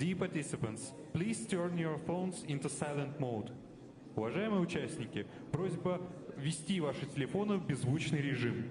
Dear participants, please turn your phones into silent mode. Уважаемые участники, просьба ввести ваши телефоны в беззвучный режим.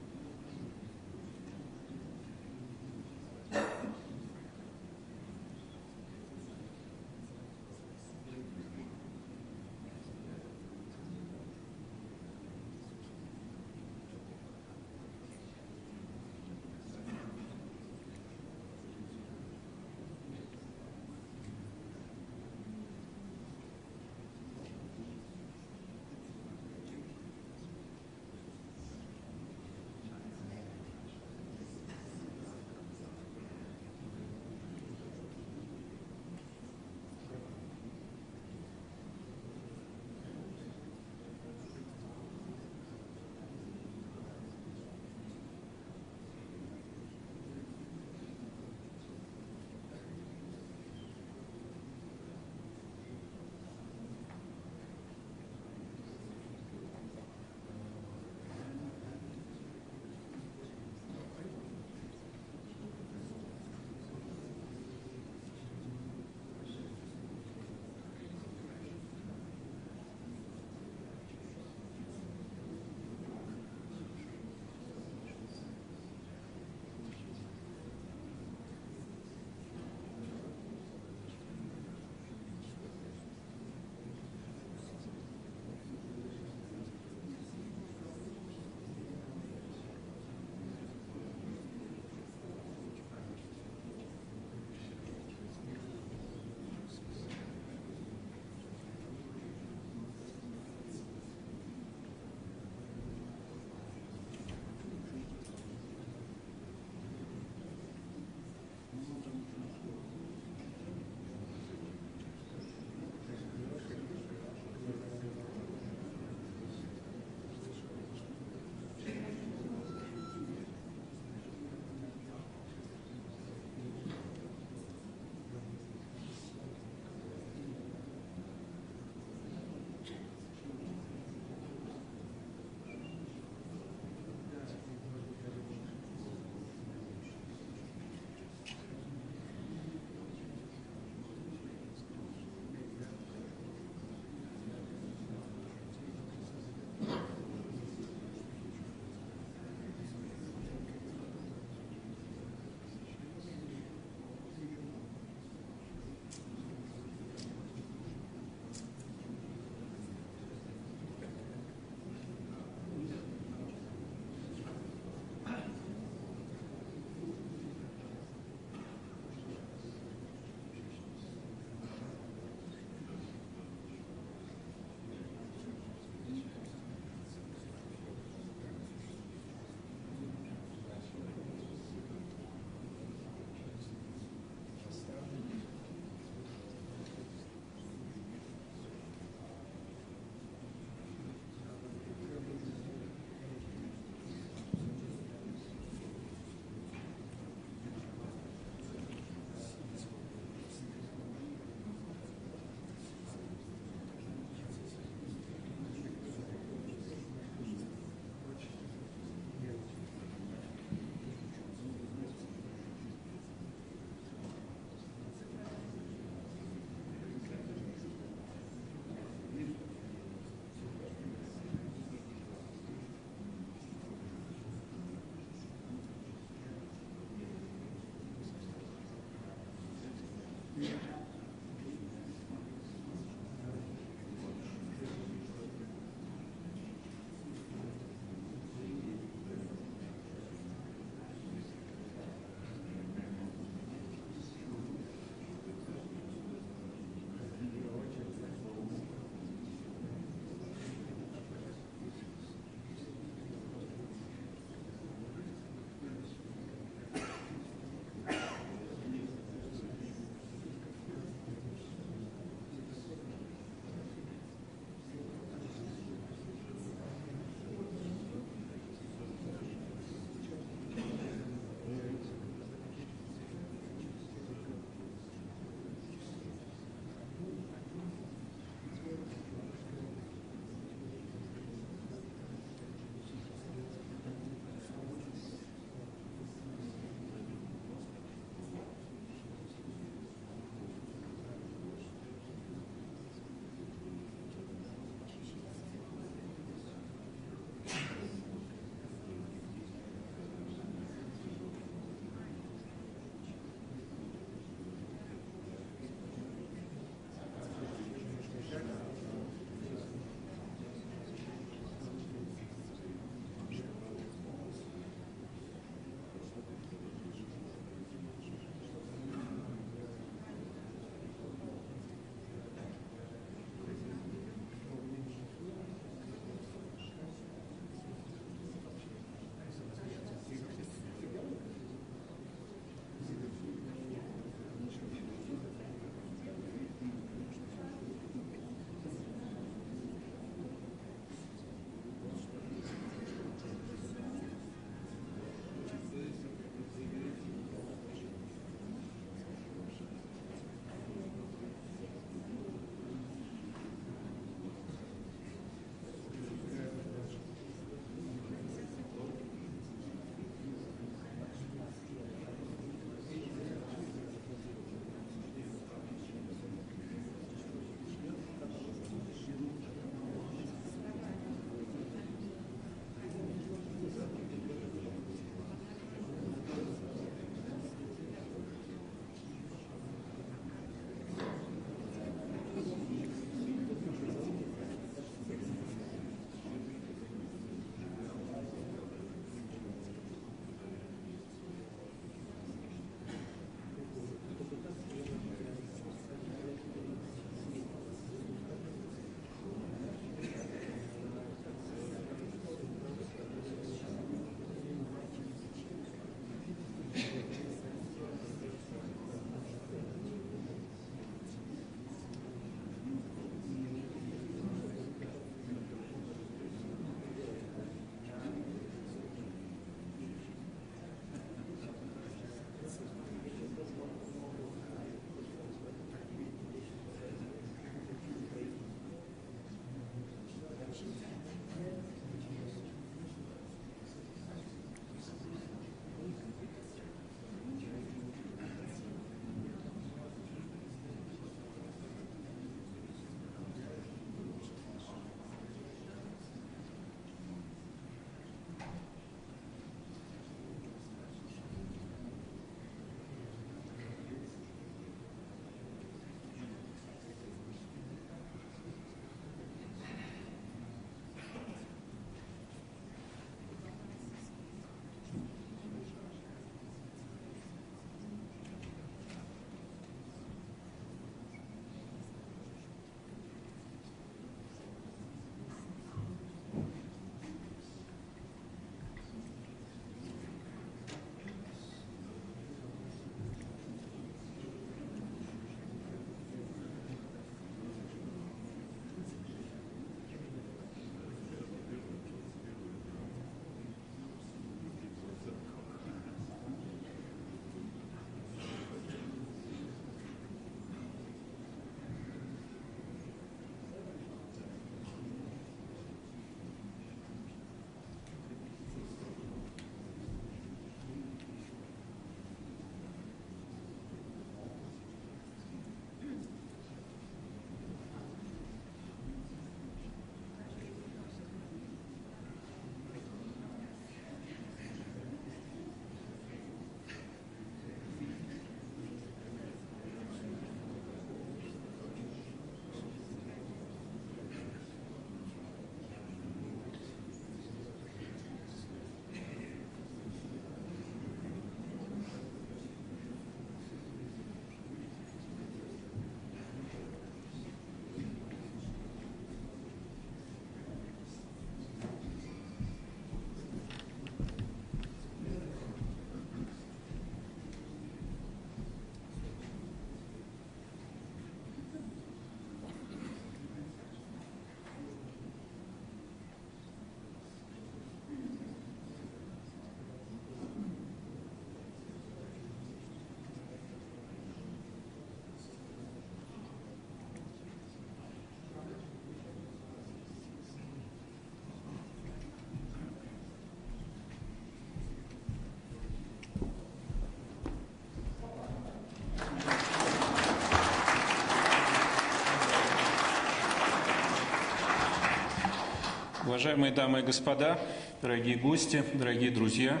Уважаемые дамы и господа, дорогие гости, дорогие друзья,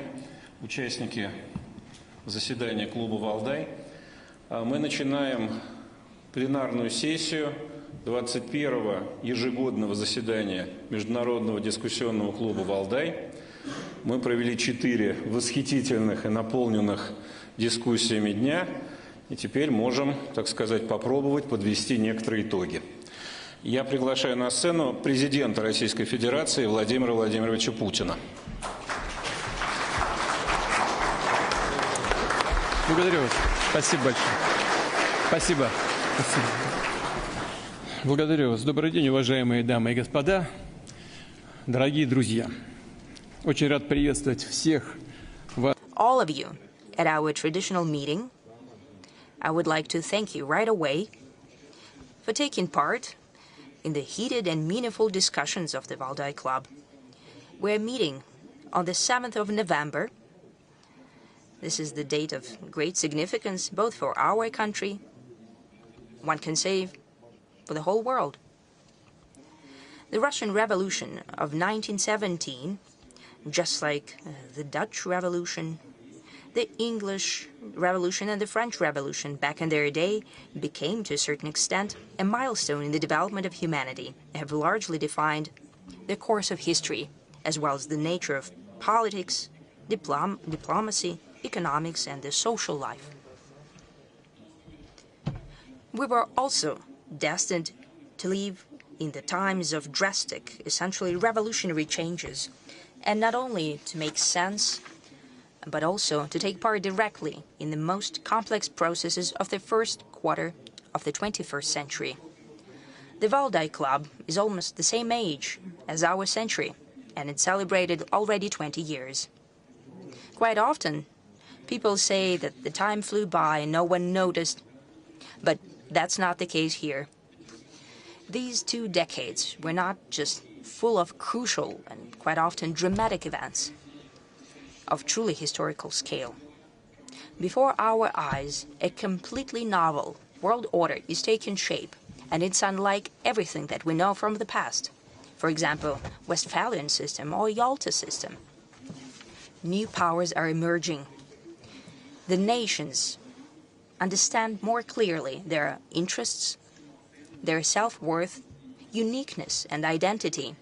участники заседания клуба «Валдай», мы начинаем пленарную сессию 21-го ежегодного заседания Международного дискуссионного клуба «Валдай». Мы провели 4 восхитительных и наполненных дискуссиями дня, и теперь можем, так сказать, попробовать подвести некоторые итоги. Я приглашаю на сцену президента Российской Федерации Владимира Владимировича Путина. Благодарю вас. Спасибо большое. Спасибо. Спасибо. Благодарю вас. Добрый день, уважаемые дамы и господа, дорогие друзья. Очень рад приветствовать всех вас. All of you at our traditional meeting. I would like to thank you right away for taking part in the heated and meaningful discussions of the Valdai Club. We're meeting on the 7th of November. This is the date of great significance, both for our country, one can say, for the whole world. The Russian Revolution of 1917, just like the Dutch Revolution, the English Revolution and the French Revolution back in their day became, to a certain extent, a milestone in the development of humanity, and have largely defined the course of history, as well as the nature of politics, diplomacy, economics, and the social life. We were also destined to live in the times of drastic, essentially revolutionary changes, and not only to make sense, but also to take part directly in the most complex processes of the first quarter of the 21st century. The Valdai Club is almost the same age as our century, and it celebrated already 20 years. Quite often, people say that the time flew by and no one noticed, but that's not the case here. These 2 decades were not just full of crucial and quite often dramatic events of truly historical scale. Before our eyes, a completely novel world order is taking shape, and it's unlike everything that we know from the past. For example, Westphalian system or Yalta system. New powers are emerging. The nations understand more clearly their interests, their self-worth, uniqueness, and identity.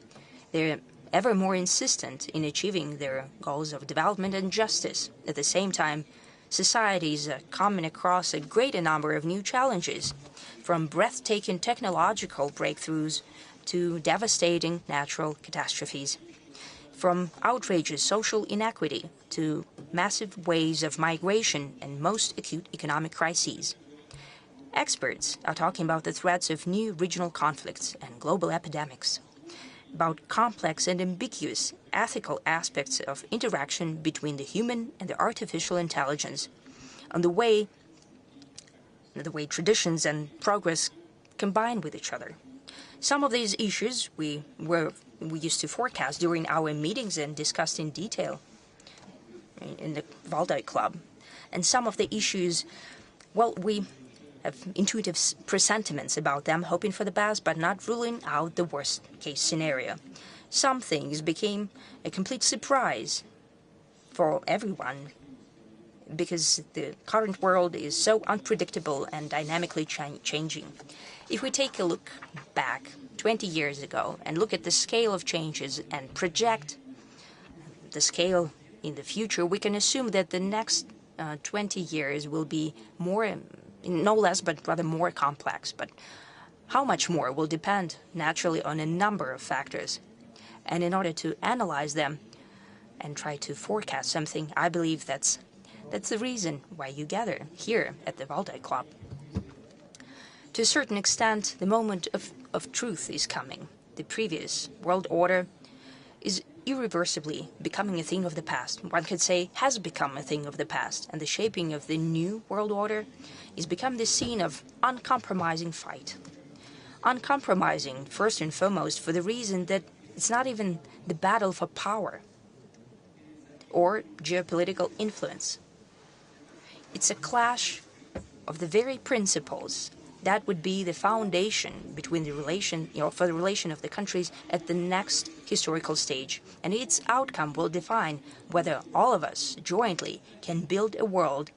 They're ever more insistent in achieving their goals of development and justice. At the same time, societies are coming across a greater number of new challenges, from breathtaking technological breakthroughs to devastating natural catastrophes, from outrageous social inequity to massive waves of migration and most acute economic crises. Experts are talking about the threats of new regional conflicts and global epidemics, about complex and ambiguous ethical aspects of interaction between the human and the artificial intelligence, on the way traditions and progress combine with each other. Some of these issues we used to forecast during our meetings and discussed in detail in the Valdai Club. And some of the issues, well, we have intuitive presentiments about them, hoping for the best, but not ruling out the worst-case scenario. Some things became a complete surprise for everyone, because the current world is so unpredictable and dynamically changing. If we take a look back 20 years ago and look at the scale of changes and project the scale in the future, we can assume that the next 20 years will be more, no less, but rather more complex. But how much more will depend naturally on a number of factors. And in order to analyze them and try to forecast something, I believe that's the reason why you gather here at the Valdai Club. To a certain extent, the moment of truth is coming. The previous world order is irreversibly becoming a thing of the past. One could say has become a thing of the past, and the shaping of the new world order is become the scene of uncompromising fight. Uncompromising, first and foremost, for the reason that it's not even the battle for power or geopolitical influence. It's a clash of the very principles that would be the foundation between the relation, for the relation of the countries at the next historical stage. And its outcome will define whether all of us jointly can build a world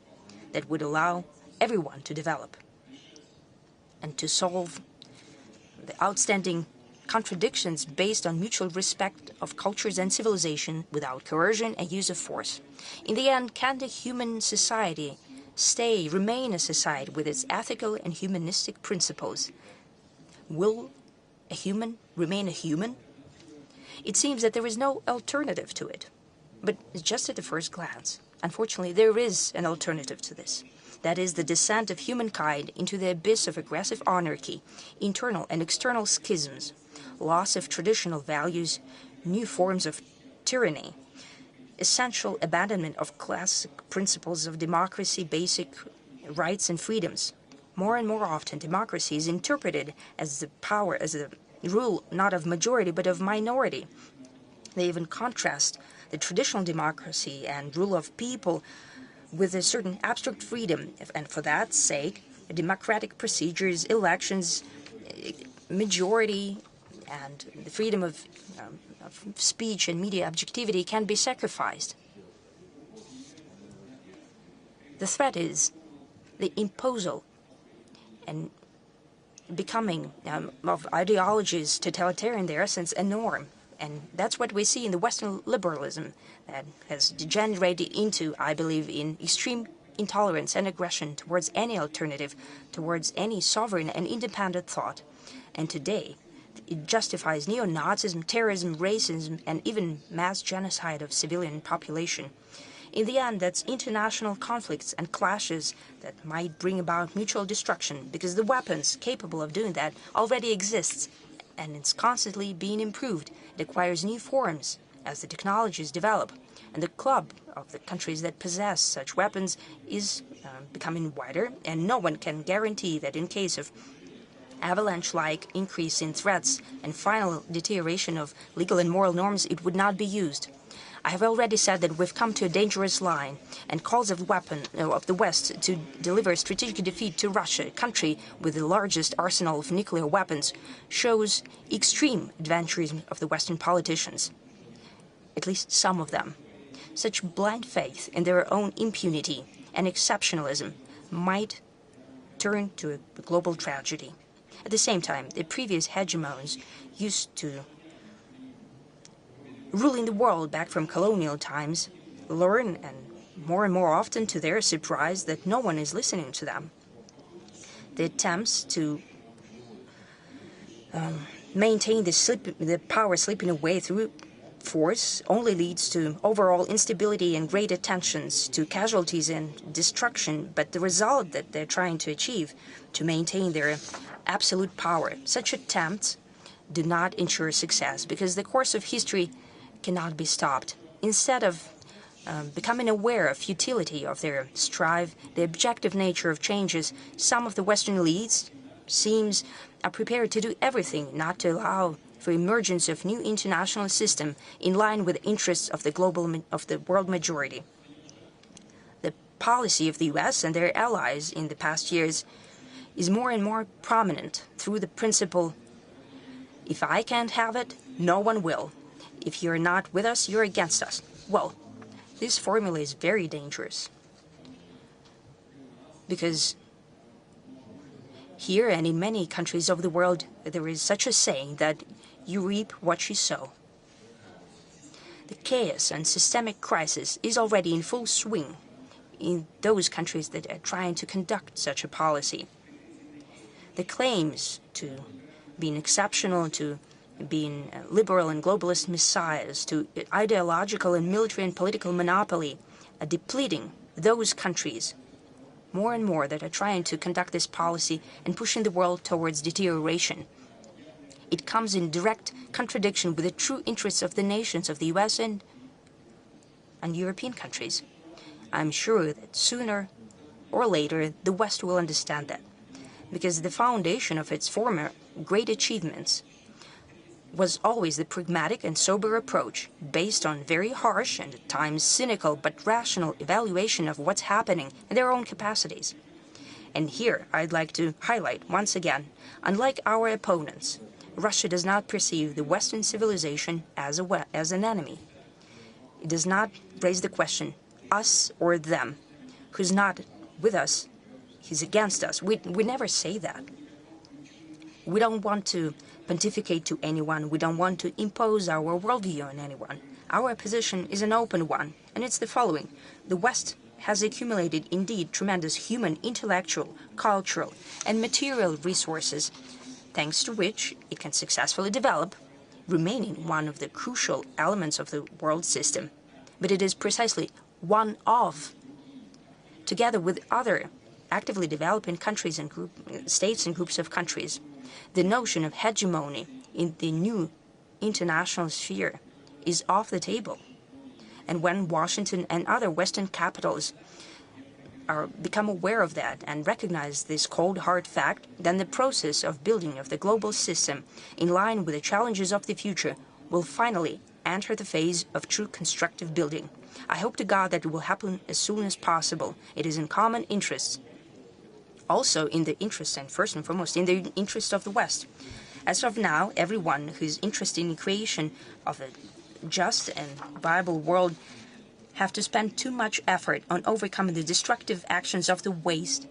that would allow everyone to develop and to solve the outstanding contradictions based on mutual respect of cultures and civilization without coercion and use of force. In the end, can the human society remain a society with its ethical and humanistic principles? Will a human remain a human? It seems that there is no alternative to it. But just at the first glance, unfortunately, there is an alternative to this. That is the descent of humankind into the abyss of aggressive anarchy, internal and external schisms, loss of traditional values, new forms of tyranny, essential abandonment of classic principles of democracy, basic rights and freedoms. More and more often, democracy is interpreted as the power, as the rule not of majority but of minority. They even contrast the traditional democracy and rule of people with a certain abstract freedom, and for that sake, democratic procedures, elections, majority, and the freedom of speech and media objectivity can be sacrificed. The threat is the imposal and becoming of ideologies totalitarian in their essence a norm. And that's what we see in the Western liberalism that has degenerated into, I believe, in extreme intolerance and aggression towards any alternative, towards any sovereign and independent thought. And today, it justifies neo-Nazism, terrorism, racism, and even mass genocide of civilian population. In the end, that's international conflicts and clashes that might bring about mutual destruction, because the weapons capable of doing that already exists, and it's constantly being improved. It acquires new forms as the technologies develop, and the club of the countries that possess such weapons is becoming wider, and no one can guarantee that in case of avalanche-like increase in threats and final deterioration of legal and moral norms, it would not be used. I have already said that we've come to a dangerous line, and calls of the West to deliver strategic defeat to Russia, a country with the largest arsenal of nuclear weapons, shows extreme adventurism of the Western politicians, at least some of them. Such blind faith in their own impunity and exceptionalism might turn to a global tragedy. At the same time, the previous hegemons used to ruling the world back from colonial times learn, and more often to their surprise, that no one is listening to them. The attempts to maintain the power slipping away through force only leads to overall instability and great tensions, to casualties and destruction, but the result that they're trying to achieve, to maintain their absolute power, such attempts do not ensure success, because the course of history cannot be stopped. Instead of becoming aware of futility of their strive, the objective nature of changes, some of the Western elites are prepared to do everything not to allow for emergence of new international system in line with the interests of the world majority. The policy of the US and their allies in the past years is more and more prominent through the principle, if I can't have it, no one will. If you're not with us, you're against us. Well, this formula is very dangerous, because here and in many countries of the world, there is such a saying that you reap what you sow. The chaos and systemic crisis is already in full swing in those countries that are trying to conduct such a policy. The claims to being exceptional, to being liberal and globalist messiahs, to ideological and military and political monopoly, are depleting those countries more and more that are trying to conduct this policy and pushing the world towards deterioration. It comes in direct contradiction with the true interests of the nations of the US and European countries. I'm sure that sooner or later the West will understand that, because the foundation of its former great achievements was always the pragmatic and sober approach, based on very harsh and at times cynical but rational evaluation of what's happening in their own capacities. And here I'd like to highlight once again, unlike our opponents, Russia does not perceive the Western civilization as an enemy. It does not raise the question, us or them. Who's not with us, he's against us. We never say that. We don't want to pontificate to anyone. We don't want to impose our worldview on anyone. Our position is an open one, and it's the following. The West has accumulated, indeed, tremendous human, intellectual, cultural, and material resources, thanks to which it can successfully develop, remaining one of the crucial elements of the world system. But it is precisely one of, together with other actively developing countries and states and groups of countries, the notion of hegemony in the new international sphere is off the table. And when Washington and other Western capitals become aware of that and recognize this cold, hard fact, then the process of building of the global system in line with the challenges of the future will finally enter the phase of true constructive building. I hope to God that it will happen as soon as possible. It is in common interests, also in the interest, and first and foremost, in the interest of the West. As of now, everyone who is interested in the creation of a just and viable world have to spend too much effort on overcoming the destructive actions of the West,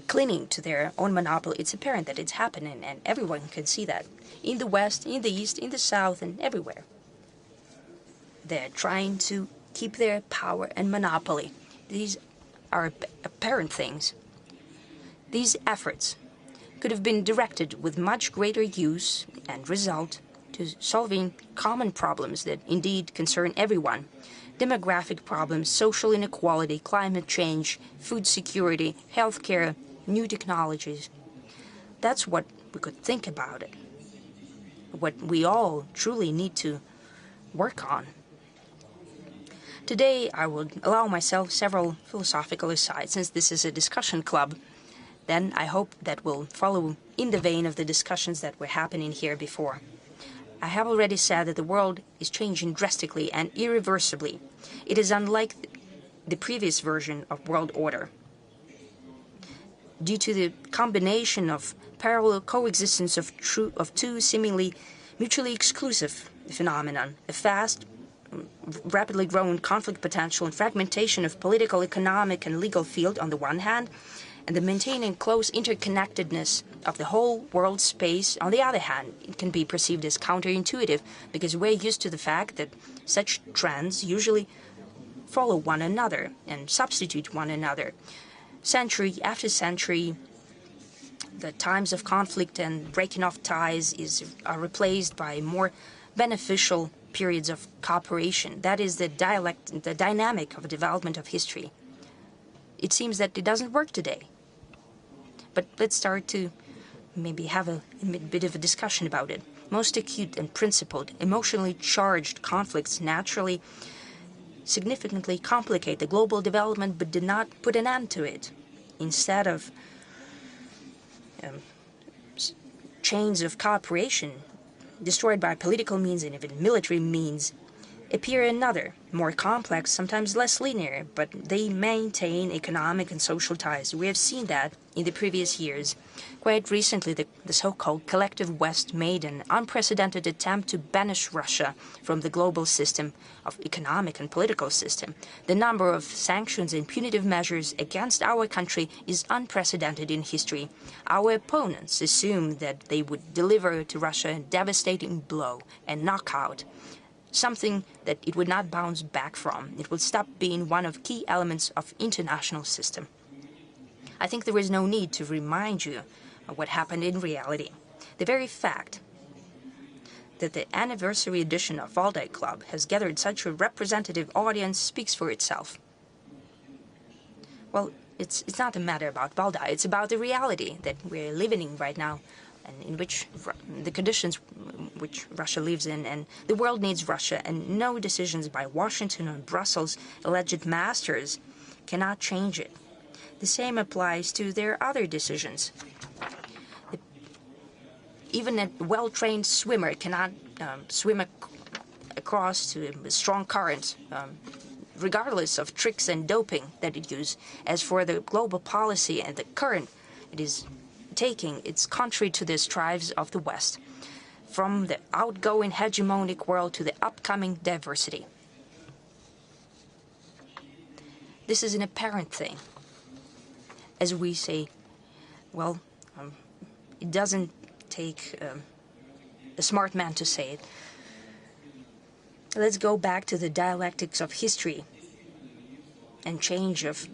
clinging to their own monopoly. It's apparent that it's happening, and everyone can see that. In the West, in the East, in the South, and everywhere. They're trying to keep their power and monopoly. These are apparent things. These efforts could have been directed with much greater use and result to solving common problems that indeed concern everyone. Demographic problems, social inequality, climate change, food security, healthcare, new technologies. That's what we could think about it. What we all truly need to work on. Today I will allow myself several philosophical asides, since this is a discussion club. Then I hope that will follow in the vein of the discussions that were happening here before. I have already said that the world is changing drastically and irreversibly. It is unlike the previous version of world order. Due to the combination of parallel coexistence of two seemingly mutually exclusive phenomena, a fast, rapidly growing conflict potential and fragmentation of political, economic, and legal field on the one hand, and the maintaining close interconnectedness of the whole world space on the other hand, it can be perceived as counterintuitive because we're used to the fact that such trends usually follow one another and substitute one another. Century after century, the times of conflict and breaking off ties are replaced by more beneficial periods of cooperation. That is the dynamic of development of history. It seems that it doesn't work today. But let's start to maybe have a bit of a discussion about it. Most acute and principled, emotionally charged conflicts naturally significantly complicate the global development but did not put an end to it. Instead of chains of cooperation destroyed by political means and even military means, appear another, more complex, sometimes less linear, but they maintain economic and social ties. We have seen that in the previous years. Quite recently, the so-called collective West made an unprecedented attempt to banish Russia from the global system of economic and political system. The number of sanctions and punitive measures against our country is unprecedented in history. Our opponents assumed that they would deliver to Russia a devastating blow and knockout, something that it would not bounce back from. It would stop being one of key elements of international system. I think there is no need to remind you of what happened in reality. The very fact that the anniversary edition of Valdai Club has gathered such a representative audience speaks for itself. Well, it's not a matter about Valdai, it's about the reality that we're living in right now, and in which the conditions which Russia lives in, and the world needs Russia, and no decisions by Washington or Brussels' alleged masters cannot change it. The same applies to their other decisions. Even a well-trained swimmer cannot swim across to a strong current regardless of tricks and doping that it uses. As for the global policy and the current it is taking, it's contrary to the strives of the West, from the outgoing hegemonic world to the upcoming diversity. This is an apparent thing. As we say, well, it doesn't take a smart man to say it. Let's go back to the dialectics of history and change of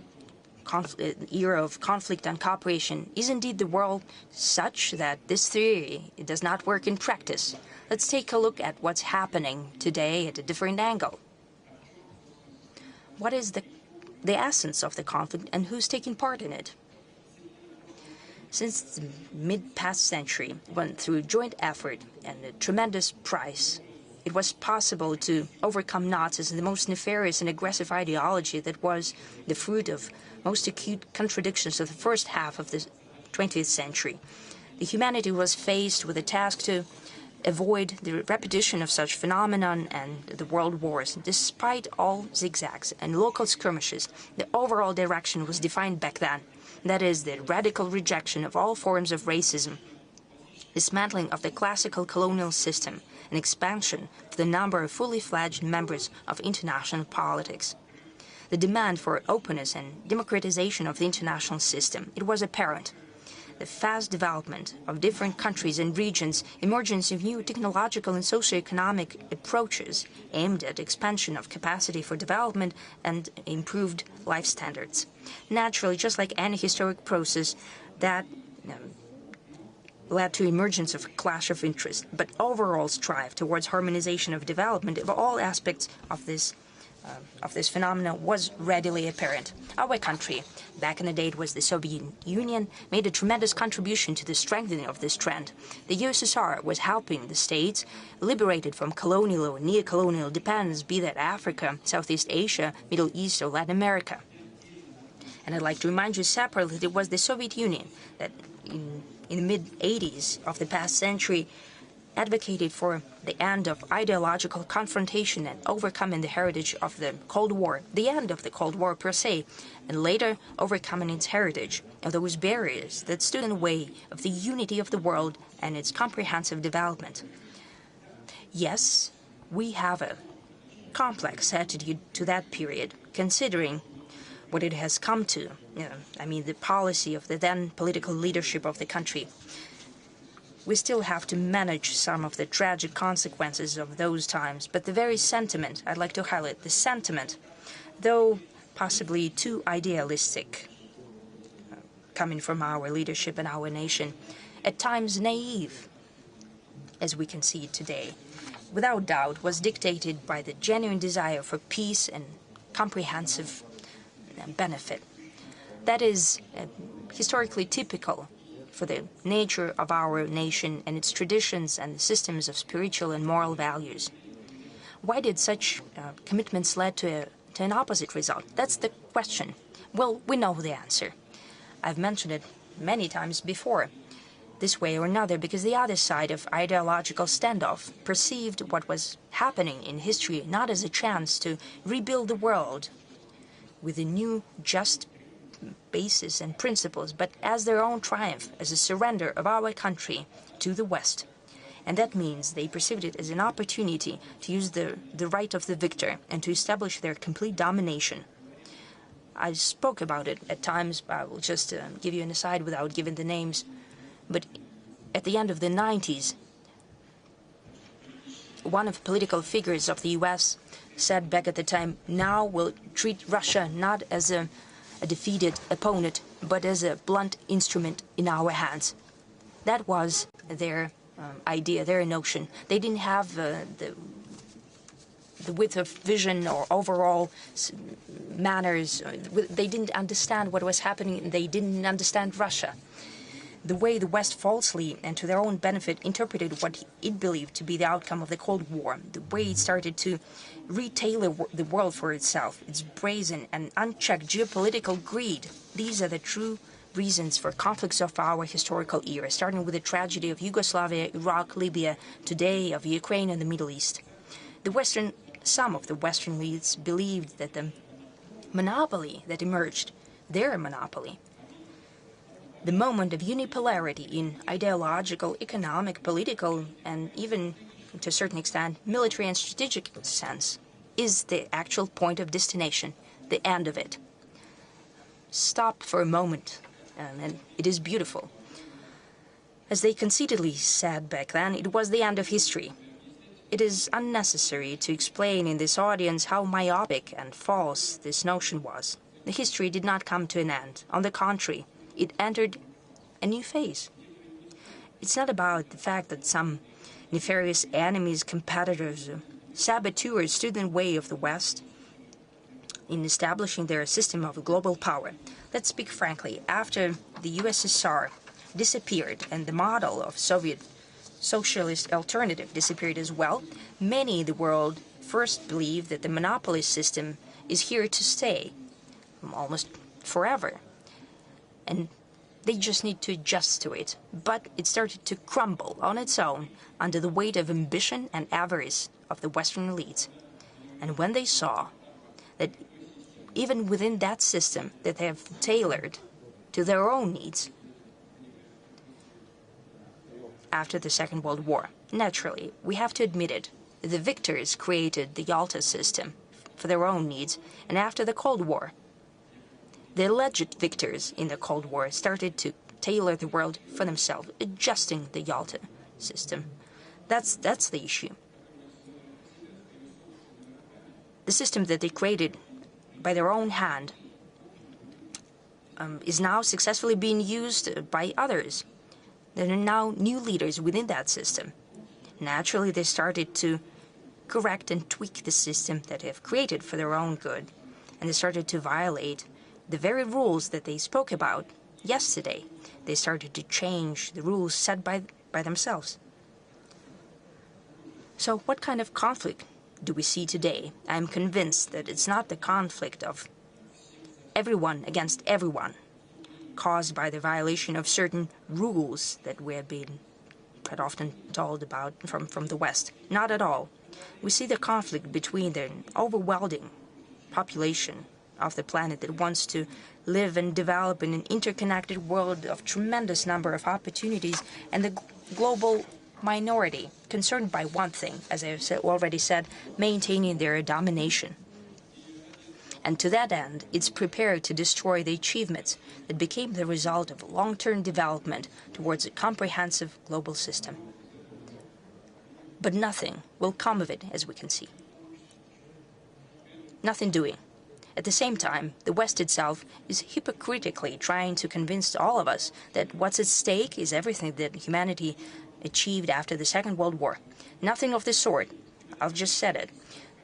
era of conflict and cooperation. Is indeed the world such that this theory it does not work in practice? Let's take a look at what's happening today at a different angle. What is the essence of the conflict and who's taking part in it? Since the mid-past century, when through joint effort and a tremendous price, it was possible to overcome Nazis and the most nefarious and aggressive ideology that was the fruit of most acute contradictions of the first half of the 20th century. The humanity was faced with a task to avoid the repetition of such phenomenon and the world wars. Despite all zigzags and local skirmishes, the overall direction was defined back then. That is, the radical rejection of all forms of racism, dismantling of the classical colonial system, and expansion of the number of fully fledged members of international politics. The demand for openness and democratization of the international system, it was apparent. The fast development of different countries and regions, emergence of new technological and socio-economic approaches aimed at expansion of capacity for development and improved life standards. Naturally, just like any historic process, that led to emergence of a clash of interest, but overall strive towards harmonization of development of all aspects of this phenomenon was readily apparent. Our country, back in the day it was the Soviet Union, made a tremendous contribution to the strengthening of this trend. The USSR was helping the states liberated from colonial or neo-colonial dependence, be that Africa, Southeast Asia, Middle East or Latin America. And I'd like to remind you separately that it was the Soviet Union that in the mid-80s of the past century advocated for the end of ideological confrontation and overcoming the heritage of the Cold War, the end of the Cold War per se, and later overcoming its heritage of those barriers that stood in the way of the unity of the world and its comprehensive development. Yes, we have a complex attitude to that period, considering what it has come to, the policy of the then political leadership of the country. We still have to manage some of the tragic consequences of those times, but the very sentiment, I'd like to highlight the sentiment, though possibly too idealistic, coming from our leadership and our nation, at times naive, as we can see today, without doubt was dictated by the genuine desire for peace and comprehensive benefit. That is historically typical for the nature of our nation and its traditions and systems of spiritual and moral values. Why did such commitments lead to an opposite result? That's the question. Well, we know the answer. I've mentioned it many times before, this way or another, because the other side of ideological standoff perceived what was happening in history not as a chance to rebuild the world with a new, just basis and principles, but as their own triumph, as a surrender of our country to the West. And that means they perceived it as an opportunity to use the right of the victor and to establish their complete domination. I spoke about it at times. I will just give you an aside without giving the names. But at the end of the 90s, one of the political figures of the U.S. said back at the time, now we'll treat Russia not as a defeated opponent, but as a blunt instrument in our hands. That was their idea, their notion. They didn't have the width of vision or overall manners. They didn't understand what was happening. They didn't understand Russia. The way the West falsely and to their own benefit interpreted what it believed to be the outcome of the Cold War, the way it started to retailor the world for itself, its brazen and unchecked geopolitical greed. These are the true reasons for conflicts of our historical era, starting with the tragedy of Yugoslavia, Iraq, Libya, today of Ukraine and the Middle East. The Western some of the Western elites believed that the monopoly that emerged, their monopoly, the moment of unipolarity in ideological, economic, political, and even, to a certain extent, military and strategic sense, is the actual point of destination, the end of it. Stop for a moment, and it is beautiful. As they conceitedly said back then, it was the end of history. It is unnecessary to explain in this audience how myopic and false this notion was. The history did not come to an end. On the contrary, it entered a new phase. It's not about the fact that some nefarious enemies, competitors, saboteurs stood in the way of the West in establishing their system of global power. Let's speak frankly. After the USSR disappeared and the model of Soviet socialist alternative disappeared as well, many in the world first believed that the monopolist system is here to stay, almost forever. And they just need to adjust to it. But it started to crumble on its own under the weight of ambition and avarice of the Western elites. And when they saw that even within that system that they have tailored to their own needs, after the Second World War, naturally, we have to admit it, the victors created the Yalta system for their own needs, and after the Cold War, the alleged victors in the Cold War started to tailor the world for themselves, adjusting the Yalta system. That's the issue. The system that they created by their own hand is now successfully being used by others. There are now new leaders within that system. Naturally, they started to correct and tweak the system that they have created for their own good, and they started to violate the very rules that they spoke about yesterday. They started to change the rules set by themselves. So what kind of conflict do we see today? I'm convinced that it's not the conflict of everyone against everyone, caused by the violation of certain rules that we have been quite often told about from the West. Not at all. We see the conflict between the overwhelming population of the planet that wants to live and develop in an interconnected world of tremendous number of opportunities, and the global minority concerned by one thing, as I have already said, maintaining their domination. And to that end, it's prepared to destroy the achievements that became the result of long-term development towards a comprehensive global system. But nothing will come of it, as we can see. Nothing doing. At the same time, the West itself is hypocritically trying to convince all of us that what's at stake is everything that humanity achieved after the Second World War. Nothing of the sort. I've just said it.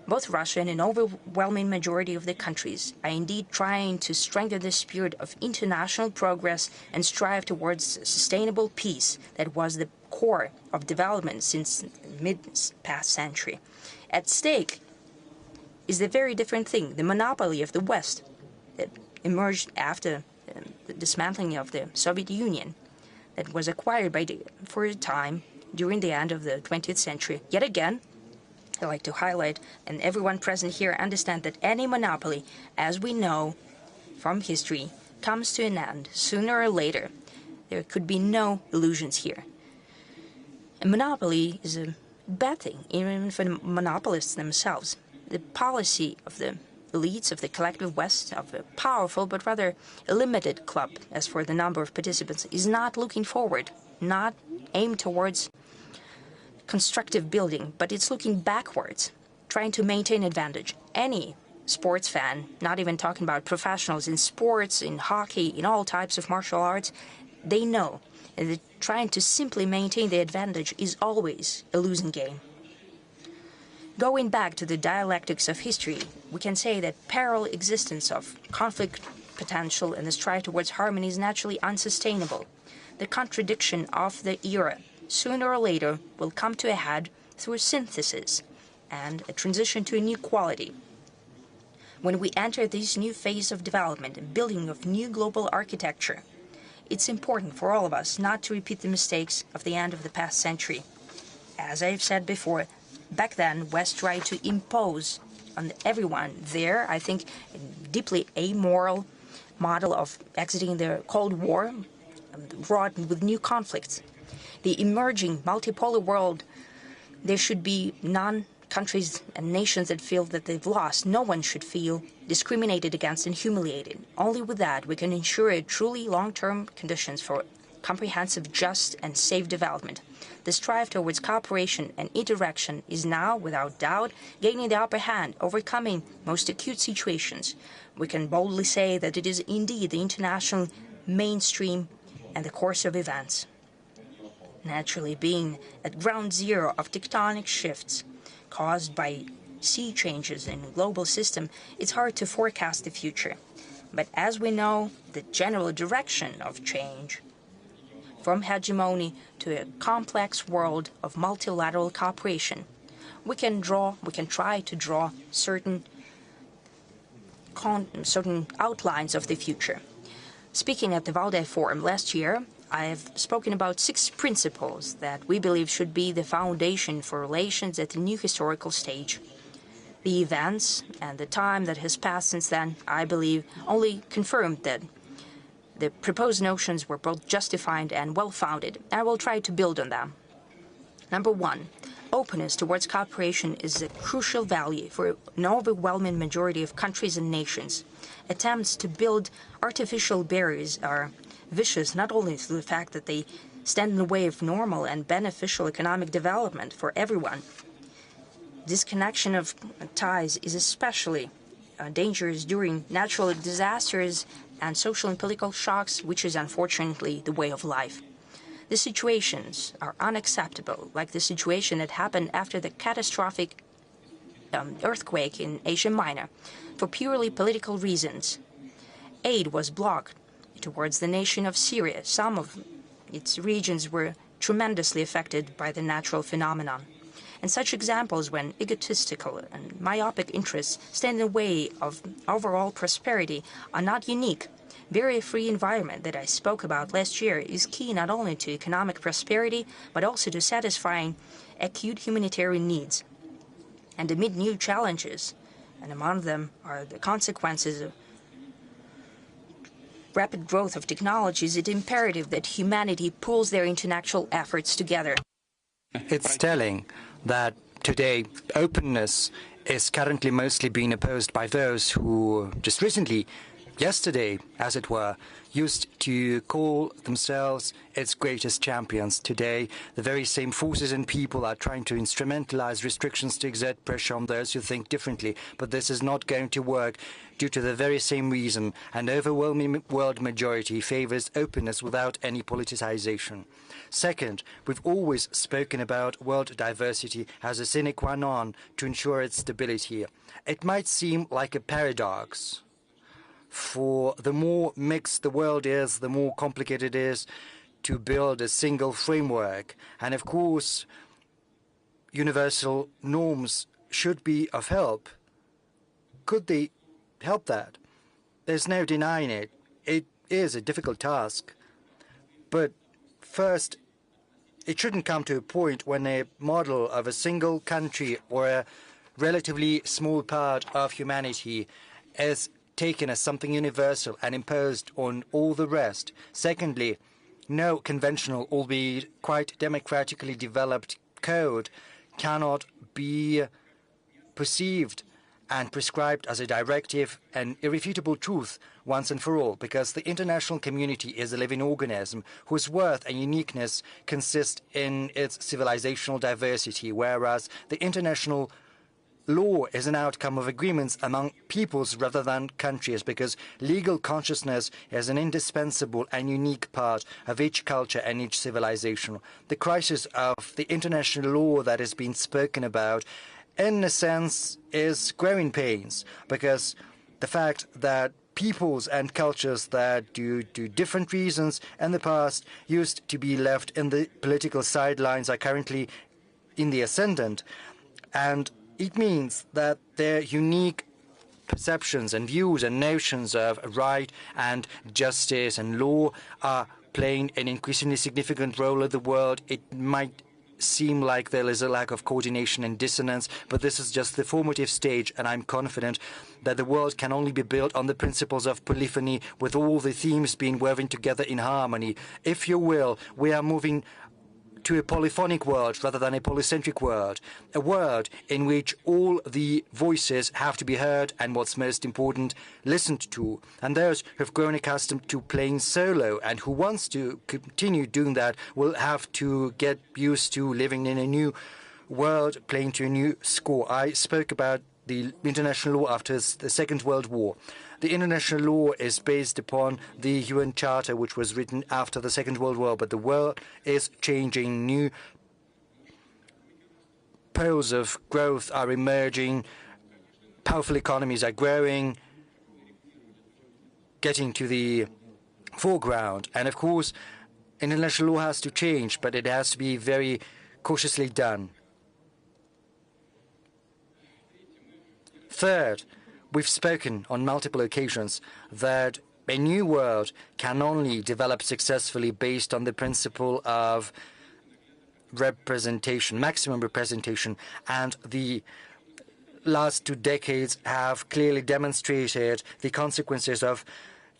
Both Russia and an overwhelming majority of the countries are indeed trying to strengthen the spirit of international progress and strive towards sustainable peace that was the core of development since mid-past century. At stake is the very different thing, the monopoly of the West that emerged after the dismantling of the Soviet Union, that was acquired for a time during the end of the 20th century. Yet again, I like to highlight, and everyone present here understand that any monopoly, as we know from history, comes to an end sooner or later. There could be no illusions here. A monopoly is a bad thing, even for the monopolists themselves. The policy of the elites of the collective West, of a powerful but rather a limited club, as for the number of participants, is not looking forward, not aimed towards constructive building, but it's looking backwards, trying to maintain advantage. Any sports fan, not even talking about professionals in sports, in hockey, in all types of martial arts, they know that trying to simply maintain the advantage is always a losing game. Going back to the dialectics of history, we can say that parallel existence of conflict potential and the strive towards harmony is naturally unsustainable. The contradiction of the era sooner or later will come to a head through a synthesis and a transition to a new quality. When we enter this new phase of development and building of new global architecture, it's important for all of us not to repeat the mistakes of the end of the past century. As I've said before, back then, West tried to impose on everyone there, I think, a deeply amoral model of exiting the Cold War, wrought with new conflicts. The emerging multipolar world, there should be countries and nations that feel that they've lost. No one should feel discriminated against and humiliated. Only with that we can ensure a truly long-term conditions for comprehensive, just and safe development. The strive towards cooperation and interaction is now, without doubt, gaining the upper hand, overcoming most acute situations. We can boldly say that it is indeed the international mainstream and the course of events. Naturally, being at ground zero of tectonic shifts caused by sea changes in the global system, it's hard to forecast the future. But as we know, the general direction of change from hegemony to a complex world of multilateral cooperation, we can try to draw certain outlines of the future. Speaking at the Valdai Forum last year, I have spoken about 6 principles that we believe should be the foundation for relations at the new historical stage. The events and the time that has passed since then, I believe, only confirmed that the proposed notions were both justified and well-founded, and I will try to build on them. Number 1, openness towards cooperation is a crucial value for an overwhelming majority of countries and nations. Attempts to build artificial barriers are vicious not only through the fact that they stand in the way of normal and beneficial economic development for everyone. Disconnection of ties is especially dangerous during natural disasters and social and political shocks, which is unfortunately the way of life. The situations are unacceptable, like the situation that happened after the catastrophic earthquake in Asia Minor. For purely political reasons, aid was blocked towards the nation of Syria. Some of its regions were tremendously affected by the natural phenomenon. And such examples, when egotistical and myopic interests stand in the way of overall prosperity, are not unique. Very free environment that I spoke about last year is key not only to economic prosperity, but also to satisfying acute humanitarian needs. And amid new challenges, and among them are the consequences of rapid growth of technologies, it's imperative that humanity pulls their intellectual efforts together. It's telling that today openness is currently mostly being opposed by those who just recently, yesterday, as it were, used to call themselves its greatest champions. Today, the very same forces and people are trying to instrumentalize restrictions to exert pressure on those who think differently. But this is not going to work due to the very same reason. An overwhelming world majority favors openness without any politicization. Second, we've always spoken about world diversity as a sine qua non to ensure its stability. It might seem like a paradox. For the more mixed the world is, the more complicated it is to build a single framework. And of course, universal norms should be of help. Could they help that? There's no denying it. It is a difficult task. But first, it shouldn't come to a point when a model of a single country or a relatively small part of humanity is taken as something universal and imposed on all the rest. Secondly, no conventional, albeit quite democratically developed code cannot be perceived and prescribed as a directive and irrefutable truth once and for all, because the international community is a living organism whose worth and uniqueness consist in its civilizational diversity, whereas the international law is an outcome of agreements among peoples rather than countries, because legal consciousness is an indispensable and unique part of each culture and each civilization. The crisis of the international law that has been spoken about, in a sense, is growing pains, because the fact that peoples and cultures that, due to different reasons in the past, used to be left in the political sidelines are currently in the ascendant. And it means that their unique perceptions and views and notions of right and justice and law are playing an increasingly significant role in the world. It might seem like there is a lack of coordination and dissonance, but this is just the formative stage, and I'm confident that the world can only be built on the principles of polyphony, with all the themes being woven together in harmony. If you will, we are moving to a polyphonic world rather than a polycentric world, a world in which all the voices have to be heard and, what's most important, listened to. And those who have grown accustomed to playing solo and who wants to continue doing that will have to get used to living in a new world, playing to a new score. I spoke about the international law after the Second World War. The international law is based upon the UN Charter, which was written after the Second World War, but the world is changing. New poles of growth are emerging, powerful economies are growing, getting to the foreground. And of course, international law has to change, but it has to be very cautiously done. Third, we've spoken on multiple occasions that a new world can only develop successfully based on the principle of representation, maximum representation, and the last 2 decades have clearly demonstrated the consequences of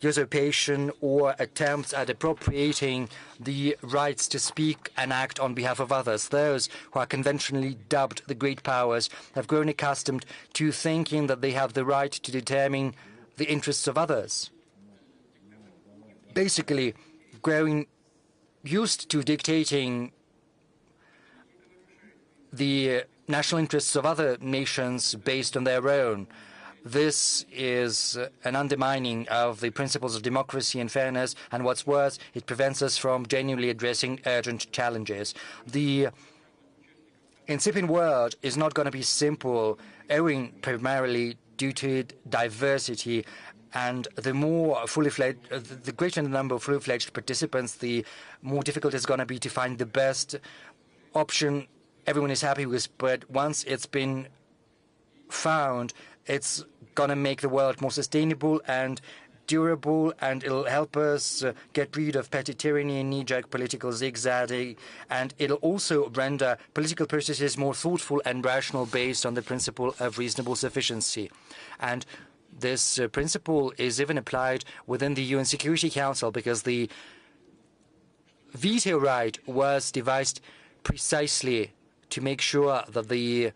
usurpation or attempts at appropriating the rights to speak and act on behalf of others. Those who are conventionally dubbed the great powers have grown accustomed to thinking that they have the right to determine the interests of others. Basically, growing used to dictating the national interests of other nations based on their own. This is an undermining of the principles of democracy and fairness, and what's worse, it prevents us from genuinely addressing urgent challenges. The incipient world is not going to be simple, owing primarily due to diversity, and the more fully-fledged, the greater the number of fully-fledged participants, the more difficult it's going to be to find the best option everyone is happy with. But once it's been found, it's going to make the world more sustainable and durable, and it'll help us get rid of petty tyranny and knee-jerk political zigzagging, and it'll also render political processes more thoughtful and rational based on the principle of reasonable sufficiency. And this principle is even applied within the UN Security Council, because the veto right was devised precisely to make sure that the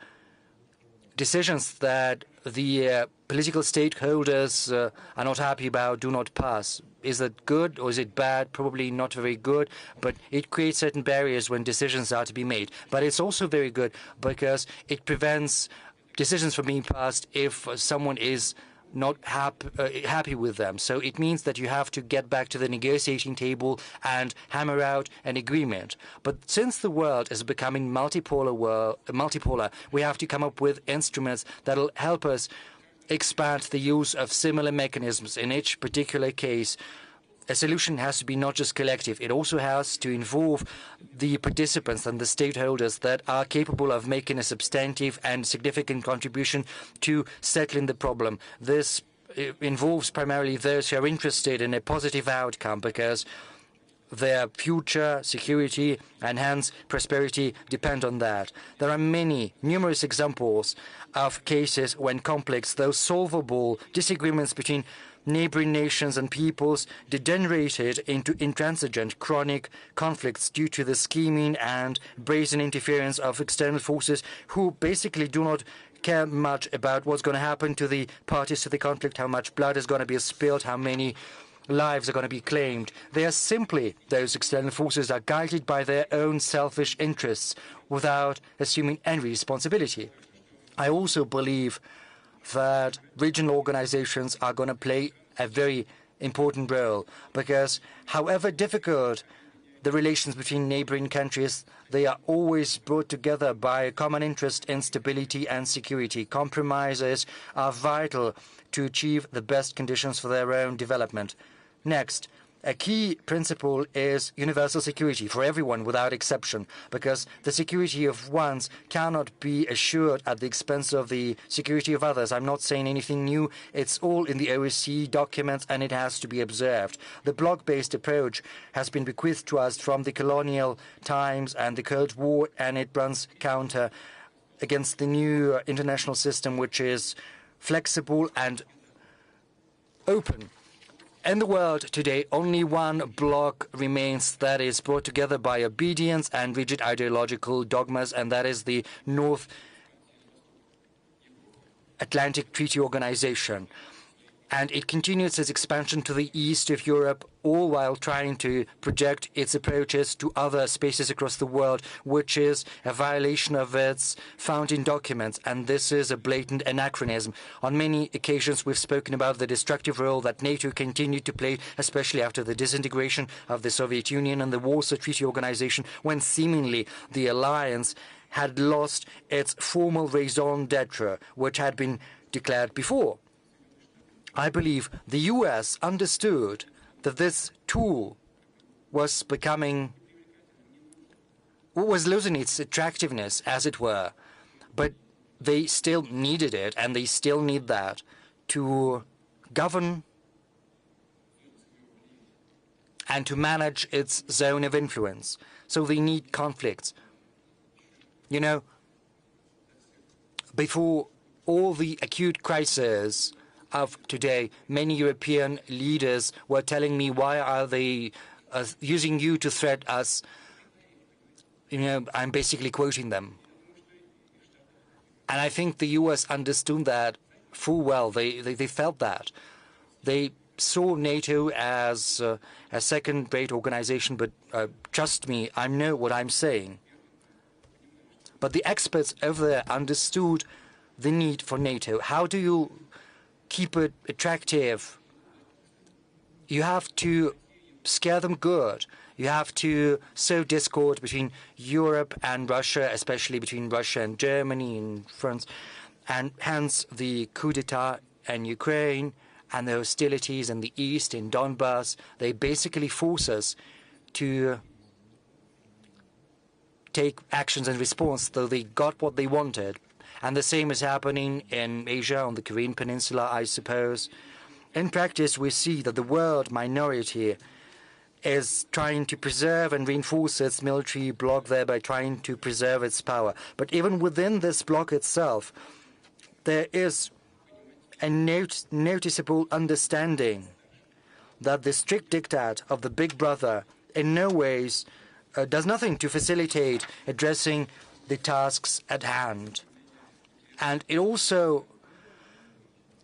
decisions that the political stakeholders are not happy about do not pass. Is that good or is it bad? Probably not very good, but it creates certain barriers when decisions are to be made. But it's also very good because it prevents decisions from being passed if someone is not happy with them. So it means that you have to get back to the negotiating table and hammer out an agreement. But since the world is becoming multipolar, we have to come up with instruments that will help us expand the use of similar mechanisms. In each particular case, a solution has to be not just collective, it also has to involve the participants and the stakeholders that are capable of making a substantive and significant contribution to settling the problem. This involves primarily those who are interested in a positive outcome, because their future, security, and hence prosperity depend on that. There are numerous examples of cases when complex, though solvable, disagreements between neighboring nations and peoples degenerated into intransigent, chronic conflicts due to the scheming and brazen interference of external forces who basically do not care much about what's going to happen to the parties to the conflict, how much blood is going to be spilled, how many lives are going to be claimed. They are simply, those external forces are guided by their own selfish interests without assuming any responsibility. I also believe that regional organizations are going to play a very important role, because however difficult the relations between neighboring countries, they are always brought together by a common interest in stability and security. Compromises are vital to achieve the best conditions for their own development. Next, a key principle is universal security for everyone without exception, because the security of ones cannot be assured at the expense of the security of others. I'm not saying anything new. It's all in the OSCE documents, and it has to be observed. The bloc-based approach has been bequeathed to us from the colonial times and the Cold War, and it runs counter against the new international system, which is flexible and open. In the world today, only one bloc remains that is brought together by obedience and rigid ideological dogmas, and that is the North Atlantic Treaty Organization. And it continues its expansion to the east of Europe, all while trying to project its approaches to other spaces across the world, which is a violation of its founding documents. And this is a blatant anachronism. On many occasions, we've spoken about the destructive role that NATO continued to play, especially after the disintegration of the Soviet Union and the Warsaw Treaty Organization, when seemingly the alliance had lost its formal raison d'etre, which had been declared before. I believe the US understood that this tool was losing its attractiveness, as it were, but they still needed it, and they still need that to govern and to manage its zone of influence. So they need conflicts. You know, before all the acute crises of today, many European leaders were telling me, why are they using you to threat us? You know, I'm basically quoting them. And I think the US understood that full well. They felt that. They saw NATO as a second-rate organization, but trust me, I know what I'm saying. But the experts over there understood the need for NATO. How do you keep it attractive? You have to scare them good. You have to sow discord between Europe and Russia, especially between Russia and Germany and France, and hence the coup d'etat in Ukraine and the hostilities in the east, in Donbass. They basically force us to take actions in response, though they got what they wanted. And the same is happening in Asia, on the Korean Peninsula, I suppose. In practice, we see that the world minority is trying to preserve and reinforce its military bloc, thereby trying to preserve its power. But even within this bloc itself, there is a noticeable understanding that the strict diktat of the big brother in no ways does nothing to facilitate addressing the tasks at hand. And it also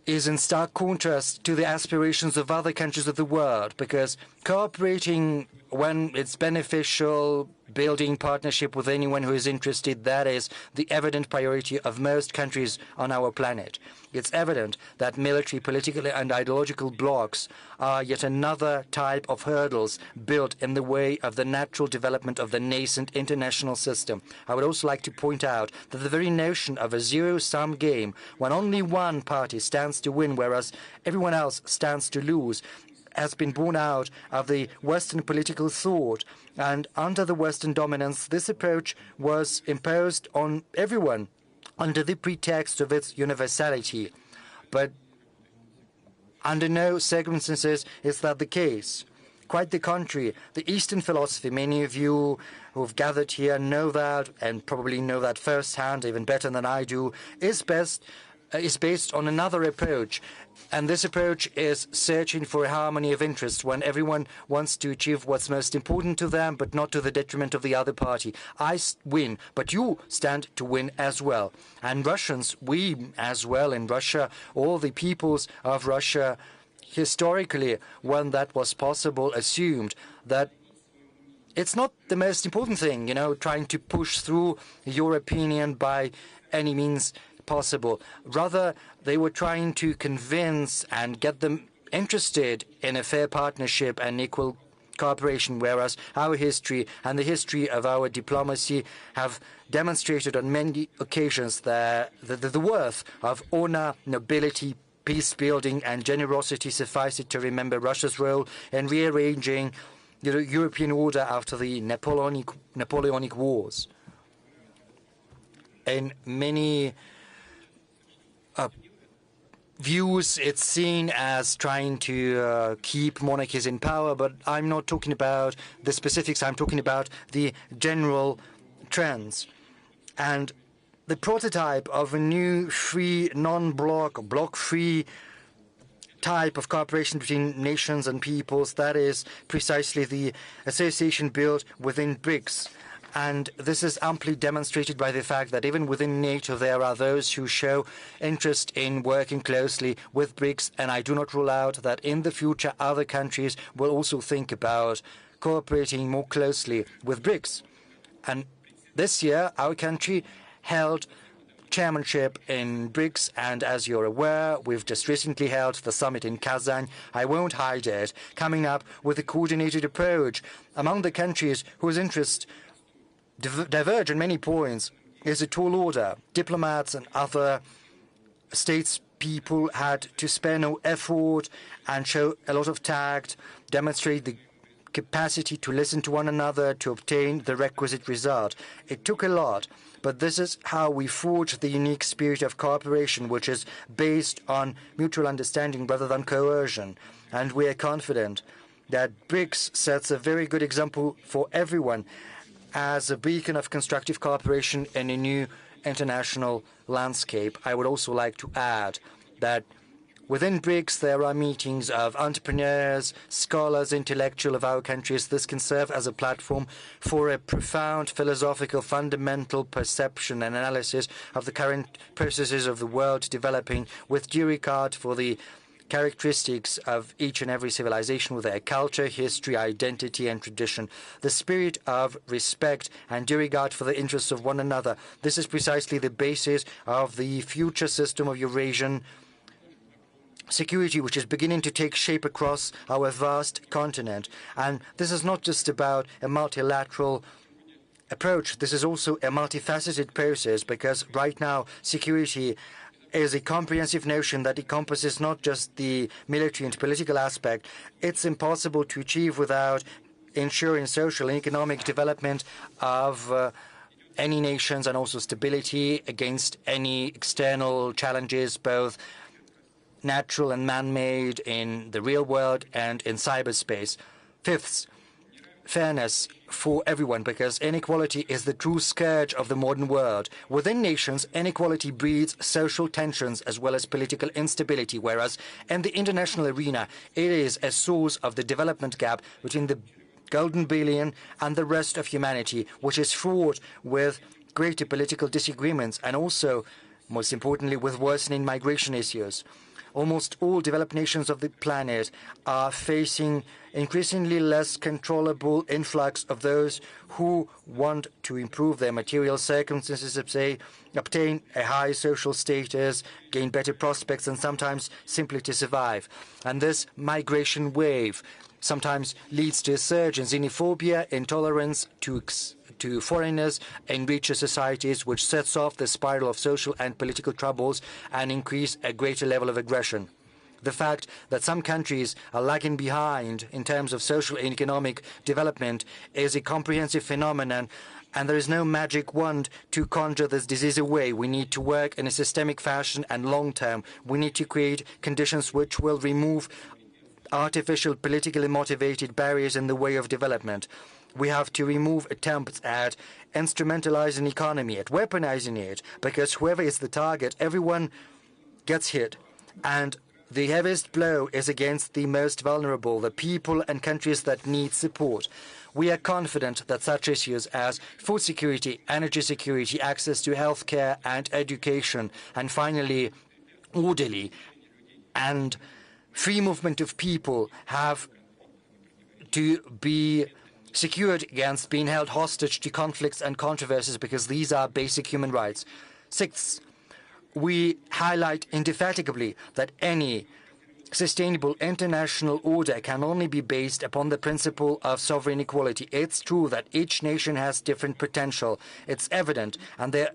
is in stark contrast to the aspirations of other countries of the world, because cooperating when it's beneficial, building partnership with anyone who is interested, that is the evident priority of most countries on our planet. It's evident that military, political, and ideological blocs are yet another type of hurdles built in the way of the natural development of the nascent international system. I would also like to point out that the very notion of a zero-sum game, when only one party stands to win, whereas everyone else stands to lose, has been born out of the Western political thought. And under the Western dominance, this approach was imposed on everyone under the pretext of its universality. But under no circumstances is that the case. Quite the contrary. The Eastern philosophy, many of you who have gathered here know that, and probably know that firsthand, even better than I do, is based on another approach. And this approach is searching for a harmony of interest when everyone wants to achieve what's most important to them, but not to the detriment of the other party. I win, but you stand to win as well. And Russians, we as well in Russia, all the peoples of Russia, historically, when that was possible, assumed that it's not the most important thing, you know, trying to push through your opinion by any means possible. Rather, they were trying to convince and get them interested in a fair partnership and equal cooperation, whereas our history and the history of our diplomacy have demonstrated on many occasions the worth of honor, nobility, peace building and generosity. Suffice it to remember Russia's role in rearranging the European order after the Napoleonic Wars. In many views, it's seen as trying to keep monarchies in power, but I'm not talking about the specifics. I'm talking about the general trends. And the prototype of a new free, non-bloc, bloc-free type of cooperation between nations and peoples, that is precisely the association built within BRICS. And this is amply demonstrated by the fact that even within NATO there are those who show interest in working closely with BRICS, and I do not rule out that in the future other countries will also think about cooperating more closely with BRICS. And this year our country held chairmanship in BRICS, and as you're aware, we've just recently held the summit in Kazan. I won't hide it, coming up with a coordinated approach among the countries whose interests diverge on many points is a tall order. Diplomats and other statespeople had to spare no effort and show a lot of tact, demonstrate the capacity to listen to one another to obtain the requisite result. It took a lot, but this is how we forge the unique spirit of cooperation, which is based on mutual understanding rather than coercion. And we are confident that BRICS sets a very good example for everyone as a beacon of constructive cooperation in a new international landscape. I would also like to add that within BRICS there are meetings of entrepreneurs, scholars, intellectuals of our countries. This can serve as a platform for a profound philosophical fundamental perception and analysis of the current processes of the world developing, with due regard for the characteristics of each and every civilization with their culture, history, identity, and tradition. The spirit of respect and due regard for the interests of one another. This is precisely the basis of the future system of Eurasian security, which is beginning to take shape across our vast continent. And this is not just about a multilateral approach. This is also a multifaceted process, because right now security is a comprehensive notion that encompasses not just the military and political aspect. It's impossible to achieve without ensuring social and economic development of any nations, and also stability against any external challenges, both natural and man-made, in the real world and in cyberspace. Fifth, fairness for everyone, because inequality is the true scourge of the modern world. Within nations, inequality breeds social tensions as well as political instability, whereas in the international arena, it is a source of the development gap between the golden billion and the rest of humanity, which is fraught with greater political disagreements and also, most importantly, with worsening migration issues. Almost all developed nations of the planet are facing increasingly less controllable influx of those who want to improve their material circumstances, say, obtain a high social status, gain better prospects, and sometimes simply to survive. And this migration wave sometimes leads to a surge in xenophobia, intolerance to foreigners in richer societies, which sets off the spiral of social and political troubles and increase a greater level of aggression. The fact that some countries are lagging behind in terms of social and economic development is a comprehensive phenomenon, and there is no magic wand to conjure this disease away. We need to work in a systemic fashion and long-term. We need to create conditions which will remove artificial, politically motivated barriers in the way of development. We have to remove attempts at instrumentalizing economy, at weaponizing it, because whoever is the target, everyone gets hit. And the heaviest blow is against the most vulnerable, the people and countries that need support. We are confident that such issues as food security, energy security, access to healthcare and education, and finally, orderly and free movement of people have to be secured against being held hostage to conflicts and controversies, because these are basic human rights. Sixth, we highlight indefatigably that any sustainable international order can only be based upon the principle of sovereign equality. It's true that each nation has different potential. It's evident, and their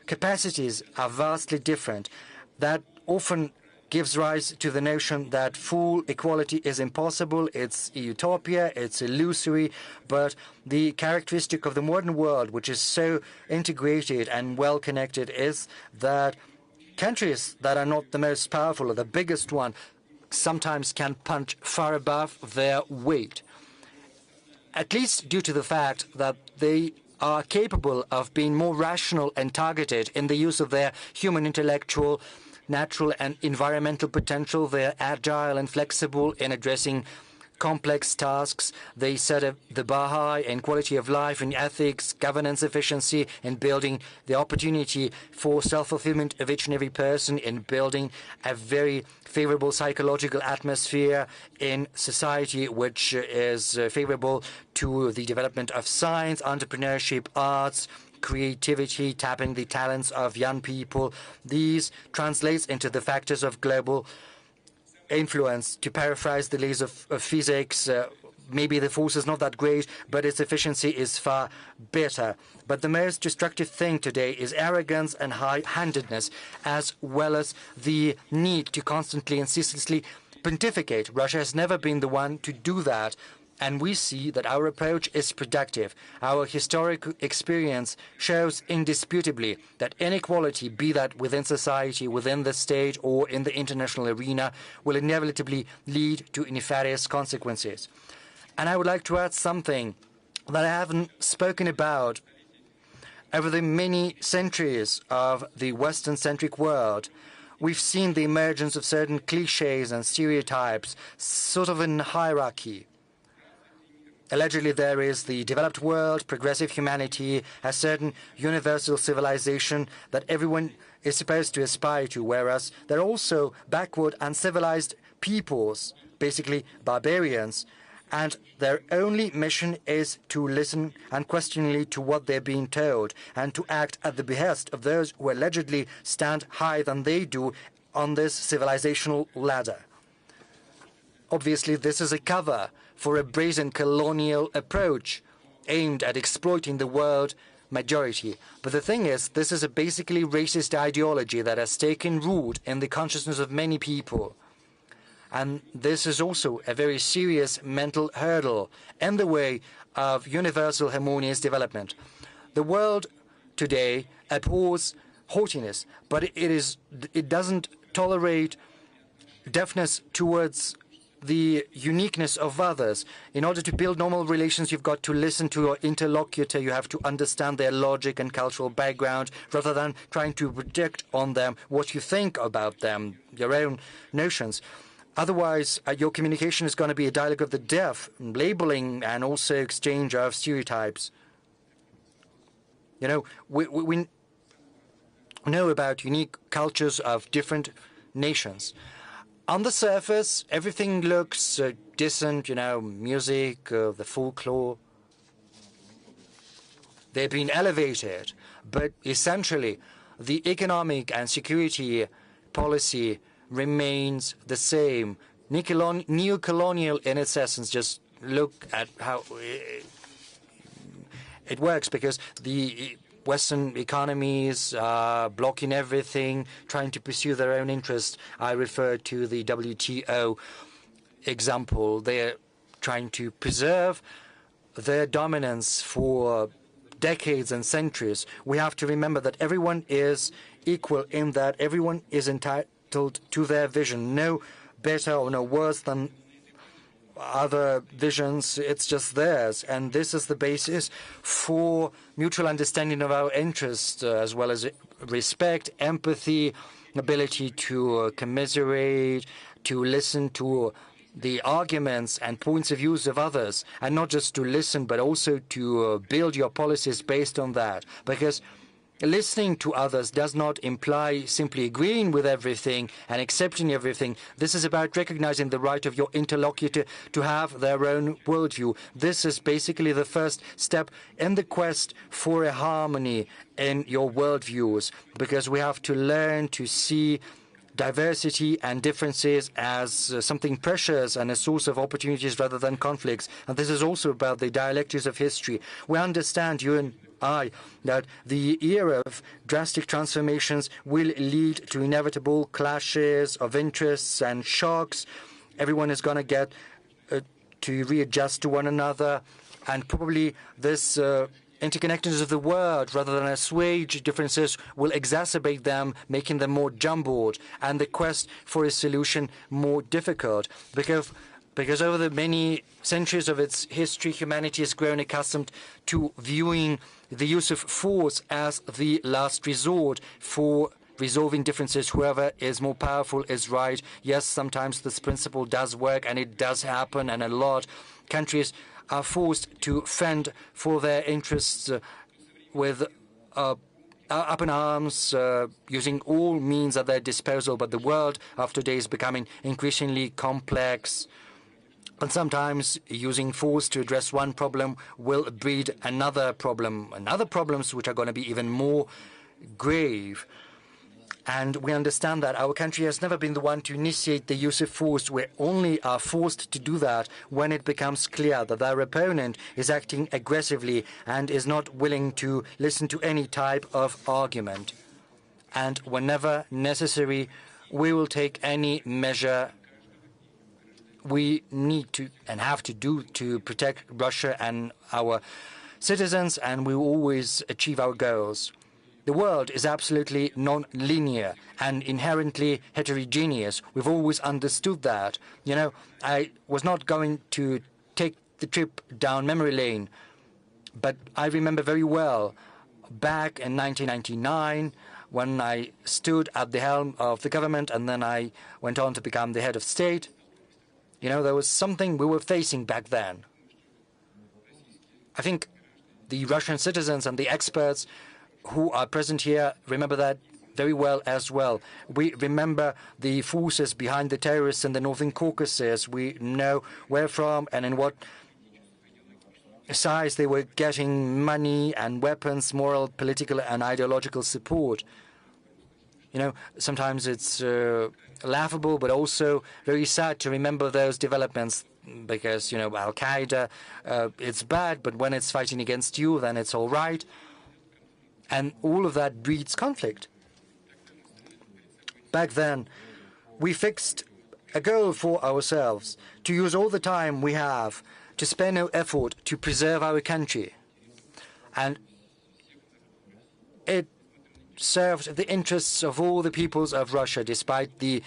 capacities are vastly different. That often gives rise to the notion that full equality is impossible, it's a utopia, it's illusory, but the characteristic of the modern world, which is so integrated and well connected, is that countries that are not the most powerful or the biggest one sometimes can punch far above their weight, at least due to the fact that they are capable of being more rational and targeted in the use of their human intellectual, natural and environmental potential. They're agile and flexible in addressing complex tasks. They set up the bar high in quality of life, in ethics, governance efficiency, in building the opportunity for self-fulfillment of each and every person, in building a very favorable psychological atmosphere in society which is favorable to the development of science, entrepreneurship, arts, creativity, tapping the talents of young people. These translates into the factors of global influence. To paraphrase the laws of physics, maybe the force is not that great, but its efficiency is far better. But the most destructive thing today is arrogance and high-handedness, as well as the need to constantly and ceaselessly pontificate. Russia has never been the one to do that, and we see that our approach is productive. Our historic experience shows indisputably that inequality, be that within society, within the state, or in the international arena, will inevitably lead to nefarious consequences. And I would like to add something that I haven't spoken about. Over the many centuries of the Western-centric world, we've seen the emergence of certain cliches and stereotypes, sort of in hierarchy. Allegedly, there is the developed world, progressive humanity, a certain universal civilization that everyone is supposed to aspire to, whereas there are also backward and civilized peoples, basically barbarians, and their only mission is to listen unquestioningly to what they're being told and to act at the behest of those who allegedly stand higher than they do on this civilizational ladder. Obviously, this is a cover for a brazen colonial approach aimed at exploiting the world majority. But the thing is, this is a basically racist ideology that has taken root in the consciousness of many people. And this is also a very serious mental hurdle in the way of universal harmonious development. The world today abhors haughtiness, but it doesn't tolerate deafness towards the uniqueness of others. In order to build normal relations, you've got to listen to your interlocutor. You have to understand their logic and cultural background rather than trying to project on them what you think about them, your own notions. Otherwise, your communication is going to be a dialogue of the deaf, labeling and also exchange of stereotypes. You know, we know about unique cultures of different nations. On the surface, everything looks decent, you know, music, the folklore. They've been elevated, but essentially, the economic and security policy remains the same. Neo-colonial in its essence. Just look at how it works, because the Western economies are blocking everything, trying to pursue their own interests. I refer to the WTO example. They're trying to preserve their dominance for decades and centuries. We have to remember that everyone is equal in that everyone is entitled to their vision. No better or no worse than other visions, it's just theirs. And this is the basis for mutual understanding of our interests, as well as respect, empathy, ability to commiserate, to listen to the arguments and points of views of others, and not just to listen, but also to build your policies based on that. Because listening to others does not imply simply agreeing with everything and accepting everything. This is about recognizing the right of your interlocutor to have their own worldview. This is basically the first step in the quest for a harmony in your worldviews, because we have to learn to see diversity and differences as something precious and a source of opportunities rather than conflicts. And this is also about the dialectics of history. We understand, you and eye that the era of drastic transformations will lead to inevitable clashes of interests and shocks. Everyone is going to get to readjust to one another, and probably this interconnectedness of the world, rather than assuage differences, will exacerbate them, making them more jumbled, and the quest for a solution more difficult. Because over the many centuries of its history, humanity has grown accustomed to viewing the use of force as the last resort for resolving differences. Whoever is more powerful is right. Yes, sometimes this principle does work, and it does happen, and a lot. Countries are forced to fend for their interests with up in arms, using all means at their disposal. But the world of today is becoming increasingly complex, and sometimes using force to address one problem will breed another problem, and other problems which are going to be even more grave. And we understand that our country has never been the one to initiate the use of force. We only are forced to do that when it becomes clear that our opponent is acting aggressively and is not willing to listen to any type of argument. And whenever necessary, we will take any measure we need to and have to do to protect Russia and our citizens, and we will always achieve our goals. The world is absolutely non-linear and inherently heterogeneous. We've always understood that. You know, I was not going to take the trip down memory lane, but I remember very well back in 1999 when I stood at the helm of the government, and then I went on to become the head of state. You know, there was something we were facing back then. I think the Russian citizens and the experts who are present here remember that very well as well. We remember the forces behind the terrorists in the Northern Caucasus. We know where from and in what size they were getting money and weapons, moral, political, and ideological support. You know, sometimes it's laughable, but also very sad to remember those developments, because, you know, Al-Qaeda, it's bad, but when it's fighting against you, then it's all right. And all of that breeds conflict. Back then, we fixed a goal for ourselves to use all the time we have to spare no effort to preserve our country. And it served the interests of all the peoples of Russia, despite the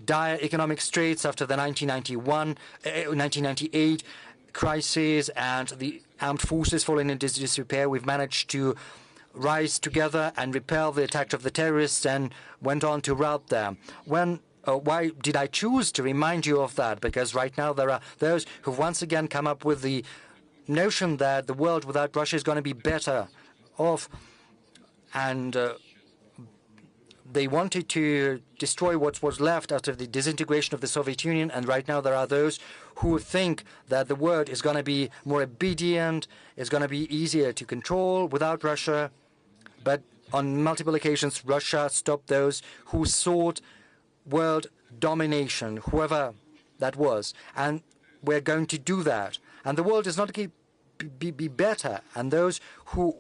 dire economic straits after the 1998 crisis and the armed forces falling into disrepair. We've managed to rise together and repel the attack of the terrorists and went on to rout them. Why did I choose to remind you of that? Because right now there are those who've once again come up with the notion that the world without Russia is going to be better off, and they wanted to destroy what was left after the disintegration of the Soviet Union. And right now there are those who think that the world is going to be more obedient, is going to be easier to control without Russia. But on multiple occasions, Russia stopped those who sought world domination, whoever that was. And we're going to do that. And the world is not going to be better. And those who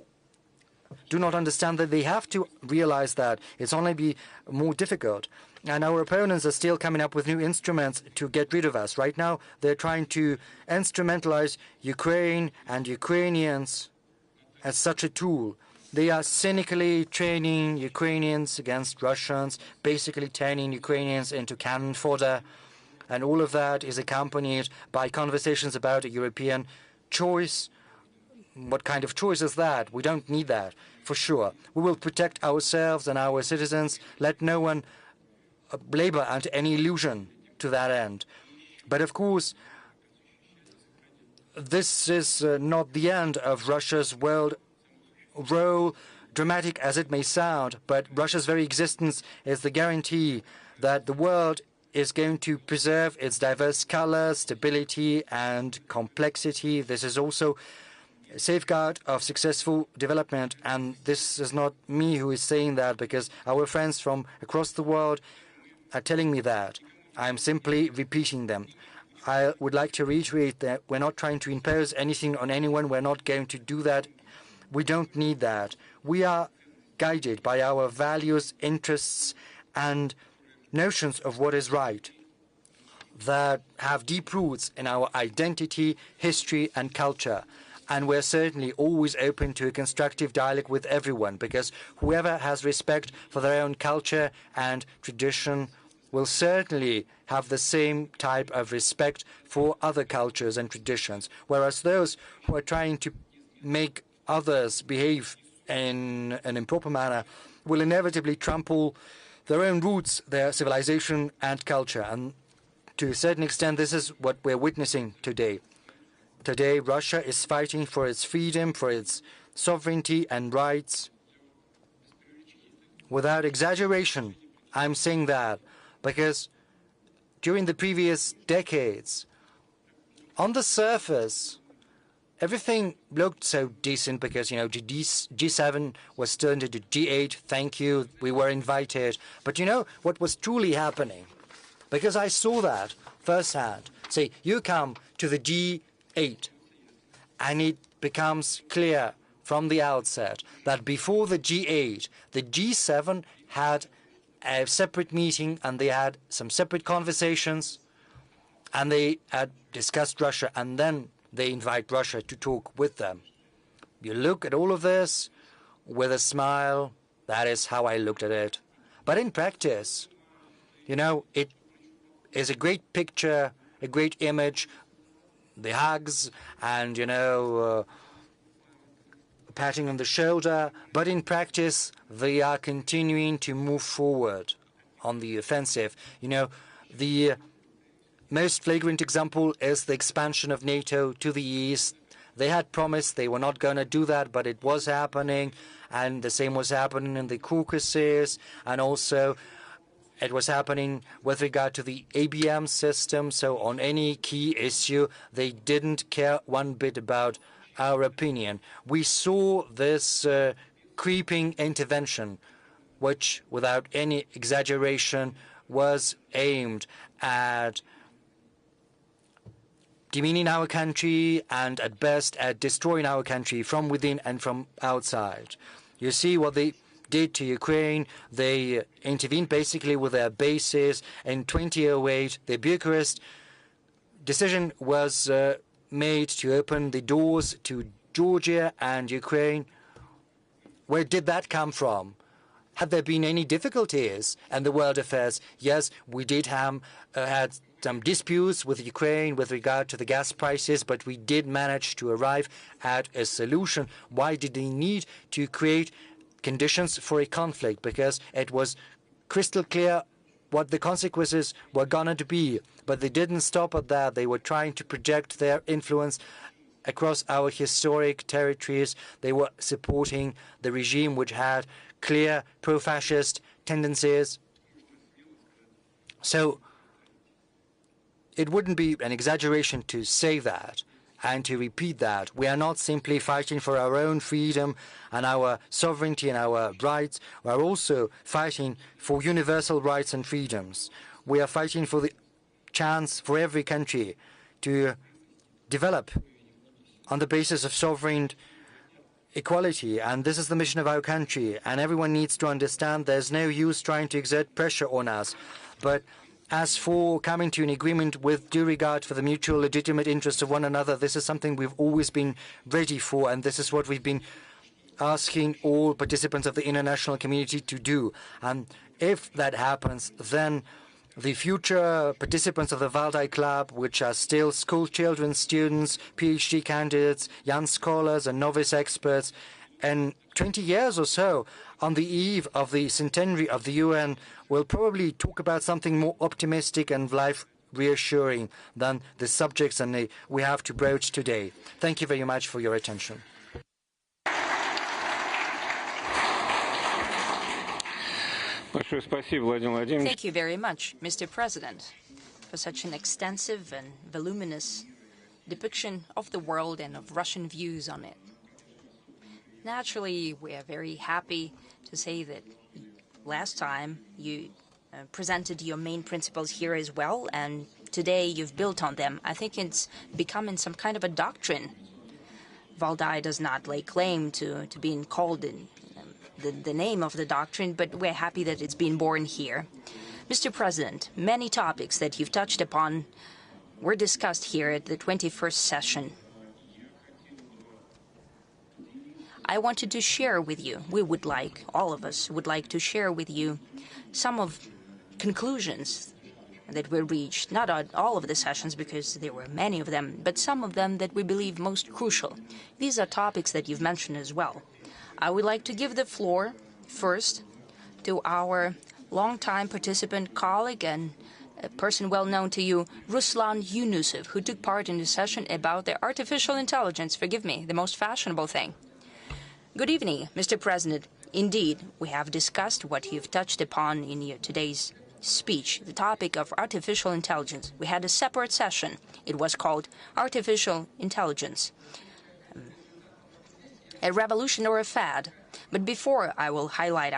do not understand that they have to realize that it's only be more difficult. And our opponents are still coming up with new instruments to get rid of us. Right now, they're trying to instrumentalize Ukraine and Ukrainians as such a tool. They are cynically training Ukrainians against Russians, basically turning Ukrainians into cannon fodder. And all of that is accompanied by conversations about a European choice. What kind of choice is that? We don't need that, for sure. We will protect ourselves and our citizens. Let no one labor under any illusion to that end. But of course, this is not the end of Russia's world role, dramatic as it may sound, but Russia's very existence is the guarantee that the world is going to preserve its diverse colors, stability, and complexity. This is also a safeguard of successful development, and this is not me who is saying that, because our friends from across the world are telling me that. I'm simply repeating them. I would like to reiterate that we're not trying to impose anything on anyone. We're not going to do that. We don't need that. We are guided by our values, interests, and notions of what is right that have deep roots in our identity, history, and culture. And we're certainly always open to a constructive dialogue with everyone, because whoever has respect for their own culture and tradition will certainly have the same type of respect for other cultures and traditions, whereas those who are trying to make others behave in an improper manner will inevitably trample their own roots, their civilization and culture. And to a certain extent, this is what we're witnessing today. Today, Russia is fighting for its freedom, for its sovereignty and rights. Without exaggeration, I'm saying that because during the previous decades, on the surface, everything looked so decent because, you know, G7 was turned into G8, thank you, we were invited. But you know what was truly happening? Because I saw that firsthand. Say, you come to the G8, and it becomes clear from the outset that before the G8, the G7 had a separate meeting, and they had some separate conversations, and they had discussed Russia, and then they invite Russia to talk with them. You look at all of this with a smile. That is how I looked at it. But in practice, you know, it is a great picture, a great image, the hugs and, you know, patting on the shoulder. But in practice, they are continuing to move forward on the offensive. You know, the most flagrant example is the expansion of NATO to the east. They had promised they were not going to do that, but it was happening, and the same was happening in the Caucasus, and also it was happening with regard to the ABM system. So on any key issue, they didn't care one bit about our opinion. We saw this creeping intervention, which, without any exaggeration, was aimed at demeaning our country and, at best, at destroying our country from within and from outside. You see what they did to Ukraine. They intervened basically with their bases. In 2008, the Bucharest decision was made to open the doors to Georgia and Ukraine. Where did that come from? Had there been any difficulties in the world affairs? Yes, we did have had some disputes with Ukraine with regard to the gas prices, but we did manage to arrive at a solution. Why did they need to create conditions for a conflict? Because it was crystal clear what the consequences were going to be. But they didn't stop at that. They were trying to project their influence across our historic territories. They were supporting the regime which had clear pro-fascist tendencies. So it wouldn't be an exaggeration to say that and to repeat that. We are not simply fighting for our own freedom and our sovereignty and our rights. We are also fighting for universal rights and freedoms. We are fighting for the chance for every country to develop on the basis of sovereign equality. And this is the mission of our country. And everyone needs to understand there's no use trying to exert pressure on us. But as for coming to an agreement with due regard for the mutual legitimate interests of one another, this is something we've always been ready for, and this is what we've been asking all participants of the international community to do. And if that happens, then the future participants of the Valdai Club, which are still school children, students, PhD candidates, young scholars and novice experts, in 20 years or so, on the eve of the centenary of the UN, will probably talk about something more optimistic and life-reassuring than the subjects we have to broach today. Thank you very much for your attention. Thank you very much, Mr. President, for such an extensive and voluminous depiction of the world and of Russian views on it. Naturally, we are very happy to say that last time you presented your main principles here as well, and today you've built on them. I think it's becoming some kind of a doctrine Valdai does not lay claim to being called in the name of the doctrine, but we're happy that it's been born here. Mr. President, many topics that you've touched upon were discussed here at the 21st session. I wanted to share with you, all of us would like to share with you some of conclusions that were reached, not on all of the sessions because there were many of them, but some of them that we believe most crucial. These are topics that you've mentioned as well. I would like to give the floor first to our longtime participant, colleague, and a person well known to you, Ruslan Yunusov, who took part in the session about the artificial intelligence, forgive me, the most fashionable thing. Good evening, Mr. President. Indeed, we have discussed what you've touched upon in your today's speech, the topic of artificial intelligence. We had a separate session. It was called Artificial Intelligence, a revolution or a fad. But before I will highlight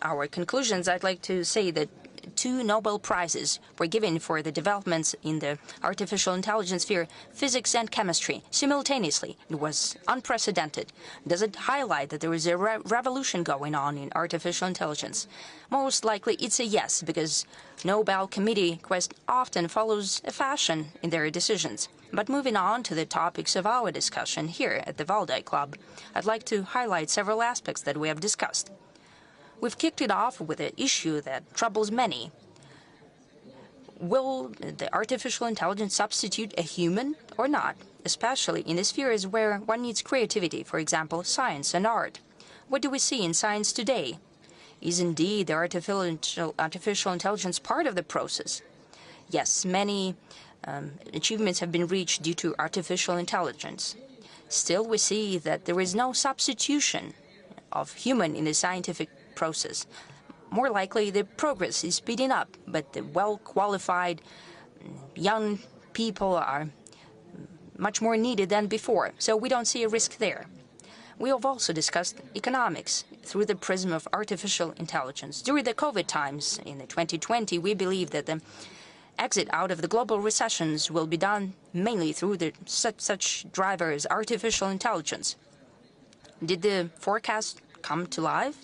our conclusions, I'd like to say that 2 Nobel Prizes were given for the developments in the artificial intelligence sphere, physics and chemistry, simultaneously. It was unprecedented. Does it highlight that there is a revolution going on in artificial intelligence? Most likely it's a yes, because Nobel Committee quest often follows a fashion in their decisions. But moving on to the topics of our discussion here at the Valdai Club, I'd like to highlight several aspects that we have discussed. We've kicked it off with an issue that troubles many. Will the artificial intelligence substitute a human or not, especially in the spheres where one needs creativity, for example, science and art? What do we see in science today? Is indeed the artificial intelligence part of the process? Yes, many achievements have been reached due to artificial intelligence. Still, we see that there is no substitution of human in the scientific process. More likely, the progress is speeding up, but the well-qualified young people are much more needed than before, so we don't see a risk there. We have also discussed economics through the prism of artificial intelligence. During the COVID times in 2020, we believe that the exit out of the global recessions will be done mainly through such drivers, artificial intelligence. Did the forecast come to life?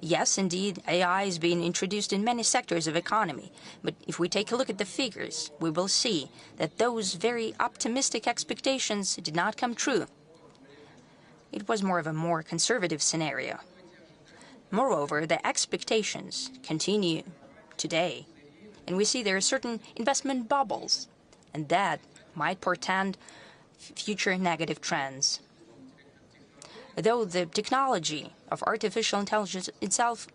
Yes, indeed, AI is being introduced in many sectors of economy. But if we take a look at the figures, we will see that those very optimistic expectations did not come true. It was more of a more conservative scenario. Moreover, the expectations continue today. And we see there are certain investment bubbles, and that might portend future negative trends. Though the technology of artificial intelligence itself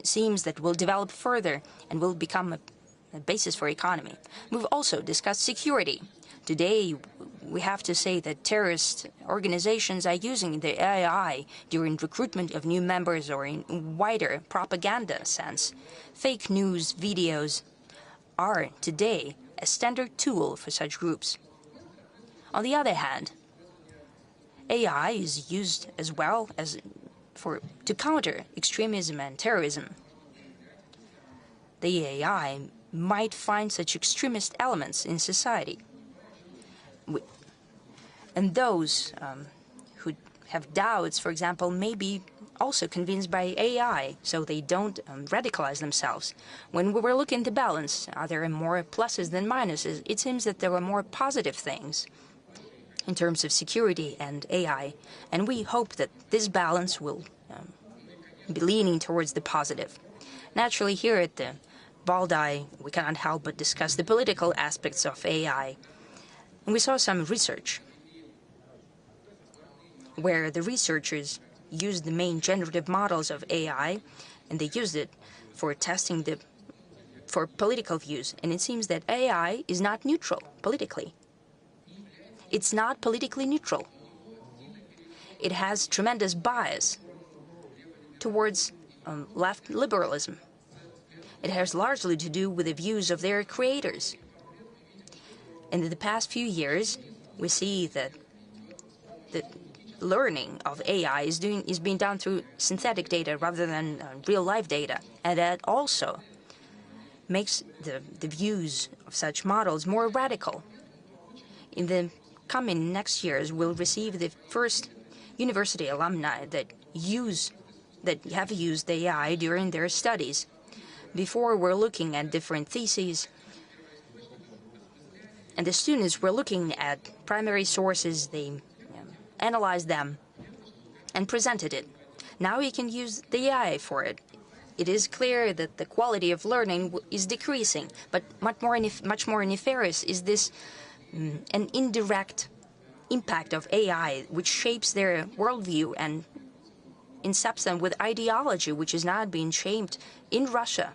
seems that will develop further and will become a basis for economy. We've also discussed security. Today, we have to say that terrorist organizations are using the AI during recruitment of new members or in wider propaganda sense. Fake news videos are today a standard tool for such groups. On the other hand, AI is used as well as to counter extremism and terrorism. The AI might find such extremist elements in society. And those who have doubts, for example, may be also convinced by AI, so they don't radicalize themselves. When we were looking to balance, are there more pluses than minuses? It seems that there are more positive things in terms of security and AI, and we hope that this balance will be leaning towards the positive. Naturally, here at the Valdai, we cannot help but discuss the political aspects of AI. And we saw some research where the researchers used the main generative models of AI, and they used it for testing for political views. And it seems that AI is not neutral politically. It's not politically neutral. It has tremendous bias towards left liberalism. It has largely to do with the views of their creators. And in the past few years, we see that the learning of AI is being done through synthetic data rather than real-life data, and that also makes the views of such models more radical. In the coming next years will receive the first university alumni that have used AI during their studies. Before, we're looking at different theses, and the students were looking at primary sources, they analyzed them and presented it. Now you can use the AI for it. It is clear that the quality of learning is decreasing, but much more nefarious is this an indirect impact of AI, which shapes their worldview and incepts them with ideology, which is now being shaped in Russia,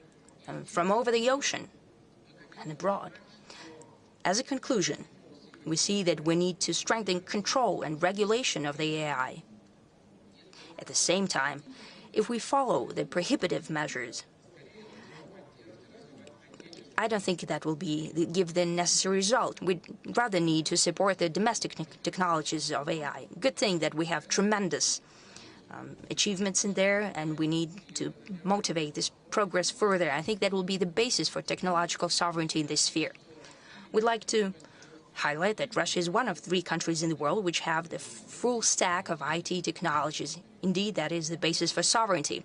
from over the ocean and abroad. As a conclusion, we see that we need to strengthen control and regulation of the AI. At the same time, if we follow the prohibitive measures, I don't think that will give the necessary result. We'd rather need to support the domestic technologies of AI. Good thing that we have tremendous achievements in there, and we need to motivate this progress further. I think that will be the basis for technological sovereignty in this sphere. We'd like to highlight that Russia is one of 3 countries in the world which have the full stack of IT technologies. Indeed, that is the basis for sovereignty.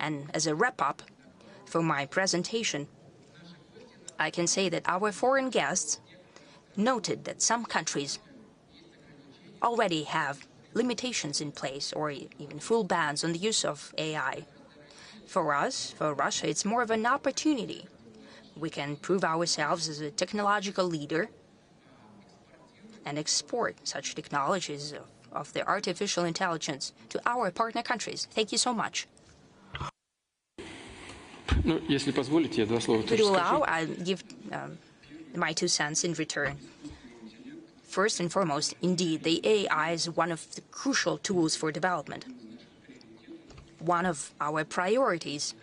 And as a wrap-up for my presentation, I can say that our foreign guests noted that some countries already have limitations in place or even full bans on the use of AI. For us, for Russia, it's more of an opportunity. We can prove ourselves as a technological leader and export such technologies of the artificial intelligence to our partner countries. Thank you so much. Если позволите, я 2 слова If you allow, I'll give my 2 cents in return. First and foremost, indeed, the AI is one of the crucial tools for development. One of our priorities,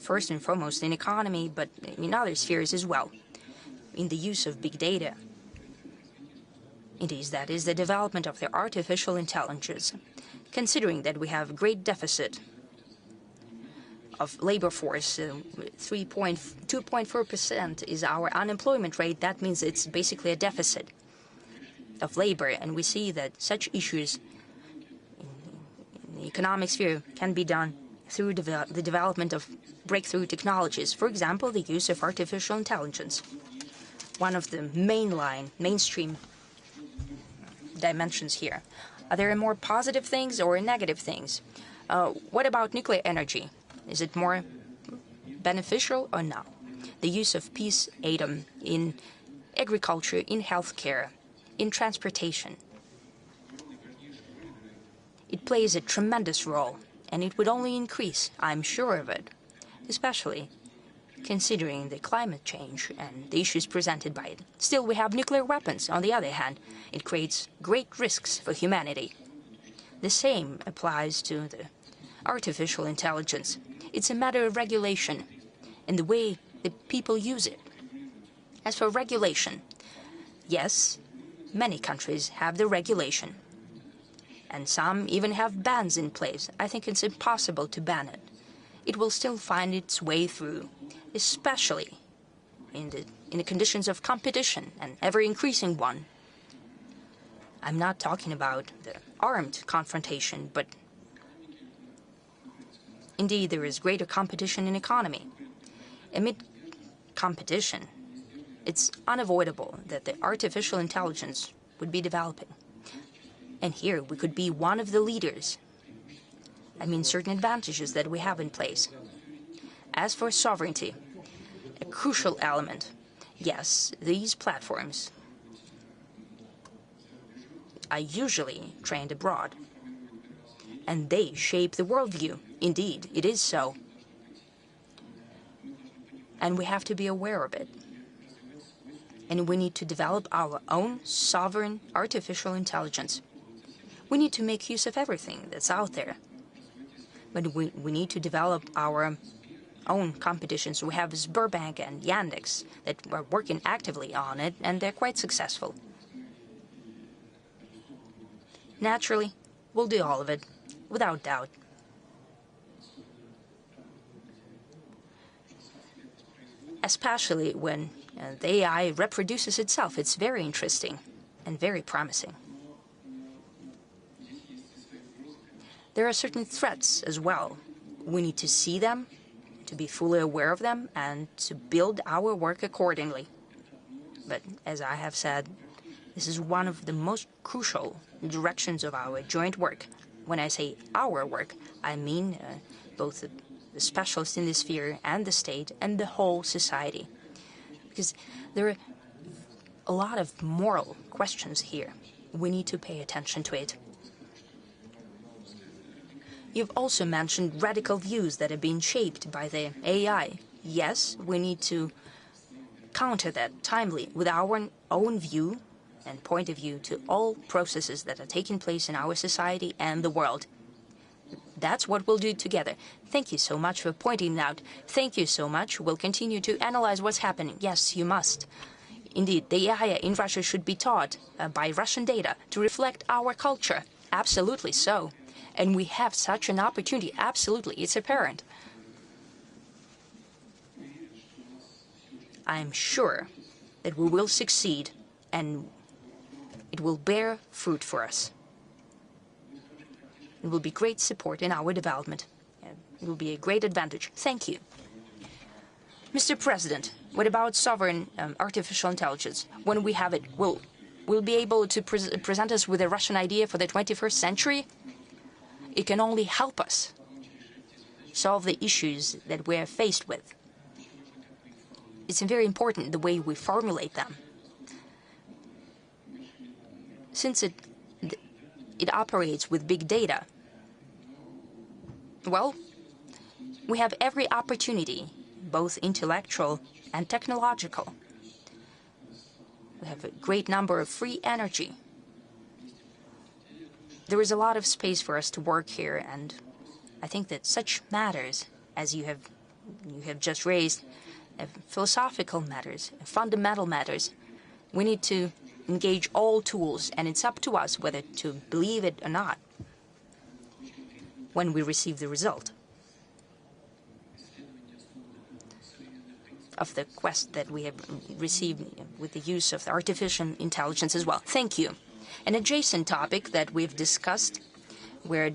first and foremost in economy, but in other spheres as well, in the use of big data. Indeed, that is the development of the artificial intelligence. Considering that we have a great deficit of labor force, 2.4% is our unemployment rate. That means it's basically a deficit of labor, and we see that such issues in the economic sphere can be done through the development of breakthrough technologies. For example, the use of artificial intelligence. One of the mainstream dimensions here. Are there more positive things or negative things? What about nuclear energy? Is it more beneficial or not? The use of peace atom in agriculture, in healthcare, in transportation. It plays a tremendous role, and it would only increase, I'm sure of it, especially considering the climate change and the issues presented by it. Still, we have nuclear weapons. On the other hand, it creates great risks for humanity. The same applies to the artificial intelligence. It's a matter of regulation and the way the people use it. As for regulation, yes, many countries have the regulation, and some even have bans in place. I think it's impossible to ban it. It will still find its way through, especially in the conditions of competition, an ever-increasing one. I'm not talking about the armed confrontation, but indeed there is greater competition in economy. Amid competition, it's unavoidable that the artificial intelligence would be developing. And here we could be one of the leaders. I mean, certain advantages that we have in place. As for sovereignty, a crucial element. Yes, these platforms are usually trained abroad, and they shape the worldview. Indeed, it is so. And we have to be aware of it. And we need to develop our own sovereign artificial intelligence. We need to make use of everything that's out there. But we need to develop our own competitions. We have Sberbank and Yandex that are working actively on it, and they're quite successful. Naturally, we'll do all of it, without doubt. Especially when the AI reproduces itself. It's very interesting. and very promising. There are certain threats as well. We need to see them, to be fully aware of them, and to build our work accordingly. But as I have said, this is one of the most crucial directions of our joint work. When I say our work, I mean both the specialists in this sphere and the state and the whole society. Because there are a lot of moral questions here. We need to pay attention to it. You've also mentioned radical views that have been shaped by the AI. Yes, we need to counter that timely with our own view and point of view to all processes that are taking place in our society and the world. That's what we'll do together. Thank you so much for pointing it out. Thank you so much. We'll continue to analyze what's happening. Yes, you must. Indeed, the AI in Russia should be taught by Russian data to reflect our culture. Absolutely so. And we have such an opportunity. Absolutely, it's apparent. I'm sure that we will succeed and it will bear fruit for us. It will be great support in our development. It will be a great advantage. Thank you. Mr. President, what about sovereign artificial intelligence? When we have it, will be able to present us with a Russian idea for the 21st century? It can only help us solve the issues that we're faced with. It's very important the way we formulate them. Since it operates with big data, well, we have every opportunity, both intellectual and technological. We have a great number of free energy. There is a lot of space for us to work here, and I think that such matters, as you have just raised, philosophical matters, fundamental matters, we need to engage all tools, and it's up to us whether to believe it or not when we receive the result of the quest that we have received with the use of artificial intelligence as well. Thank you. An adjacent topic that we've discussed, where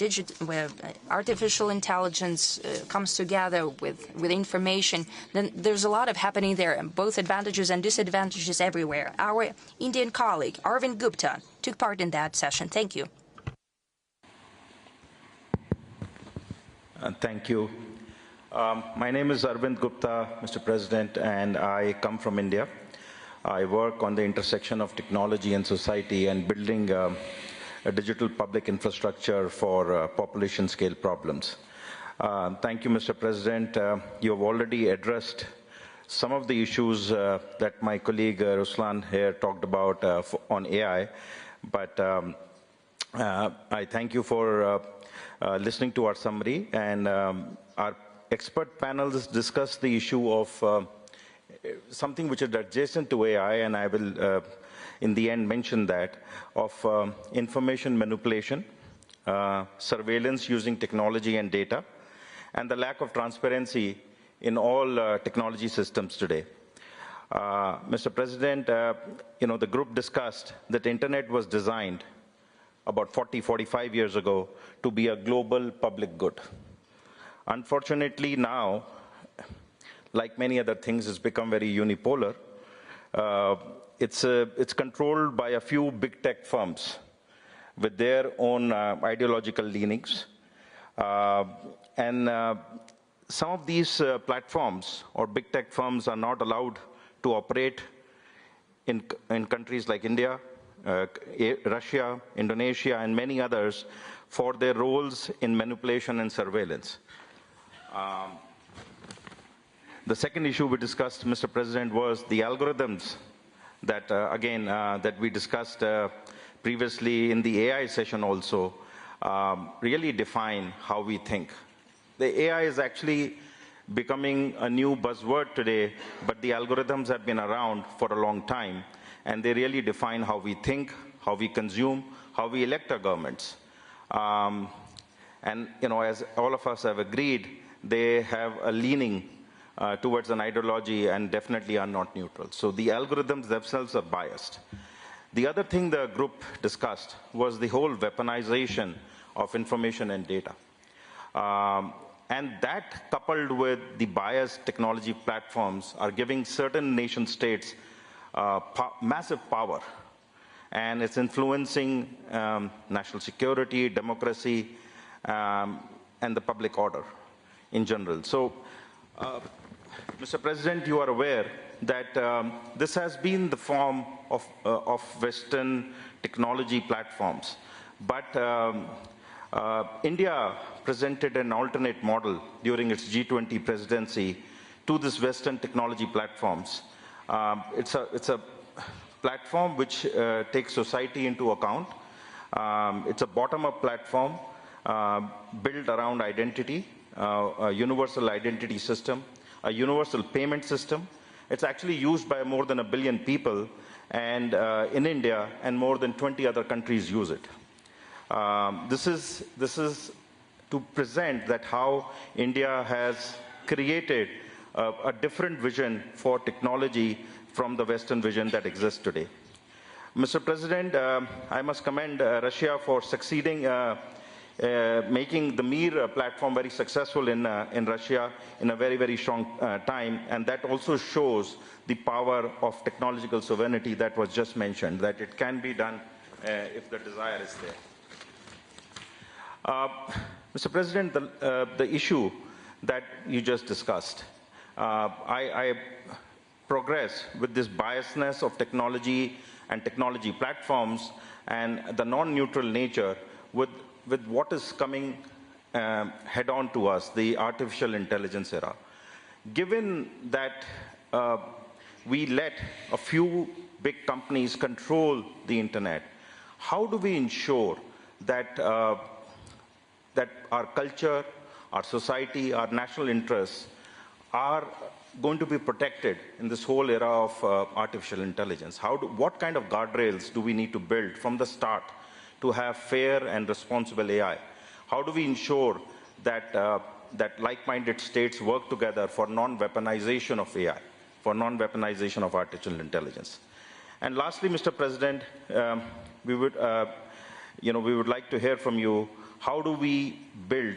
artificial intelligence comes together with information, then there's a lot of happening there, both advantages and disadvantages everywhere. Our Indian colleague, Arvind Gupta, took part in that session. Thank you. Thank you. My name is Arvind Gupta, Mr. President, and I come from India. I work on the intersection of technology and society and building a digital public infrastructure for population scale problems. Thank you, Mr. President. You have already addressed some of the issues that my colleague Ruslan here talked about on AI, but I thank you for listening to our summary, and our expert panels discussed the issue of something which is adjacent to AI, and I will in the end mention that, of information manipulation, surveillance using technology and data, and the lack of transparency in all technology systems today. Mr. President, the group discussed that the internet was designed about 45 years ago to be a global public good. Unfortunately now, like many other things, it's become very unipolar. It's controlled by a few big tech firms with their own ideological leanings. And some of these platforms or big tech firms are not allowed to operate in countries like India, Russia, Indonesia, and many others for their roles in manipulation and surveillance. The second issue we discussed, Mr. President, was the algorithms that, that we discussed previously in the AI session also, really define how we think. The AI is actually becoming a new buzzword today, but the algorithms have been around for a long time, and they really define how we think, how we consume, how we elect our governments. And as all of us have agreed, they have a leaning towards an ideology and definitely are not neutral. So the algorithms themselves are biased. The other thing the group discussed was the whole weaponization of information and data. And that, coupled with the biased technology platforms, are giving certain nation states massive power. And it's influencing national security, democracy, and the public order in general. So, Mr. President, you are aware that this has been the form of Western technology platforms. But India presented an alternate model during its G20 presidency to this Western technology platforms. It's a platform which takes society into account. It's a bottom-up platform built around identity, a universal identity system, a universal payment system. It's actually used by more than 1 billion people and in India, and more than 20 other countries use it. This is to present that how India has created a different vision for technology from the Western vision that exists today. Mr. President, I must commend Russia for succeeding making the Mir platform very successful in Russia in a very, very strong time, and that also shows the power of technological sovereignty that was just mentioned, that it can be done if the desire is there. Mr. President, the issue that you just discussed, I progress with this biasness of technology and technology platforms and the non-neutral nature with what is coming head-on to us, the artificial intelligence era. Given that we let a few big companies control the internet, how do we ensure that that our culture, our society, our national interests are going to be protected in this whole era of artificial intelligence? What kind of guardrails do we need to build from the start to have fair and responsible AI? How do we ensure that, that like-minded states work together for non-weaponization of AI, for non-weaponization of artificial intelligence? And lastly, Mr. President, we would like to hear from you, how do we build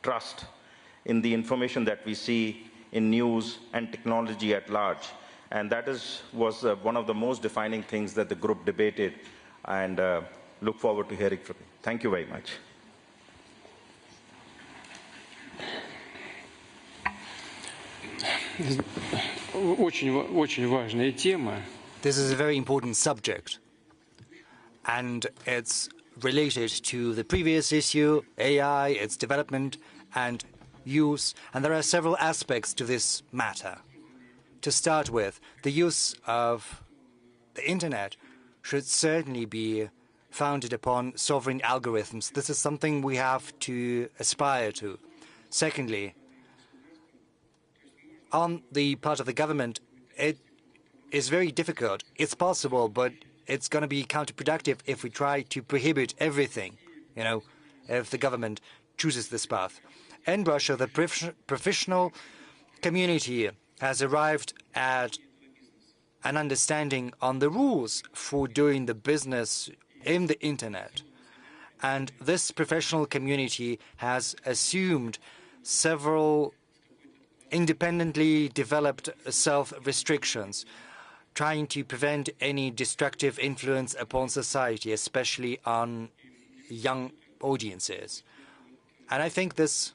trust in the information that we see in news and technology at large? And that was one of the most defining things that the group debated, and look forward to hearing from you. Thank you very much. Очень важная тема. This is a very important subject, and it's related to the previous issue, AI, its development and use, and there are several aspects to this matter. To start with, the use of the internet should certainly be founded upon sovereign algorithms. This is something we have to aspire to. Secondly, on the part of the government, it is very difficult. It's possible, but it's going to be counterproductive if we try to prohibit everything, if the government chooses this path. In Russia, the professional community has arrived at an understanding on the rules for doing the business in the internet. And this professional community has assumed several independently developed self-restrictions, trying to prevent any destructive influence upon society, especially on young audiences. And I think this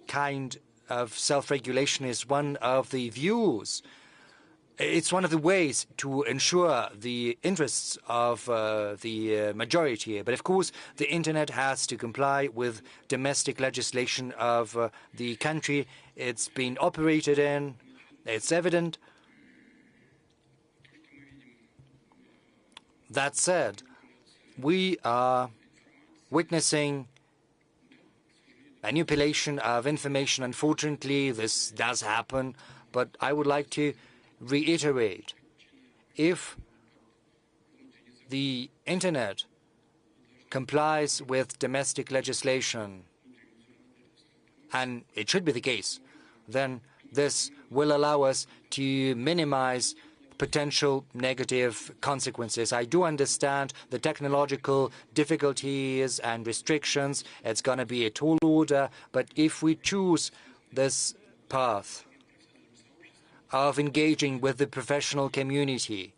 kind of self-regulation is one of the views. It's one of the ways to ensure the interests of the majority. But of course, the internet has to comply with domestic legislation of the country it's been operated in. It's evident. That said, we are witnessing manipulation of information. Unfortunately, this does happen, but I would like to reiterate, if the internet complies with domestic legislation, and it should be the case, then this will allow us to minimize potential negative consequences. I do understand the technological difficulties and restrictions. It's going to be a tall order, but if we choose this path of engaging with the professional community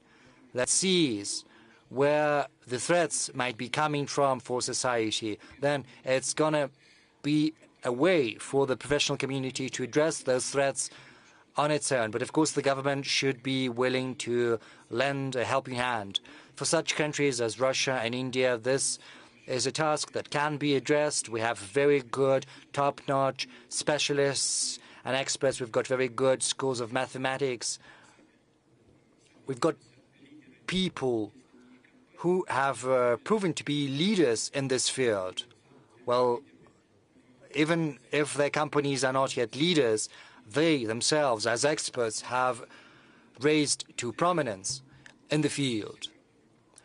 that sees where the threats might be coming from for society, then it's going to be a way for the professional community to address those threats on its own. But of course, the government should be willing to lend a helping hand. For such countries as Russia and India, this is a task that can be addressed. We have very good, top-notch specialists and experts. We've got very good schools of mathematics. We've got people who have proven to be leaders in this field. Well, even if their companies are not yet leaders, they themselves, as experts, have raised to prominence in the field.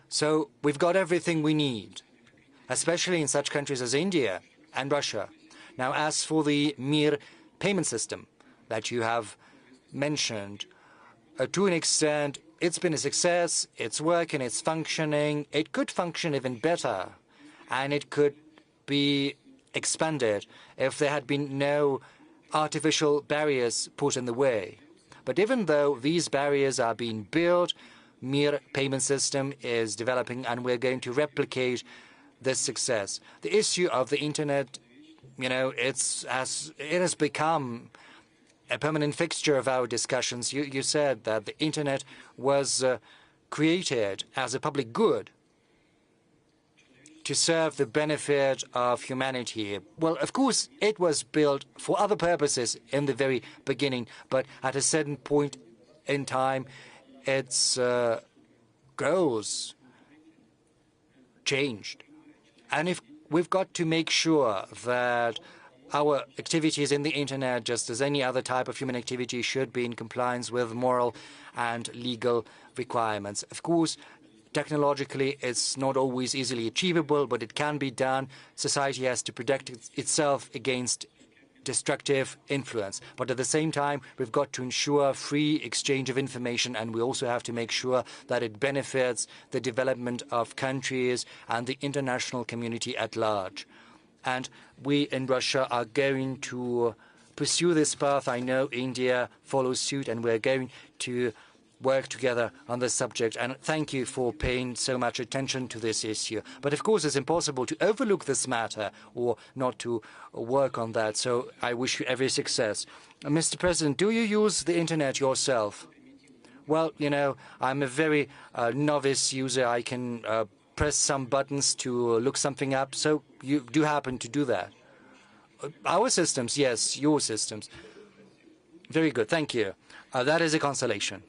So we've got everything we need, especially in such countries as India and Russia. Now, as for the Mir payment system that you have mentioned, to an extent, it's been a success, it's working, it's functioning. It could function even better, and it could be expanded if there had been no artificial barriers put in the way. But even though these barriers are being built, Mir payment system is developing, and we're going to replicate this success. The issue of the internet, it has become a permanent fixture of our discussions. You said that the internet was created as a public good to serve the benefit of humanity. Well, of course, it was built for other purposes in the very beginning, but at a certain point in time, its goals changed. And if we've got to make sure that our activities in the internet, just as any other type of human activity, should be in compliance with moral and legal requirements. Of course, technologically, it's not always easily achievable, but it can be done. Society has to protect itself against destructive influence. But at the same time, we've got to ensure free exchange of information, and we also have to make sure that it benefits the development of countries and the international community at large. And we in Russia are going to pursue this path. I know India follows suit, and we're going to work together on this subject. And thank you for paying so much attention to this issue. But of course, it's impossible to overlook this matter or not to work on that. So I wish you every success. Mr. President, do you use the internet yourself? Well, I'm a very novice user. I can press some buttons to look something up. So you do happen to do that? Our systems, yes, your systems. Very good, thank you. That is a consolation.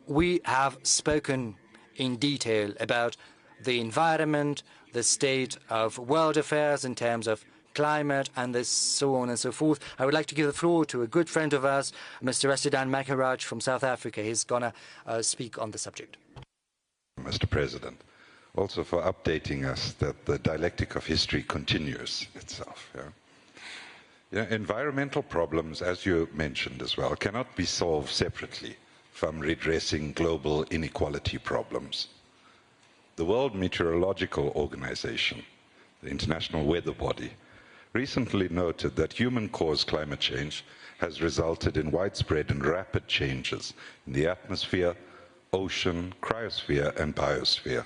We have spoken in detail about the environment, the state of world affairs in terms of climate, and this so on and so forth. I would like to give the floor to a good friend of ours, Mr. Rasidan Makaraj from South Africa. He's going to speak on the subject. Mr. President, also for updating us that the dialectic of history continues itself. Environmental problems, as you mentioned as well, cannot be solved separately from redressing global inequality problems. The World Meteorological Organization, the international weather body, recently noted that human-caused climate change has resulted in widespread and rapid changes in the atmosphere, ocean, cryosphere, and biosphere.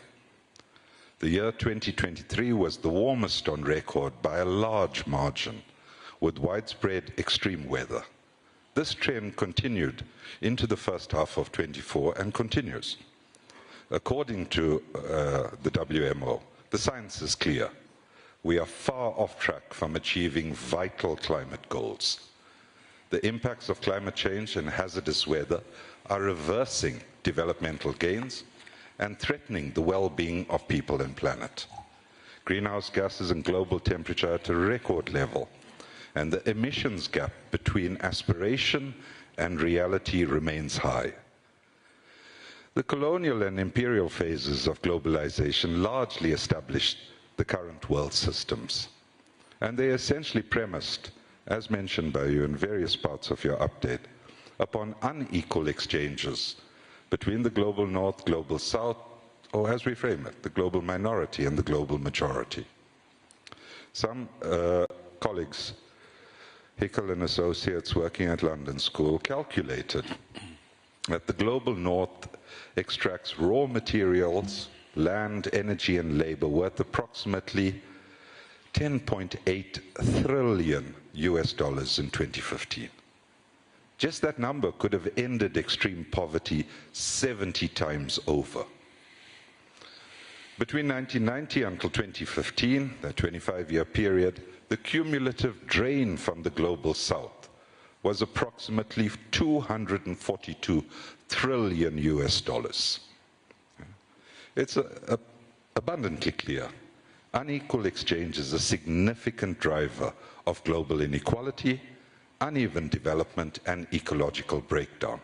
The year 2023 was the warmest on record by a large margin, with widespread extreme weather. This trend continued into the first half of 24 and continues. According to the WMO, the science is clear. We are far off track from achieving vital climate goals. The impacts of climate change and hazardous weather are reversing developmental gains and threatening the well-being of people and planet. Greenhouse gases and global temperature are at a record level, and the emissions gap between aspiration and reality remains high. The colonial and imperial phases of globalization largely established the current world systems, and they are essentially premised, as mentioned by you in various parts of your update, upon unequal exchanges between the global north, global south, or as we frame it, the global minority and the global majority. Some colleagues, Hickel and Associates working at London School, calculated that the global north extracts raw materials, land, energy, and labor worth approximately $10.8 trillion in 2015. Just that number could have ended extreme poverty 70 times over. Between 1990 until 2015, that 25-year period, the cumulative drain from the global south was approximately $242 trillion. It's abundantly clear. Unequal exchange is a significant driver of global inequality, uneven development, and ecological breakdown.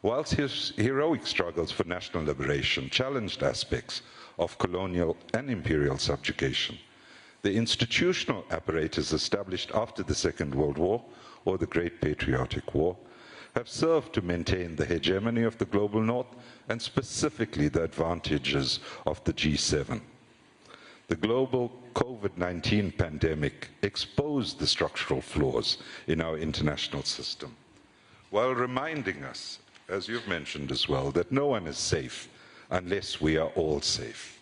Whilst his heroic struggles for national liberation challenged aspects of colonial and imperial subjugation, the institutional apparatus established after the Second World War or the Great Patriotic War have served to maintain the hegemony of the global north and specifically the advantages of the G7. The global COVID-19 pandemic exposed the structural flaws in our international system, while reminding us, as you've mentioned as well, that no one is safe unless we are all safe.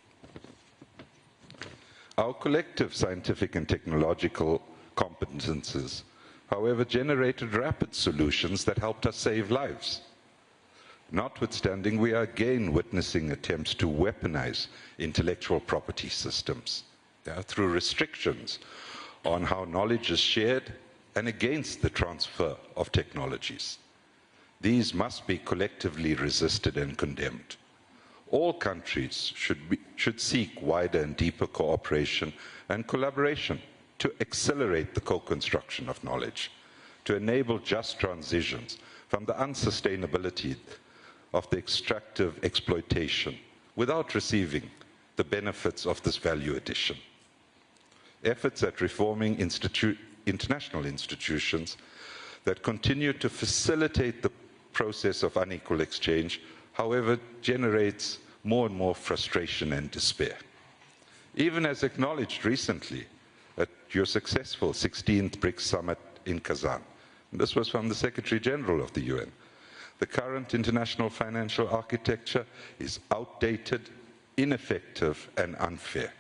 Our collective scientific and technological competences, however, generated rapid solutions that helped us save lives. Notwithstanding, we are again witnessing attempts to weaponize intellectual property systems through restrictions on how knowledge is shared and against the transfer of technologies. These must be collectively resisted and condemned. All countries should seek wider and deeper cooperation and collaboration to accelerate the co-construction of knowledge, to enable just transitions from the unsustainability of the extractive exploitation without receiving the benefits of this value addition. Efforts at reforming international institutions that continue to facilitate the process of unequal exchange, however, generates more and more frustration and despair. Even as acknowledged recently at your successful 16th BRICS summit in Kazan, and this was from the Secretary General of the UN, the current international financial architecture is outdated, ineffective, and unfair.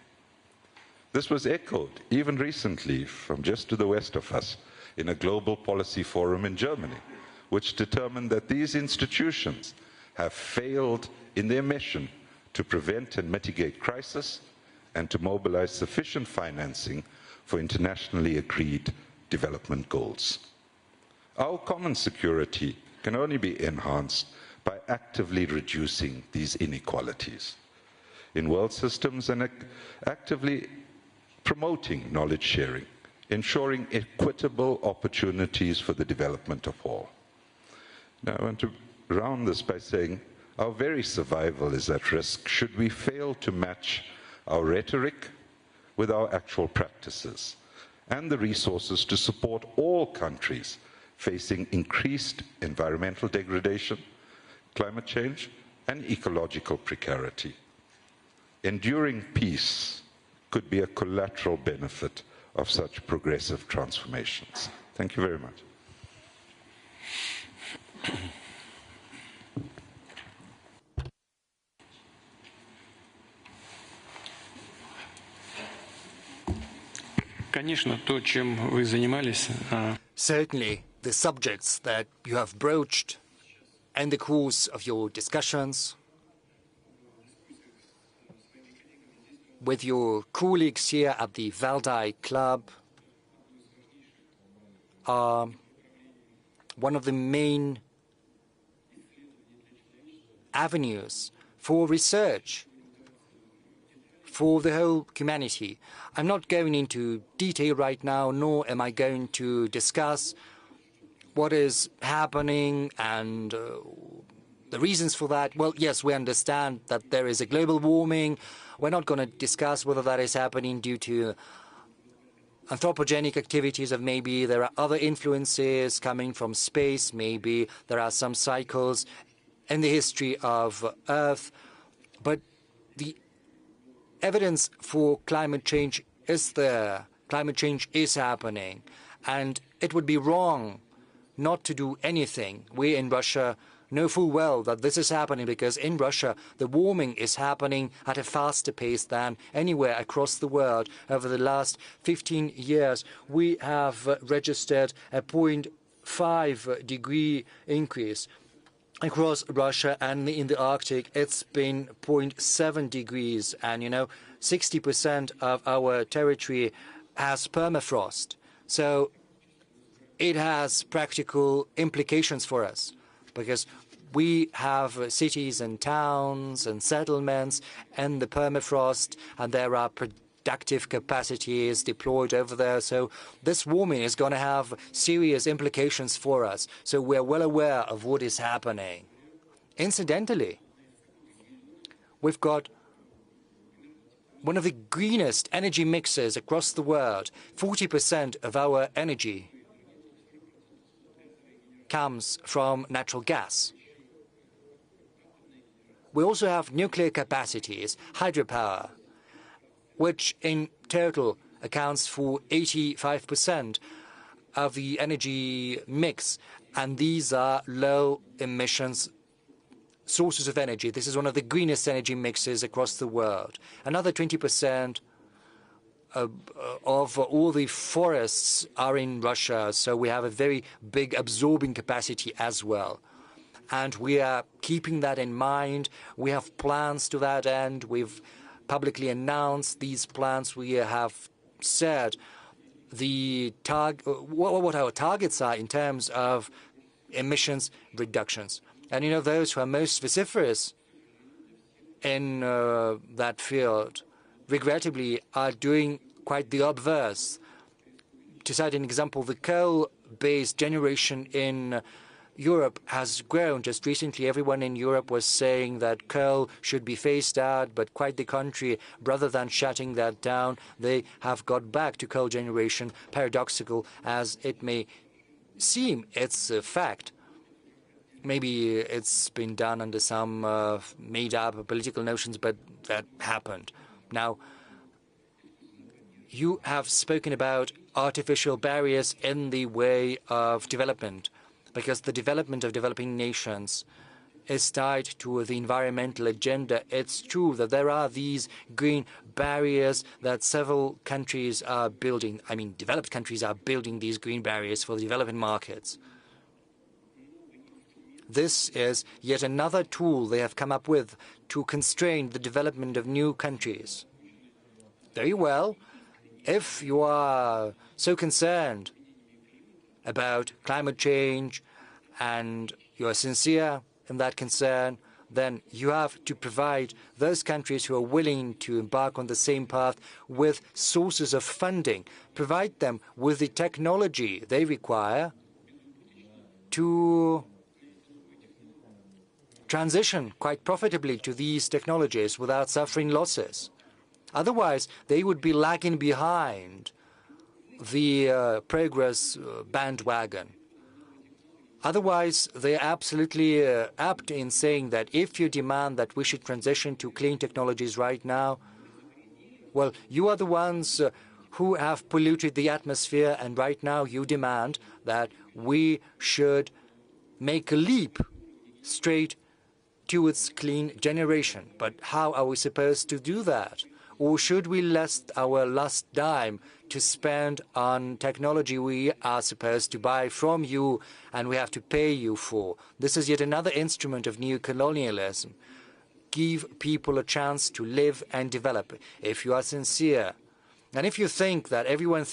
This was echoed even recently from just to the west of us in a global policy forum in Germany, which determined that these institutions have failed in their mission to prevent and mitigate crisis and to mobilize sufficient financing for internationally agreed development goals. Our common security can only be enhanced by actively reducing these inequalities in world systems and actively promoting knowledge sharing, ensuring equitable opportunities for the development of all. Now, I want to round this by saying our very survival is at risk should we fail to match our rhetoric with our actual practices and the resources to support all countries facing increased environmental degradation, climate change, and ecological precarity. Enduring peace could be a collateral benefit of such progressive transformations. Thank you very much. Конечно, то, чем вы занимались. Certainly, the subjects that you have broached in the course of your discussions with your colleagues here at the Valdai Club are one of the main avenues for research for the whole humanity. I'm not going into detail right now, nor am I going to discuss what is happening and the reasons for that. Well, yes, we understand that there is a global warming. We're not going to discuss whether that is happening due to anthropogenic activities, or maybe there are other influences coming from space, maybe there are some cycles in the history of Earth. But the evidence for climate change is there. Climate change is happening. And it would be wrong not to do anything. We in Russia know full well that this is happening because in Russia the warming is happening at a faster pace than anywhere across the world. Over the last 15 years, we have registered a 0.5 degree increase across Russia, and in the Arctic it's been 0.7 degrees, and 60% of our territory has permafrost. So it has practical implications for us because we have cities and towns and settlements and the permafrost, and there are productive capacities deployed over there. So this warming is going to have serious implications for us. So we're well aware of what is happening. Incidentally, we've got one of the greenest energy mixes across the world. 40% of our energy comes from natural gas. We also have nuclear capacities, hydropower, which in total accounts for 85% of the energy mix, and these are low emissions sources of energy. This is one of the greenest energy mixes across the world. Another 20% of all the forests are in Russia, so we have a very big absorbing capacity as well. And we are keeping that in mind. We have plans to that end. We've publicly announced these plans. We have said what our targets are in terms of emissions reductions. And those who are most vociferous in that field, regrettably, are doing quite the obverse. To cite an example, the coal-based generation in Europe has grown. Just recently, everyone in Europe was saying that coal should be phased out, but quite the contrary. Rather than shutting that down, they have got back to coal generation. Paradoxical as it may seem, it's a fact. Maybe it's been done under some made-up political notions, but that happened. Now, you have spoken about artificial barriers in the way of development, because the development of developing nations is tied to the environmental agenda. It's true that there are these green barriers that several countries are building. I mean, developed countries are building these green barriers for the developing markets. This is yet another tool they have come up with to constrain the development of new countries. Very well. If you are so concerned about climate change and you are sincere in that concern, then you have to provide those countries who are willing to embark on the same path with sources of funding. Provide them with the technology they require to transition quite profitably to these technologies without suffering losses. Otherwise, they would be lagging behind the progress bandwagon. Otherwise, they are absolutely apt in saying that if you demand that we should transition to clean technologies right now, well, you are the ones who have polluted the atmosphere, and right now you demand that we should make a leap straight towards clean generation. But how are we supposed to do that? Or should we last our last dime to spend on technology we are supposed to buy from you and we have to pay you for? This is yet another instrument of neocolonialism. Give people a chance to live and develop. If you are sincere, and if you think that everyone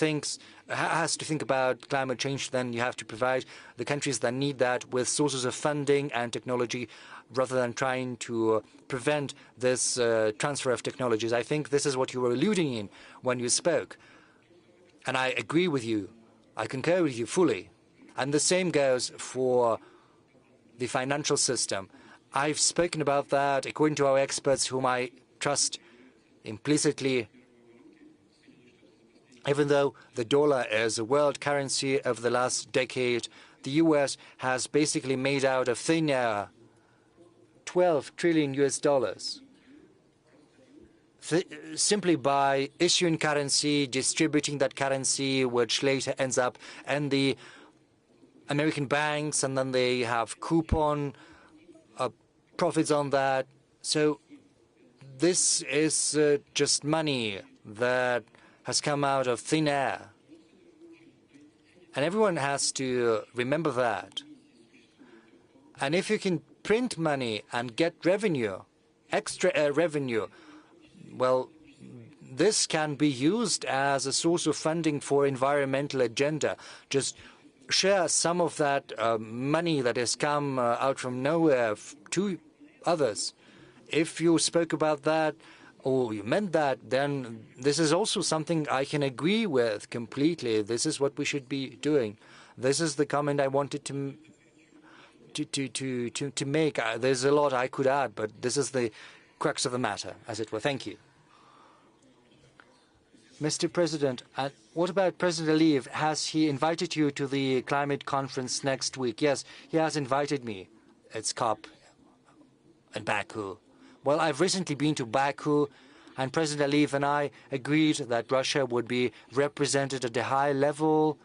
has to think about climate change, then you have to provide the countries that need that with sources of funding and technology rather than trying to prevent this transfer of technologies. I think this is what you were alluding in when you spoke. And I agree with you. I concur with you fully. And the same goes for the financial system. I've spoken about that according to our experts, whom I trust implicitly. Even though the dollar is a world currency over the last decade, the U.S. has basically made out of thin air 12 trillion US dollars simply by issuing currency, distributing that currency, which later ends up in the American banks, and then they have coupon profits on that. So this is just money that has come out of thin air. And everyone has to remember that. And if you can print money and get revenue, extra revenue, well, this can be used as a source of funding for environmental agenda. Just share some of that money that has come out from nowhere to others. If you spoke about that or you meant that, then this is also something I can agree with completely. This is what we should be doing. This is the comment I wanted to make. There's a lot I could add, but this is the crux of the matter, as it were. Thank you. Mr. President, what about President Aliyev? Has he invited you to the climate conference next week? Yes, he has invited me. It's COP in Baku. Well, I've recently been to Baku, and President Aliyev and I agreed that Russia would be represented at a high level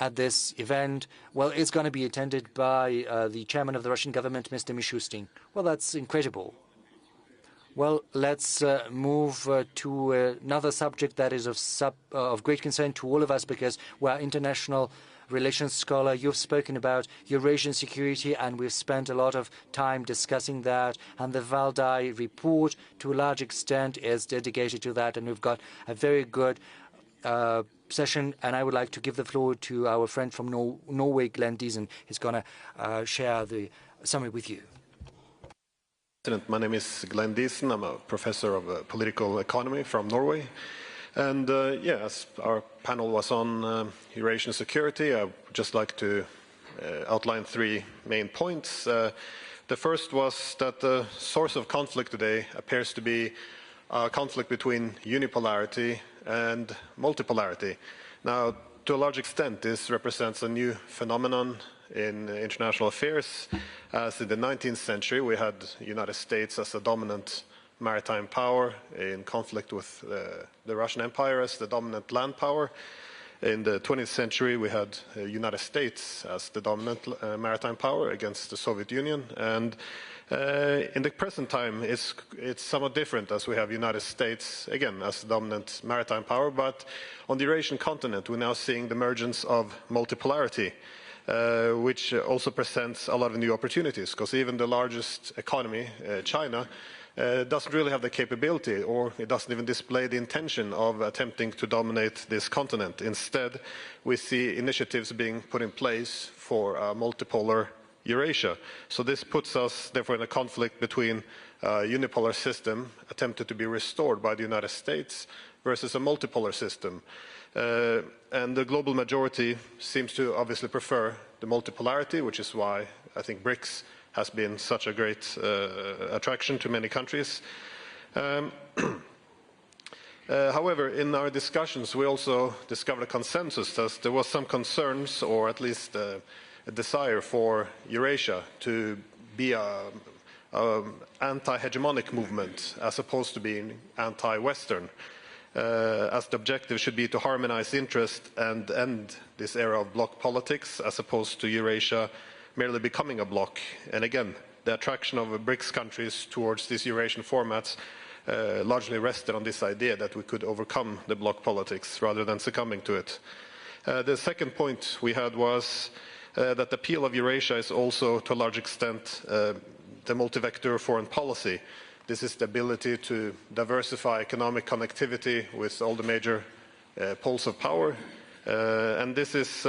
at this event. Well, it's going to be attended by the chairman of the Russian government, Mr. Mishustin. Well, that's incredible. Well, let's move to another subject that is of great concern to all of us, because we're international relations scholar. You've spoken about Eurasian security, and we've spent a lot of time discussing that. And the Valdai report, to a large extent, is dedicated to that. And we've got a very good session. And I would like to give the floor to our friend from Norway, Glenn Diesen. He's going to share the summary with you. My name is Glenn Diesen. I'm a professor of political economy from Norway. And as our panel was on Eurasian security, I would just like to outline three main points. The first was that the source of conflict today appears to be a conflict between unipolarity and multipolarity. Now, to a large extent, this represents a new phenomenon in international affairs. As in the 19th century, we had the United States as a dominant maritime power in conflict with the Russian Empire as the dominant land power. In the 20th century, we had the United States as the dominant maritime power against the Soviet Union. And in the present time, it's somewhat different, as we have United States, again, as the dominant maritime power. But on the Eurasian continent, we're now seeing the emergence of multipolarity, which also presents a lot of new opportunities, because even the largest economy, China, doesn't really have the capability, or it doesn't even display the intention of attempting to dominate this continent. Instead, we see initiatives being put in place for a multipolar Eurasia. So this puts us, therefore, in a conflict between a unipolar system attempted to be restored by the United States versus a multipolar system. And the global majority seems to obviously prefer the multipolarity, which is why I think BRICS has been such a great attraction to many countries. However, in our discussions, we also discovered a consensus that there was some concerns, or at least a desire for Eurasia to be an anti-hegemonic movement as opposed to being anti-Western, as the objective should be to harmonize interest and end this era of bloc politics, as opposed to Eurasia merely becoming a bloc. And again, the attraction of BRICS countries towards these Eurasian formats largely rested on this idea that we could overcome the bloc politics rather than succumbing to it. The second point we had was that the appeal of Eurasia is also, to a large extent, the multi-vector foreign policy. This is the ability to diversify economic connectivity with all the major poles of power. And this is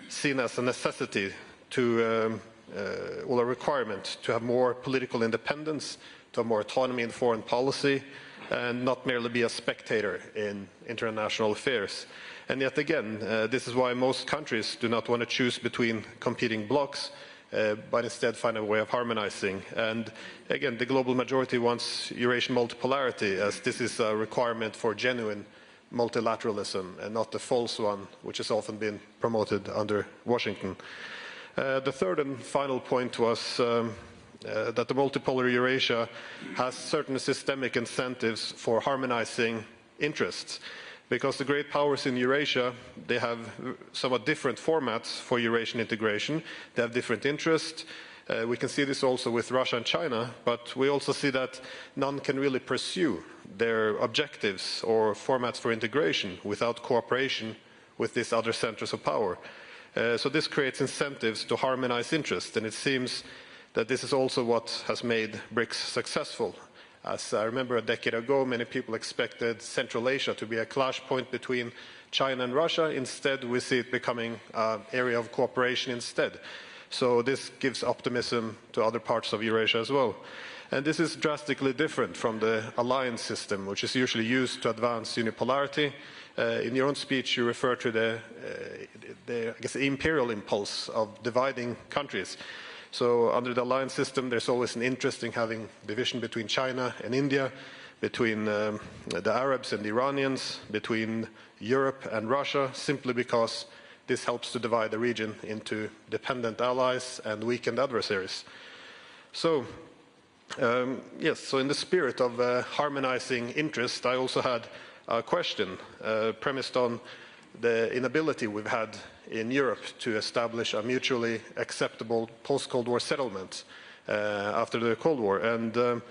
seen as a necessity to, a requirement to have more political independence, to have more autonomy in foreign policy, and not merely be a spectator in international affairs. And yet again, this is why most countries do not want to choose between competing blocs, but instead find a way of harmonizing. And again, the global majority wants Eurasian multipolarity, as this is a requirement for genuine multilateralism and not the false one, which has often been promoted under Washington. The third and final point was that the multipolar Eurasia has certain systemic incentives for harmonizing interests. Because the great powers in Eurasia, they have somewhat different formats for Eurasian integration. They have different interests. We can see this also with Russia and China, but we also see that none can really pursue their objectives or formats for integration without cooperation with these other centers of power. So this creates incentives to harmonize interests, and it seems that this is also what has made BRICS successful. As I remember a decade ago, many people expected Central Asia to be a clash point between China and Russia. Instead, we see it becoming an area of cooperation instead. So this gives optimism to other parts of Eurasia as well. And this is drastically different from the alliance system, which is usually used to advance unipolarity. In your own speech, you refer to the imperial impulse of dividing countries. So under the alliance system, there's always an interest in having division between China and India, between the Arabs and the Iranians, between Europe and Russia, simply because this helps to divide the region into dependent allies and weakened adversaries. So, yes, so in the spirit of harmonizing interest, I also had a question premised on the inability we've had in Europe to establish a mutually acceptable post-Cold War settlement after the Cold War. And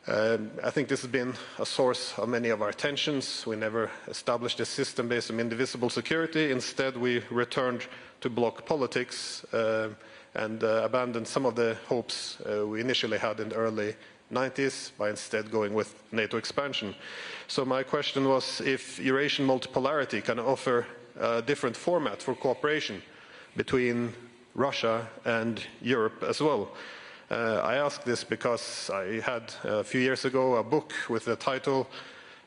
I think this has been a source of many of our tensions. We never established a system based on indivisible security. Instead, we returned to bloc politics and abandoned some of the hopes we initially had in the early 90s by instead going with NATO expansion. So my question was if Eurasian multipolarity can offer a different format for cooperation between Russia and Europe as well. I ask this because I had a few years ago a book with the title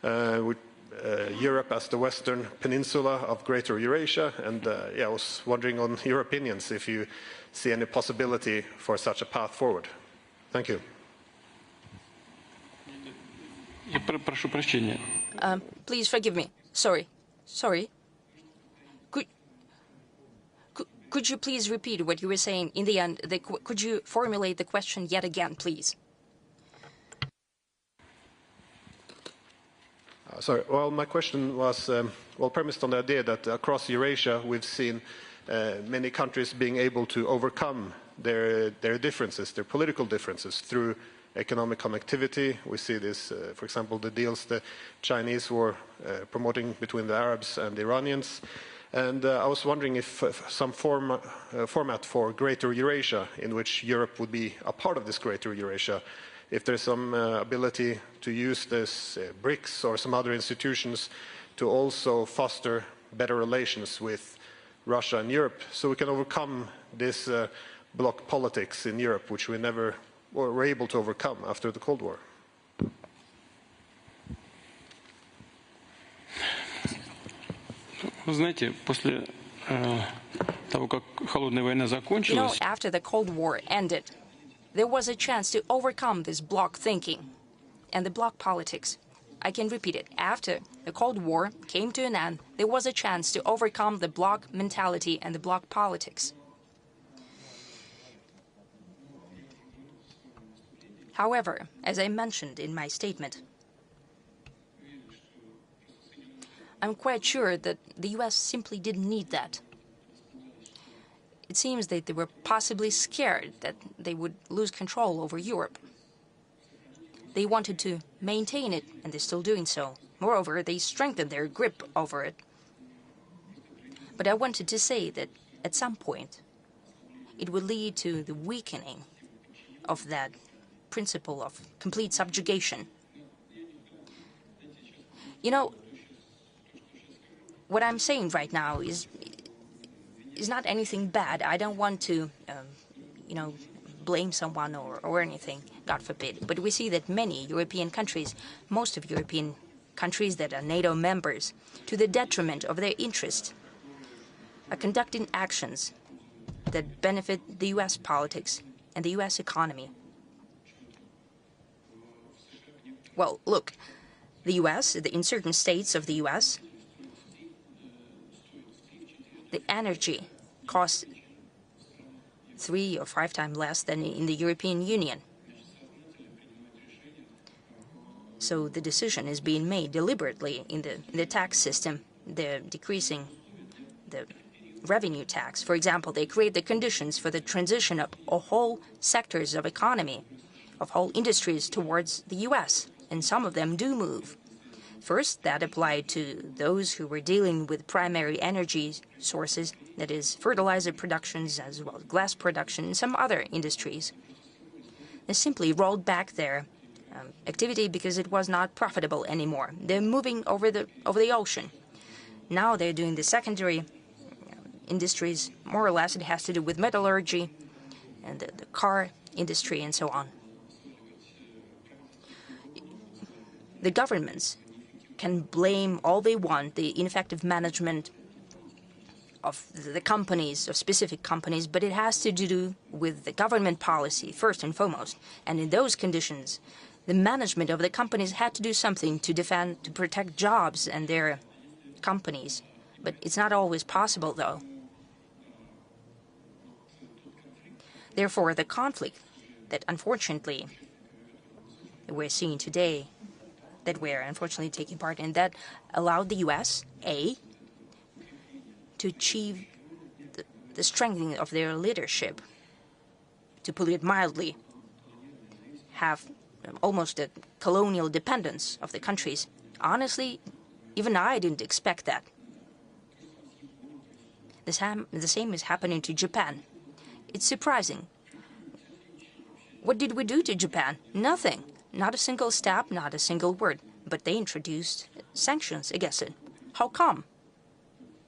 Europe as the Western Peninsula of Greater Eurasia, and I was wondering on your opinions if you see any possibility for such a path forward. Thank you. Please forgive me. Sorry. Could you please repeat what you were saying in the end? Could you formulate the question yet again, please? Sorry. Well, my question was premised on the idea that across Eurasia we've seen many countries being able to overcome their differences, their political differences, through economic connectivity. We see this, for example, the deals the Chinese were promoting between the Arabs and the Iranians. And I was wondering if some format for Greater Eurasia, in which Europe would be a part of this Greater Eurasia, if there's some ability to use this BRICS or some other institutions to also foster better relations with Russia and Europe, so we can overcome this bloc politics in Europe, which we never were able to overcome after the Cold War. Вы знаете, после того, как холодная война закончилась, after the Cold War ended, there was a chance to overcome this bloc thinking and the bloc politics. I can repeat it. After the Cold War came to an end, there was a chance to overcome the bloc mentality and the bloc politics. However, as I mentioned in my statement, I'm quite sure that the US simply didn't need that. It seems that they were possibly scared that they would lose control over Europe. They wanted to maintain it, and they're still doing so. Moreover, they strengthened their grip over it. But I wanted to say that at some point, it would lead to the weakening of that principle of complete subjugation. You know, what I'm saying right now is not anything bad. I don't want to, blame someone or anything, God forbid. But we see that many European countries, most of European countries that are NATO members, to the detriment of their interest, are conducting actions that benefit the US politics and the US economy. Well, look, the US, in certain states of the US, the energy costs 3 or 5 times less than in the European Union. So the decision is being made deliberately in the tax system. They're decreasing the revenue tax. For example, they create the conditions for the transition of whole sectors of economy, of whole industries towards the U.S., and some of them do move. First, that applied to those who were dealing with primary energy sources, that is, fertilizer productions as well as glass production and some other industries. They simply rolled back their activity because it was not profitable anymore. They're moving over the ocean. Now they're doing the secondary industries. More or less, it has to do with metallurgy and the car industry and so on. The governments can blame all they want, the ineffective management of the companies, of specific companies, but it has to do with the government policy, first and foremost. And in those conditions, the management of the companies had to do something to defend, to protect jobs and their companies. But it's not always possible, though. Therefore, the conflict that unfortunately we're seeing today, that we're unfortunately taking part in, that allowed the U.S., to achieve the strengthening of their leadership, to put it mildly, have almost a colonial dependence of the countries. Honestly, even I didn't expect that. The same is happening to Japan. It's surprising. What did we do to Japan? Nothing. Not a single step, not a single word. But they introduced sanctions against it. How come?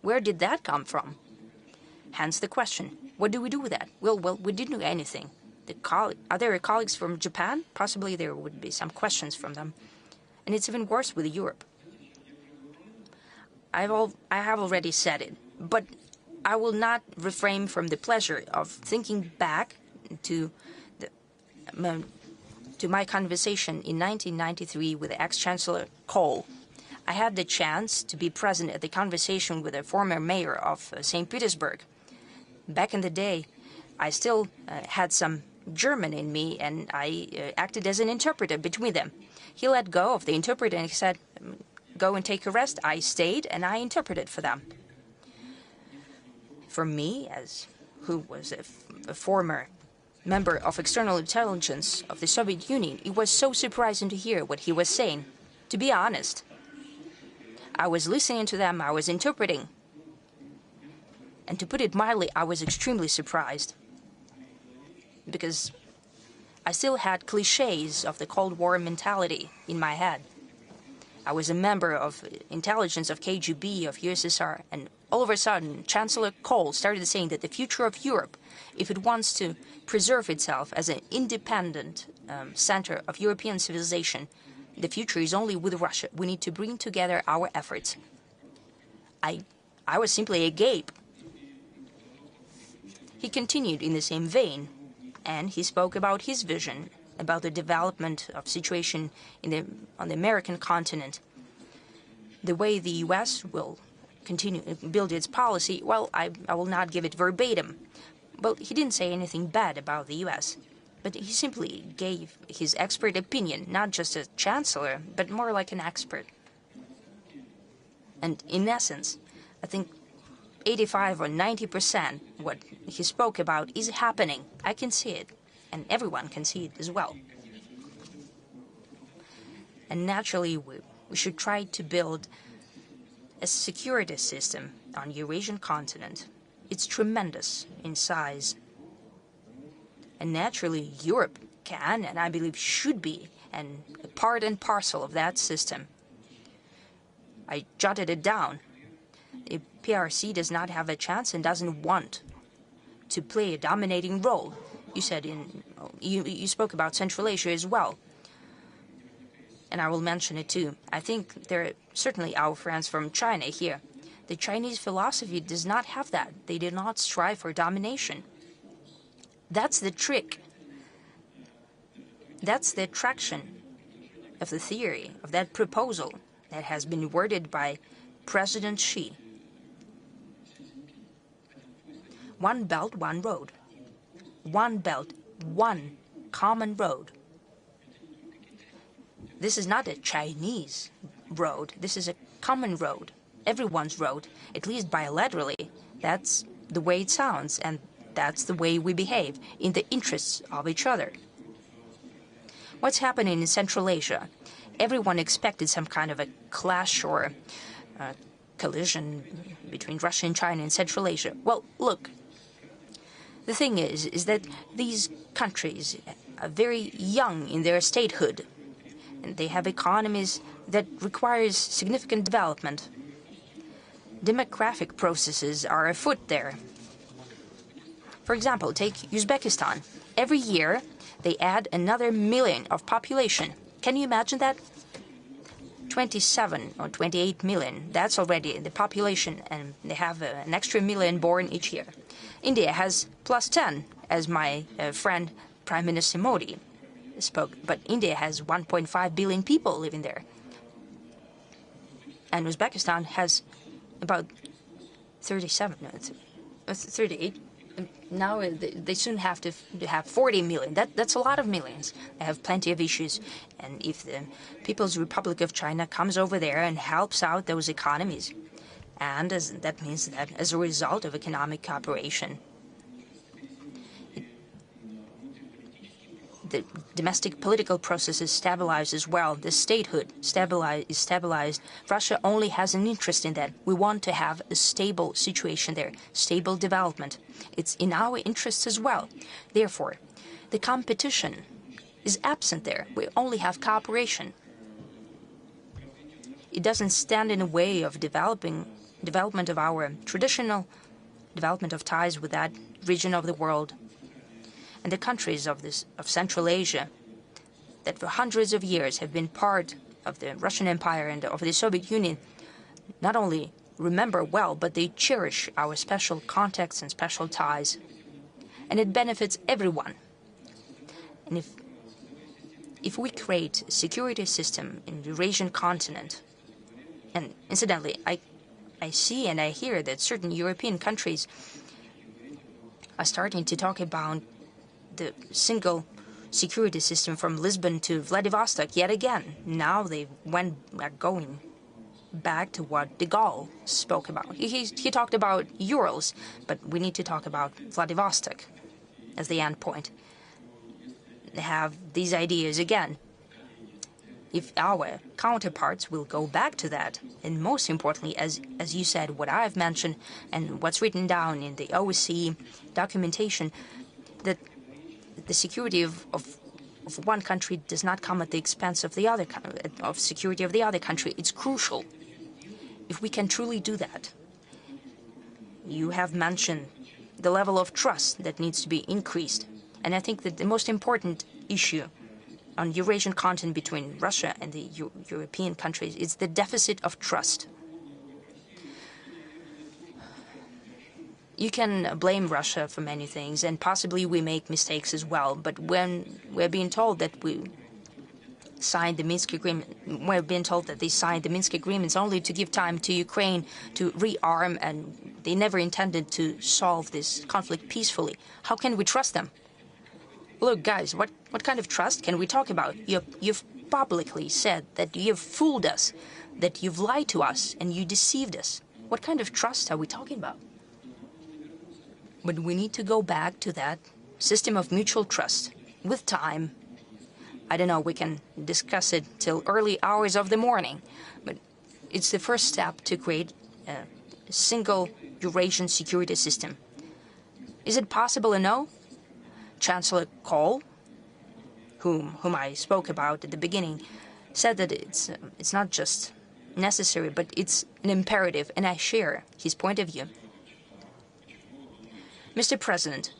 Where did that come from? Hence the question, what do we do with that? Well, we didn't do anything. Are there colleagues from Japan? Possibly there would be some questions from them. And it's even worse with Europe. I have already said it, but I will not refrain from the pleasure of thinking back to my conversation in 1993 with ex-Chancellor Kohl. I had the chance to be present at the conversation with a former mayor of St. Petersburg. Back in the day, I still had some German in me, and I acted as an interpreter between them. He let go of the interpreter and he said, "Go and take a rest." I stayed and I interpreted for them. For me, who was a former member of external intelligence of the Soviet Union, it was so surprising to hear what he was saying. To be honest, I was listening to them, I was interpreting. And to put it mildly, I was extremely surprised. Because I still had cliches of the Cold War mentality in my head. I was a member of intelligence of KGB, of USSR, and all of a sudden, Chancellor Kohl started saying that the future of Europe, if it wants to preserve itself as an independent center of European civilization, the future is only with Russia. We need to bring together our efforts. I was simply agape. He continued in the same vein, and he spoke about his vision, about the development of situation on the American continent, the way the U.S. will continue build its policy. Well, I will not give it verbatim. But he didn't say anything bad about the U.S., but he simply gave his expert opinion, not just a chancellor, but more like an expert. And in essence, I think 85 or 90% what he spoke about is happening. I can see it, and everyone can see it as well. And naturally, we should try to build a security system on Eurasian continent. It's tremendous in size. And naturally, Europe can, and I believe should be, a part and parcel of that system. I jotted it down. The PRC does not have a chance and doesn't want to play a dominating role. You said you spoke about Central Asia as well. And I will mention it too. I think there are certainly our friends from China here. The Chinese philosophy does not have that. They do not strive for domination. That's the trick. That's the attraction of the theory, of that proposal that has been worded by President Xi. One belt, one road. one belt, one common road. This is not a Chinese road. This is a common road, everyone's road, at least bilaterally. That's the way it sounds, and that's the way we behave in the interests of each other. What's happening in Central Asia? Everyone expected some kind of a clash or collision between Russia and China in Central Asia. Well, look, the thing is that these countries are very young in their statehood, and they have economies that requires significant development. Demographic processes are afoot there. For example, take Uzbekistan. Every year, they add another million of population. Can you imagine that? 27 or 28 million, that's already the population, and they have an extra million born each year. India has plus 10, as my friend Prime Minister Modi spoke, but India has 1.5 billion people living there. And Uzbekistan has about 38. Now they soon have to have 40 million. That's a lot of millions. They have plenty of issues. And if the People's Republic of China comes over there and helps out those economies, and that means that as a result of economic cooperation, the domestic political process is stabilized as well. The statehood is stabilized. Russia only has an interest in that. We want to have a stable situation there, stable development. It's in our interests as well. Therefore, the competition is absent there. We only have cooperation. It doesn't stand in the way of development of our traditional development of ties with that region of the world. And the countries of Central Asia that for hundreds of years have been part of the Russian Empire and of the Soviet Union not only remember well, but they cherish our special contacts and special ties. And it benefits everyone. And if we create a security system in the Eurasian continent, and incidentally, I see and I hear that certain European countries are starting to talk about the single security system from Lisbon to Vladivostok yet again. Now they are going back to what de Gaulle spoke about. He talked about Urals, but we need to talk about Vladivostok as the end point. They have these ideas again. If our counterparts will go back to that, and most importantly, as you said, what I've mentioned and what's written down in the OSCE documentation, that the security of one country does not come at the expense of the other, of security of the other country. It's crucial. If we can truly do that, you have mentioned the level of trust that needs to be increased. And I think that the most important issue on Eurasian continent between Russia and the European countries is the deficit of trust. You can blame Russia for many things, and possibly we make mistakes as well. But when we're being told that we signed the Minsk agreement, we're being told that they signed the Minsk agreements only to give time to Ukraine to rearm, and they never intended to solve this conflict peacefully. How can we trust them? Look, guys, what kind of trust can we talk about? You've publicly said that you've fooled us, that you've lied to us, and you deceived us. What kind of trust are we talking about? But we need to go back to that system of mutual trust. With time, I don't know, we can discuss it till early hours of the morning, but it's the first step to create a single Eurasian security system. Is it possible or no? Chancellor Kohl, whom I spoke about at the beginning, said that it's not just necessary, but it's an imperative, and I share his point of view. Mr. President,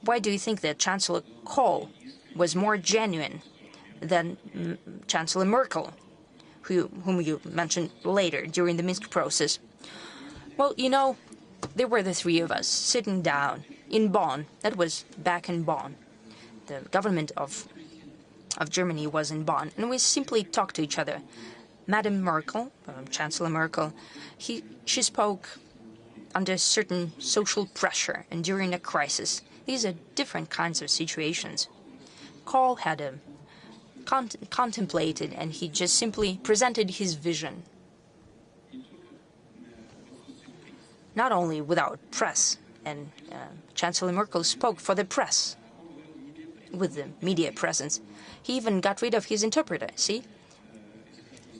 why do you think that Chancellor Kohl was more genuine than Chancellor Merkel, whom you mentioned later during the Minsk process? Well, you know, there were the three of us sitting down in Bonn. That was back in Bonn. The government of Germany was in Bonn, and we simply talked to each other. Madame Merkel, Chancellor Merkel, she spoke under certain social pressure and during a crisis. These are different kinds of situations. Karl had contemplated, and he just simply presented his vision. Not only without press, and Chancellor Merkel spoke for the press with the media presence. He even got rid of his interpreter, see?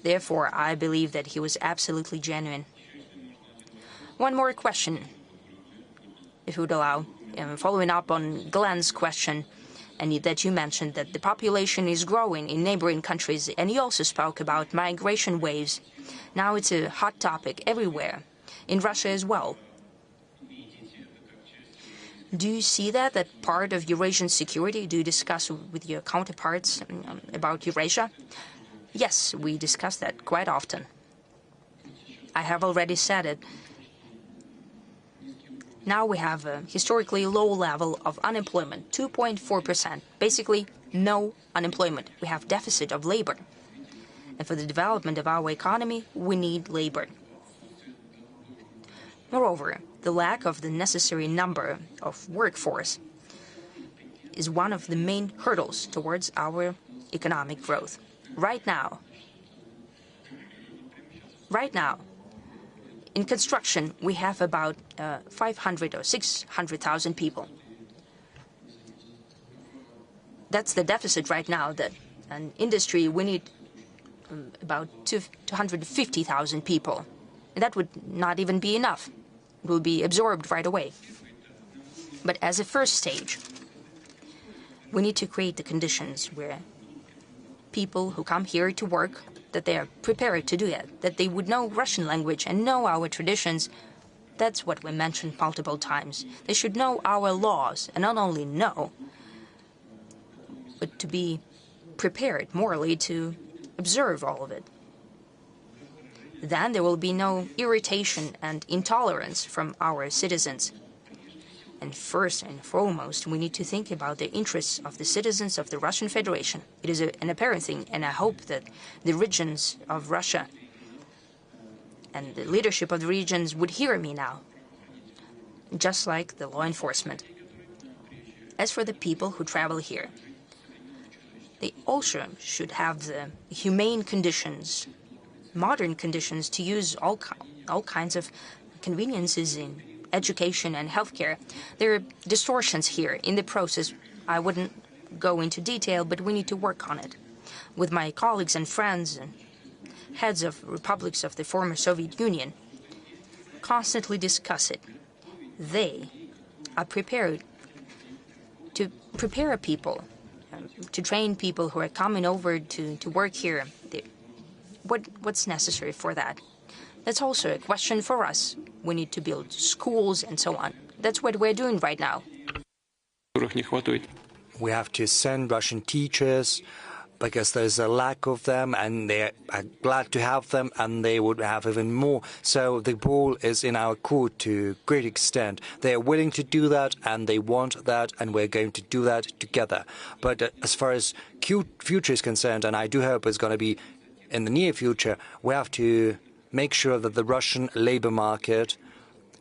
Therefore, I believe that he was absolutely genuine. One more question, if you would allow, following up on Glenn's question, and that you mentioned that the population is growing in neighboring countries, and you also spoke about migration waves. Now it's a hot topic everywhere, in Russia as well. Do you see that part of Eurasian security? Do you discuss with your counterparts about Eurasia? Yes, we discuss that quite often. I have already said it. Now we have a historically low level of unemployment, 2.4%. Basically, no unemployment. We have deficit of labor. And for the development of our economy, we need labor. Moreover, the lack of the necessary number of workforce is one of the main hurdles towards our economic growth. Right now, in construction, we have about 500 or 600,000 people. That's the deficit right now. That in industry, we need about 250,000 people. That would not even be enough. It will be absorbed right away. But as a first stage, we need to create the conditions where people who come here to work, that they are prepared to do it, that they would know Russian language and know our traditions. That's what we mentioned multiple times. They should know our laws, and not only know, but to be prepared morally to observe all of it. Then there will be no irritation and intolerance from our citizens. And first and foremost, we need to think about the interests of the citizens of the Russian Federation. It is an apparent thing, and I hope that the regions of Russia and the leadership of the regions would hear me now, just like the law enforcement. As for the people who travel here, they also should have the humane conditions, modern conditions to use all kinds of conveniences in education and healthcare. There are distortions here in the process. I wouldn't go into detail, but we need to work on it. With my colleagues and friends and heads of republics of the former Soviet Union, constantly discuss it. They are prepared to prepare people, to train people who are coming over to work here. What's necessary for that? That's also a question for us. We need to build schools and so on. That's what we're doing right now. We have to send Russian teachers because there's a lack of them, and they are glad to have them, and they would have even more. So the ball is in our court to a great extent. They are willing to do that, and they want that, and we're going to do that together. But as far as future is concerned, and I do hope it's going to be in the near future, we have to make sure that the Russian labor market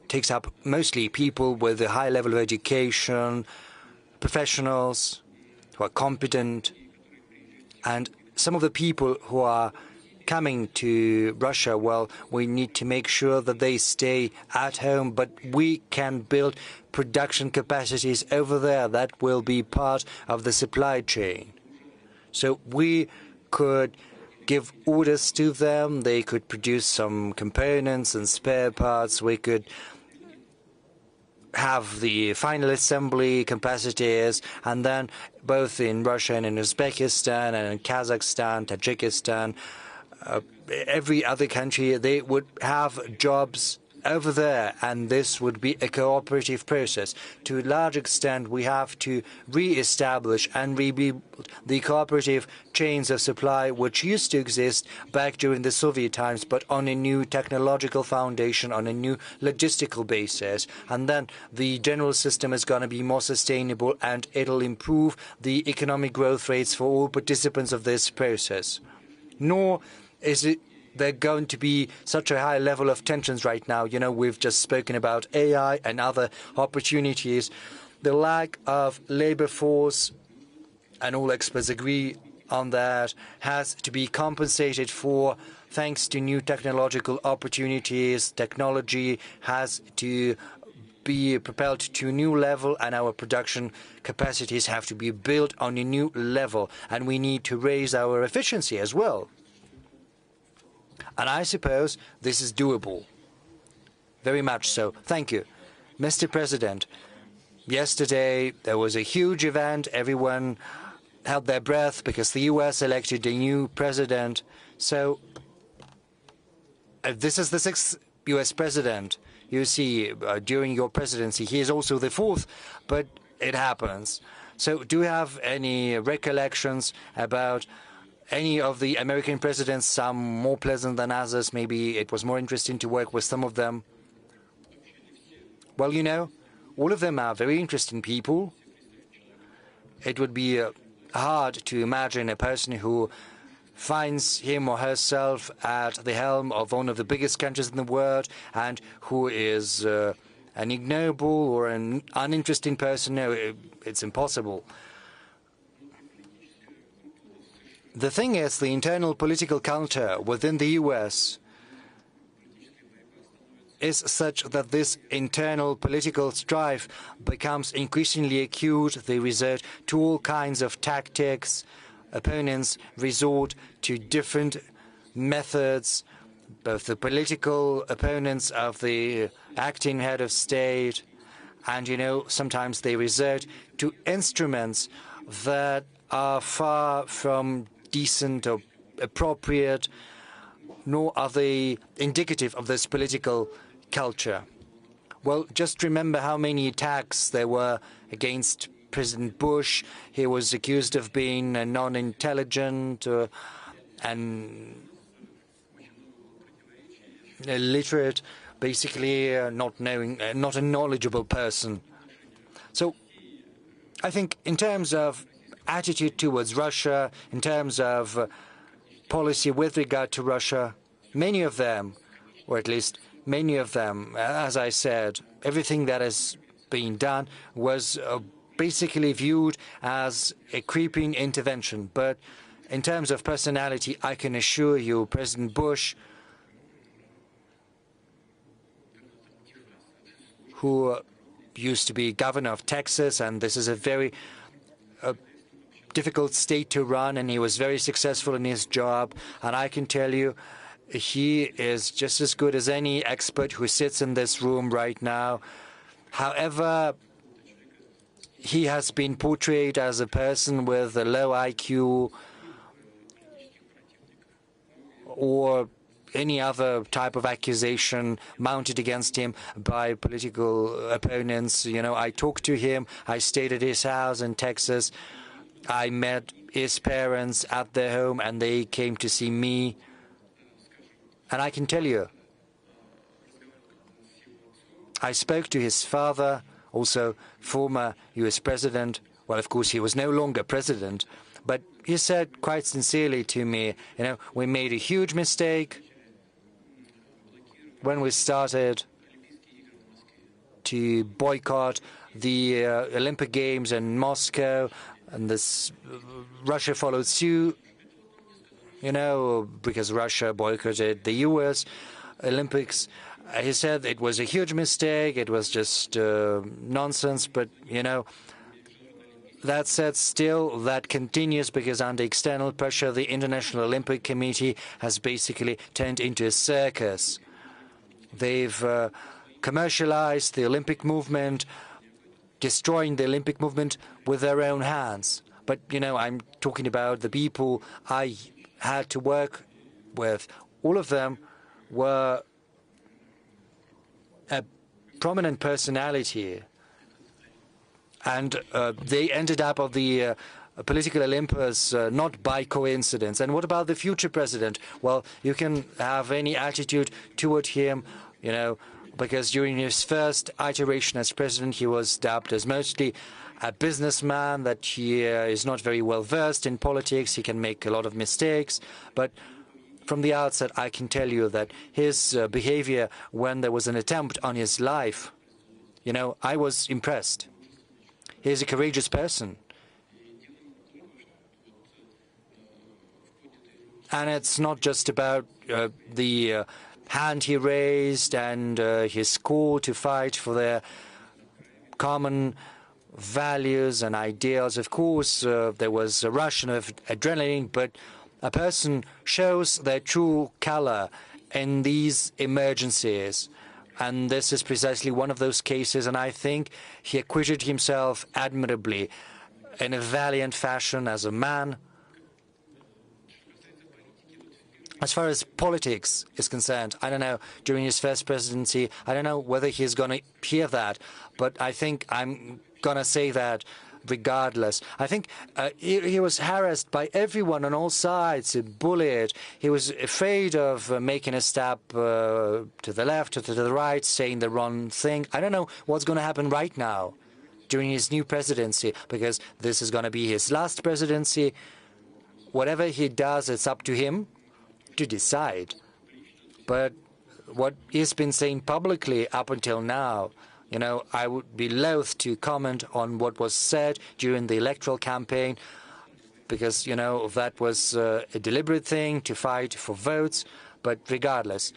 takes up mostly people with a high level of education, professionals who are competent, and some of the people who are coming to Russia, well, we need to make sure that they stay at home, but we can build production capacities over there. That will be part of the supply chain. So we could give orders to them, they could produce some components and spare parts, we could have the final assembly capacities, and then both in Russia and in Uzbekistan and in Kazakhstan, Tajikistan, every other country, they would have jobs over there, and this would be a cooperative process. To a large extent, we have to re-establish and rebuild the cooperative chains of supply which used to exist back during the Soviet times, but on a new technological foundation, on a new logistical basis. And then the general system is going to be more sustainable, and it'll improve the economic growth rates for all participants of this process. Nor is it there's going to be such a high level of tensions right now. You know, we've just spoken about AI and other opportunities. the lack of labor force, and all experts agree on that, has to be compensated for thanks to new technological opportunities. Technology has to be propelled to a new level, and our production capacities have to be built on a new level, and we need to raise our efficiency as well. And I suppose this is doable. Very much so. Thank you. Mr. President, yesterday there was a huge event. Everyone held their breath because the US elected a new president. So this is the 6th US president. You see, during your presidency, he is also the 4th, but it happens. So do you have any recollections about any of the American presidents, some more pleasant than others? Maybe it was more interesting to work with some of them. Well, you know, all of them are very interesting people. It would be hard to imagine a person who finds him or herself at the helm of one of the biggest countries in the world and who is an ignoble or an uninteresting person. No, it's impossible. The thing is, the internal political culture within the US is such that this internal political strife becomes increasingly acute. They resort to all kinds of tactics. Opponents resort to different methods, both the political opponents of the acting head of state, and, you know, sometimes they resort to instruments that are far from decent or appropriate, nor are they indicative of this political culture. Well, just remember how many attacks there were against President Bush. He was accused of being non-intelligent and illiterate, basically not a knowledgeable person. So I think in terms of attitude towards Russia, in terms of policy with regard to Russia, many of them, or at least many of them, as I said, everything that has been done was basically viewed as a creeping intervention. But in terms of personality, I can assure you, President Bush, who used to be governor of Texas, and this is a very difficult state to run, and he was very successful in his job, and I can tell you, he is just as good as any expert who sits in this room right now. However, he has been portrayed as a person with a low IQ or any other type of accusation mounted against him by political opponents. You know, I talked to him. I stayed at his house in Texas. I met his parents at their home, and they came to see me. And I can tell you, I spoke to his father, also former US president. Well, of course, he was no longer president, but he said quite sincerely to me, you know, we made a huge mistake when we started to boycott the Olympic Games in Moscow, and this Russia followed suit. You know, because Russia boycotted the US Olympics. He said it was a huge mistake, it was just nonsense, but, you know, that said, still, that continues because under external pressure, the International Olympic Committee has basically turned into a circus. They've commercialized the Olympic movement, destroying the Olympic movement with their own hands. But, you know, I'm talking about the people I had to work with. All of them were a prominent personality, and they ended up on the political Olympus not by coincidence. And what about the future president? Well, you can have any attitude toward him, you know, because during his first iteration as president, he was dubbed as mostly a businessman, that he is not very well versed in politics. He can make a lot of mistakes. But from the outset, I can tell you that his behavior when there was an attempt on his life, you know, I was impressed. He's a courageous person. And it's not just about the hand he raised and his call to fight for their common values and ideals. Of course, there was a rush of adrenaline, but a person shows their true color in these emergencies. And this is precisely one of those cases, and I think he acquitted himself admirably in a valiant fashion as a man. As far as politics is concerned, I don't know, during his first presidency, I don't know whether he's going to hear that, but I think I'm going to say that regardless. I think he was harassed by everyone on all sides, bullied. He was afraid of making a step to the left or to the right, saying the wrong thing. I don't know what's going to happen right now during his new presidency, because this is going to be his last presidency. Whatever he does, it's up to him to decide. But what he's been saying publicly up until now, you know, I would be loath to comment on what was said during the electoral campaign, because, you know, that was a deliberate thing to fight for votes. But regardless,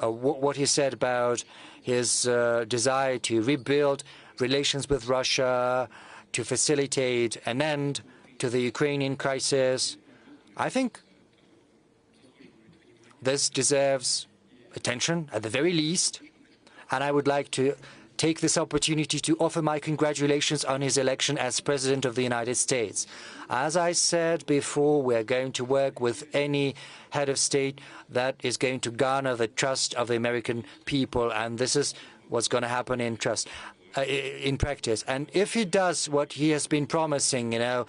what he said about his desire to rebuild relations with Russia, to facilitate an end to the Ukrainian crisis, I think this deserves attention at the very least, and I would like to take this opportunity to offer my congratulations on his election as President of the United States. As I said before, we're going to work with any head of state that is going to garner the trust of the American people, and this is what's going to happen in practice. And if he does what he has been promising, you know,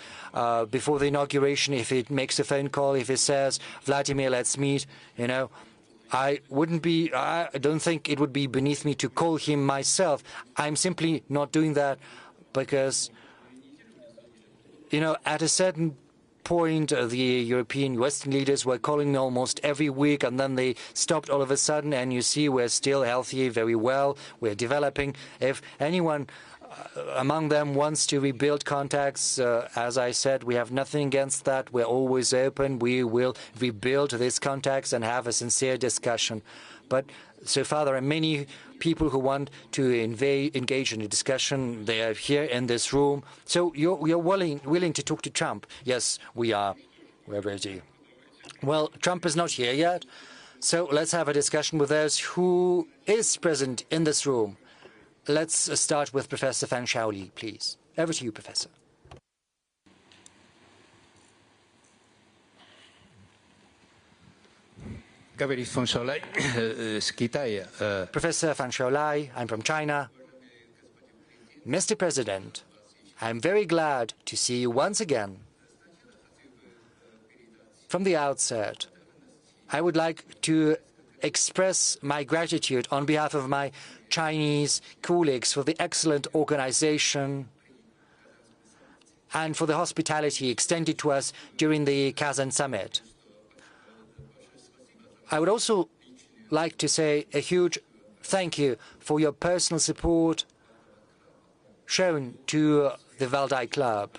before the inauguration, if he makes a phone call, if he says, Vladimir, let's meet, you know, I don't think it would be beneath me to call him myself. I'm simply not doing that because, you know, at a certain point, the European Western leaders were calling me almost every week, and then they stopped all of a sudden, and you see we're still healthy, very well, we're developing. If anyone among them wants to rebuild contacts, as I said, we have nothing against that. We're always open. We will rebuild these contacts and have a sincere discussion. But so far, there are many people who want to engage in a discussion. They are here in this room. So you're willing to talk to Trump? Yes, we are. We're ready. Well, Trump is not here yet. So let's have a discussion with those who is present in this room. Let's start with Professor Fan Shaoli, please. Over to you, Professor. Professor Fan Shaoli, I'm from China. Mr. President, I'm very glad to see you once again. From the outset, I would like to express my gratitude on behalf of my Chinese colleagues for the excellent organization and for the hospitality extended to us during the Kazan summit. I would also like to say a huge thank you for your personal support shown to the Valdai Club.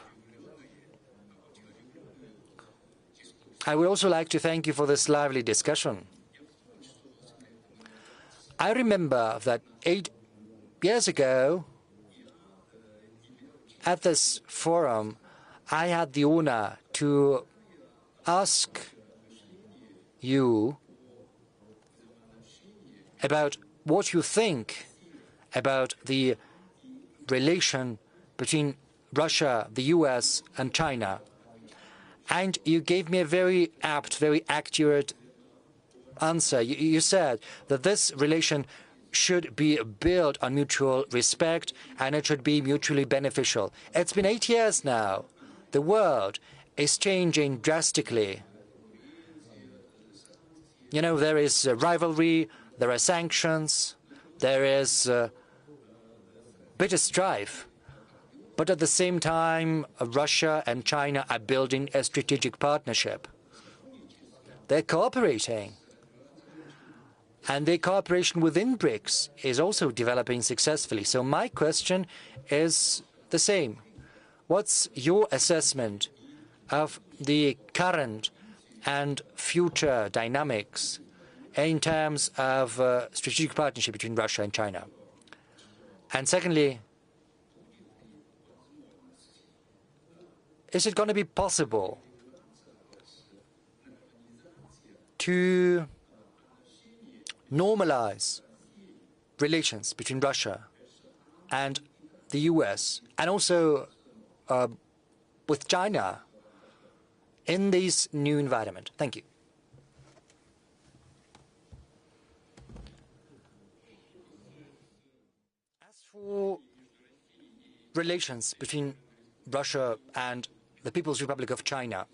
I would also like to thank you for this lively discussion. I remember that 8 years ago, at this forum, I had the honor to ask you about what you think about the relation between Russia, the US, and China. And you gave me a very apt, very accurate answer. You said that this relation should be built on mutual respect and it should be mutually beneficial. It's been 8 years now. The world is changing drastically. You know, there is rivalry, there are sanctions, there is bitter strife. But at the same time, Russia and China are building a strategic partnership. They're cooperating. And the cooperation within BRICS is also developing successfully. So my question is the same. What's your assessment of the current and future dynamics in terms of strategic partnership between Russia and China? And secondly, is it going to be possible to normalize relations between Russia and the US, and also with China in this new environment? Thank you. As for relations between Russia and the People's Republic of China,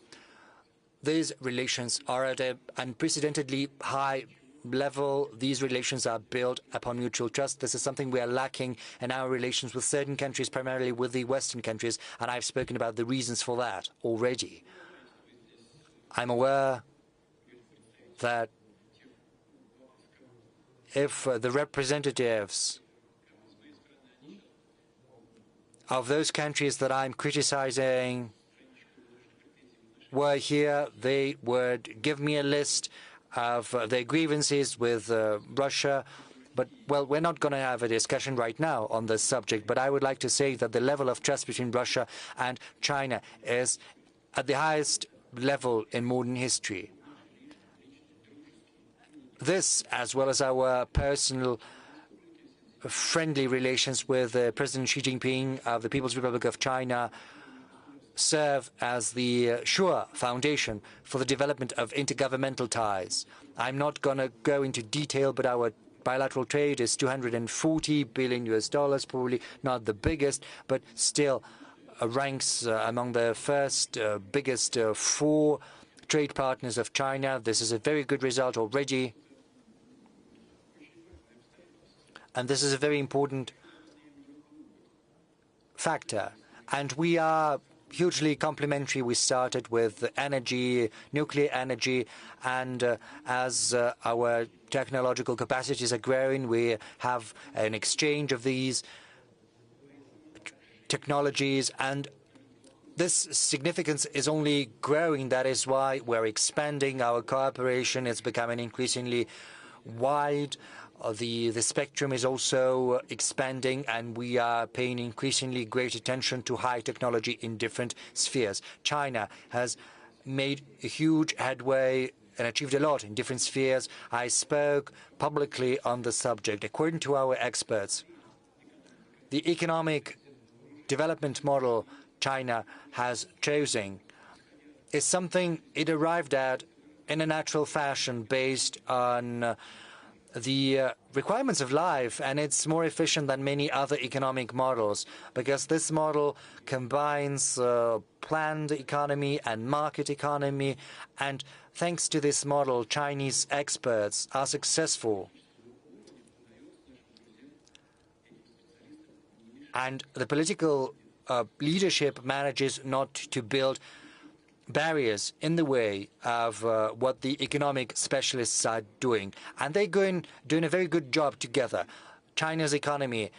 these relations are at an unprecedentedly high level. These relations are built upon mutual trust. This is something we are lacking in our relations with certain countries, primarily with the Western countries, and I've spoken about the reasons for that already. I'm aware that if the representatives of those countries that I'm criticizing were here, they would give me a list of their grievances with Russia. But, well, we're not going to have a discussion right now on this subject, but I would like to say that the level of trust between Russia and China is at the highest level in modern history. This, as well as our personal friendly relations with President Xi Jinping of the People's Republic of China, serve as the sure foundation for the development of intergovernmental ties. I'm not going to go into detail, but our bilateral trade is $240 billion, probably not the biggest, but still ranks among the first biggest 4 trade partners of China. This is a very good result already. And this is a very important factor. And we are hugely complementary. We started with energy, nuclear energy, and as our technological capacities are growing, we have an exchange of these technologies, and this significance is only growing. That is why we're expanding our cooperation. It's becoming increasingly wide. The spectrum is also expanding, and we are paying increasingly great attention to high technology in different spheres. China has made a huge headway and achieved a lot in different spheres. I spoke publicly on the subject. According to our experts, the economic development model China has chosen is something it arrived at in a natural fashion based on the requirements of life, and it's more efficient than many other economic models because this model combines planned economy and market economy, and thanks to this model, Chinese experts are successful. And the political leadership manages not to build barriers in the way of what the economic specialists are doing. And they're doing a very good job together. China's economy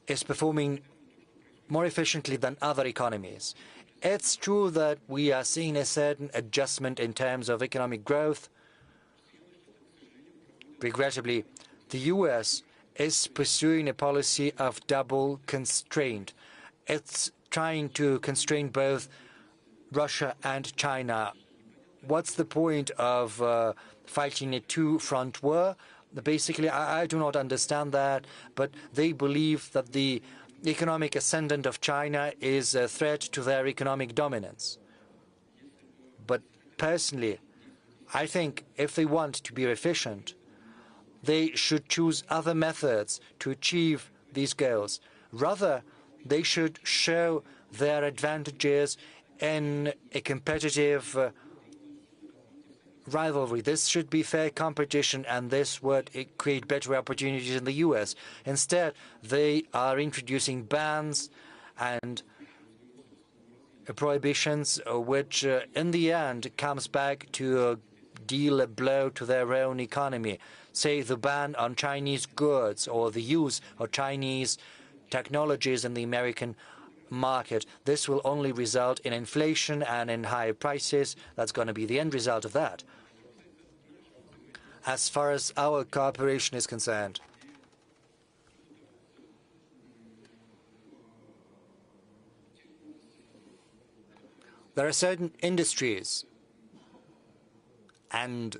is performing more efficiently than other economies. It's true that we are seeing a certain adjustment in terms of economic growth. Regrettably, the US is pursuing a policy of double constraint. It's trying to constrain both Russia and China. What's the point of fighting a two-front war? Basically, I do not understand that, but they believe that the economic ascendant of China is a threat to their economic dominance. But personally, I think if they want to be efficient, they should choose other methods to achieve these goals. Rather, they should show their advantages in a competitive rivalry. This should be fair competition, and this would create better opportunities in the US. Instead, they are introducing bans and prohibitions, which in the end comes back to deal a blow to their own economy. Say the ban on Chinese goods or the use of Chinese technologies in the American market. This will only result in inflation and in higher prices. That's going to be the end result of that. As far as our cooperation is concerned, there are certain industries and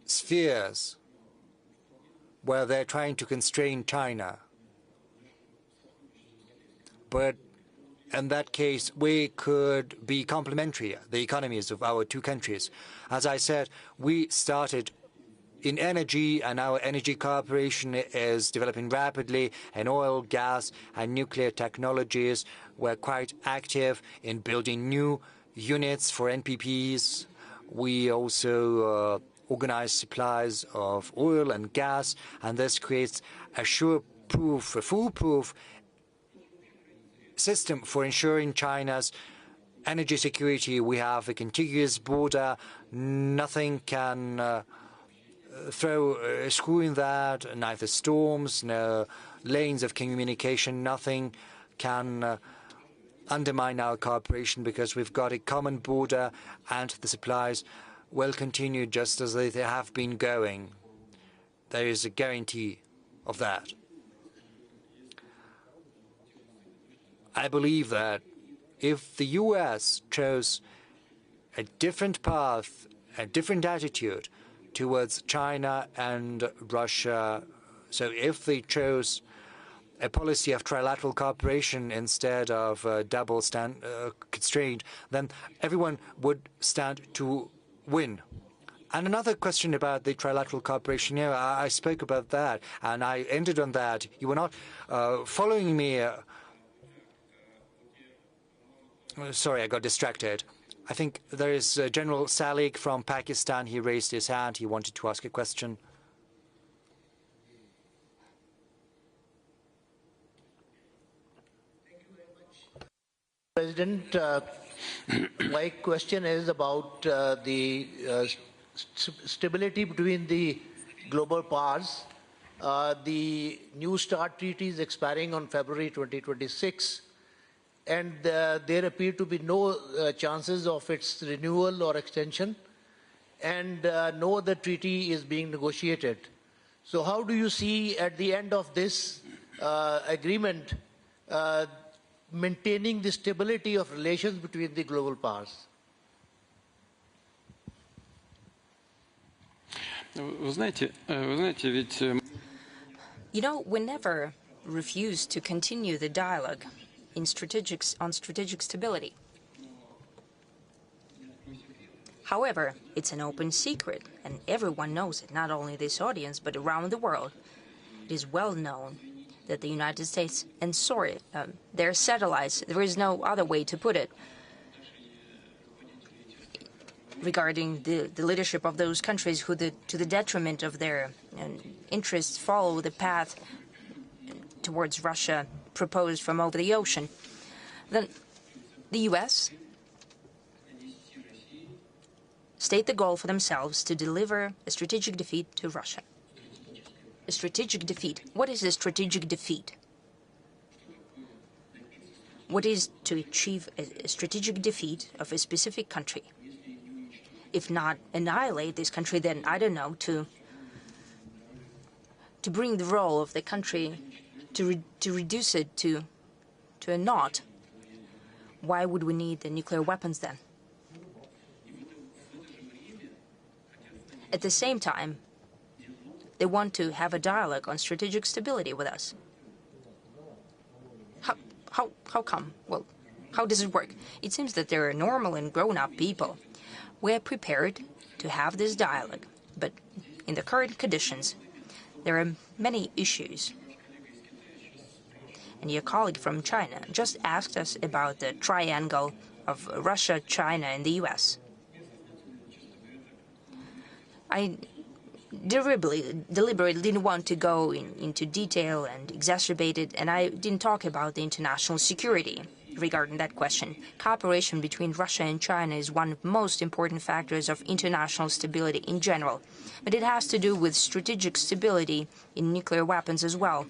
spheres where they're trying to constrain China. But in that case, we could be complementary, the economies of our two countries. As I said, we started in energy, and our energy cooperation is developing rapidly in oil, gas, and nuclear technologies. We're quite active in building new units for NPPs. We also organize supplies of oil and gas, and this creates a sure-proof, a foolproof system for ensuring China's energy security. We have a contiguous border. Nothing can throw a screw in that, neither storms, no lanes of communication, nothing can undermine our cooperation because we've got a common border and the supplies will continue just as they have been going. There is a guarantee of that. I believe that if the U.S. chose a different path, a different attitude towards China and Russia, so if they chose a policy of trilateral cooperation instead of double constraint, then everyone would stand to win. And another question about the trilateral cooperation. Yeah, I spoke about that, and I ended on that. You were not following me. Sorry, I got distracted. I think there is General Salik from Pakistan. He raised his hand. He wanted to ask a question. President, my question is about the stability between the global powers. The New START treaty is expiring on February 2026, and there appear to be no chances of its renewal or extension, and no other treaty is being negotiated. So how do you see at the end of this agreement maintaining the stability of relations between the global powers? You know, we never refuse to continue the dialogue on strategic stability. However, it's an open secret, and everyone knows it, not only this audience, but around the world. It is well known that the United States and their satellites, there is no other way to put it, regarding the leadership of those countries who, to the detriment of their interests, follow the path towards Russia proposed from over the ocean. Then the U.S. state the goal for themselves to deliver a strategic defeat to Russia. A strategic defeat. What is a strategic defeat? What is to achieve a strategic defeat of a specific country? If not annihilate this country, then I don't know, to bring the role of the country, to reduce it to a naught. Why would we need the nuclear weapons then? At the same time, they want to have a dialogue on strategic stability with us. How come? Well, how does it work? It seems that they're normal and grown-up people. We are prepared to have this dialogue, but in the current conditions, there are many issues. And your colleague from China just asked us about the triangle of Russia, China, and the U.S. I deliberately didn't want to go into detail and exacerbate it, and I didn't talk about the international security regarding that question. Cooperation between Russia and China is one of the most important factors of international stability in general, but it has to do with strategic stability in nuclear weapons as well.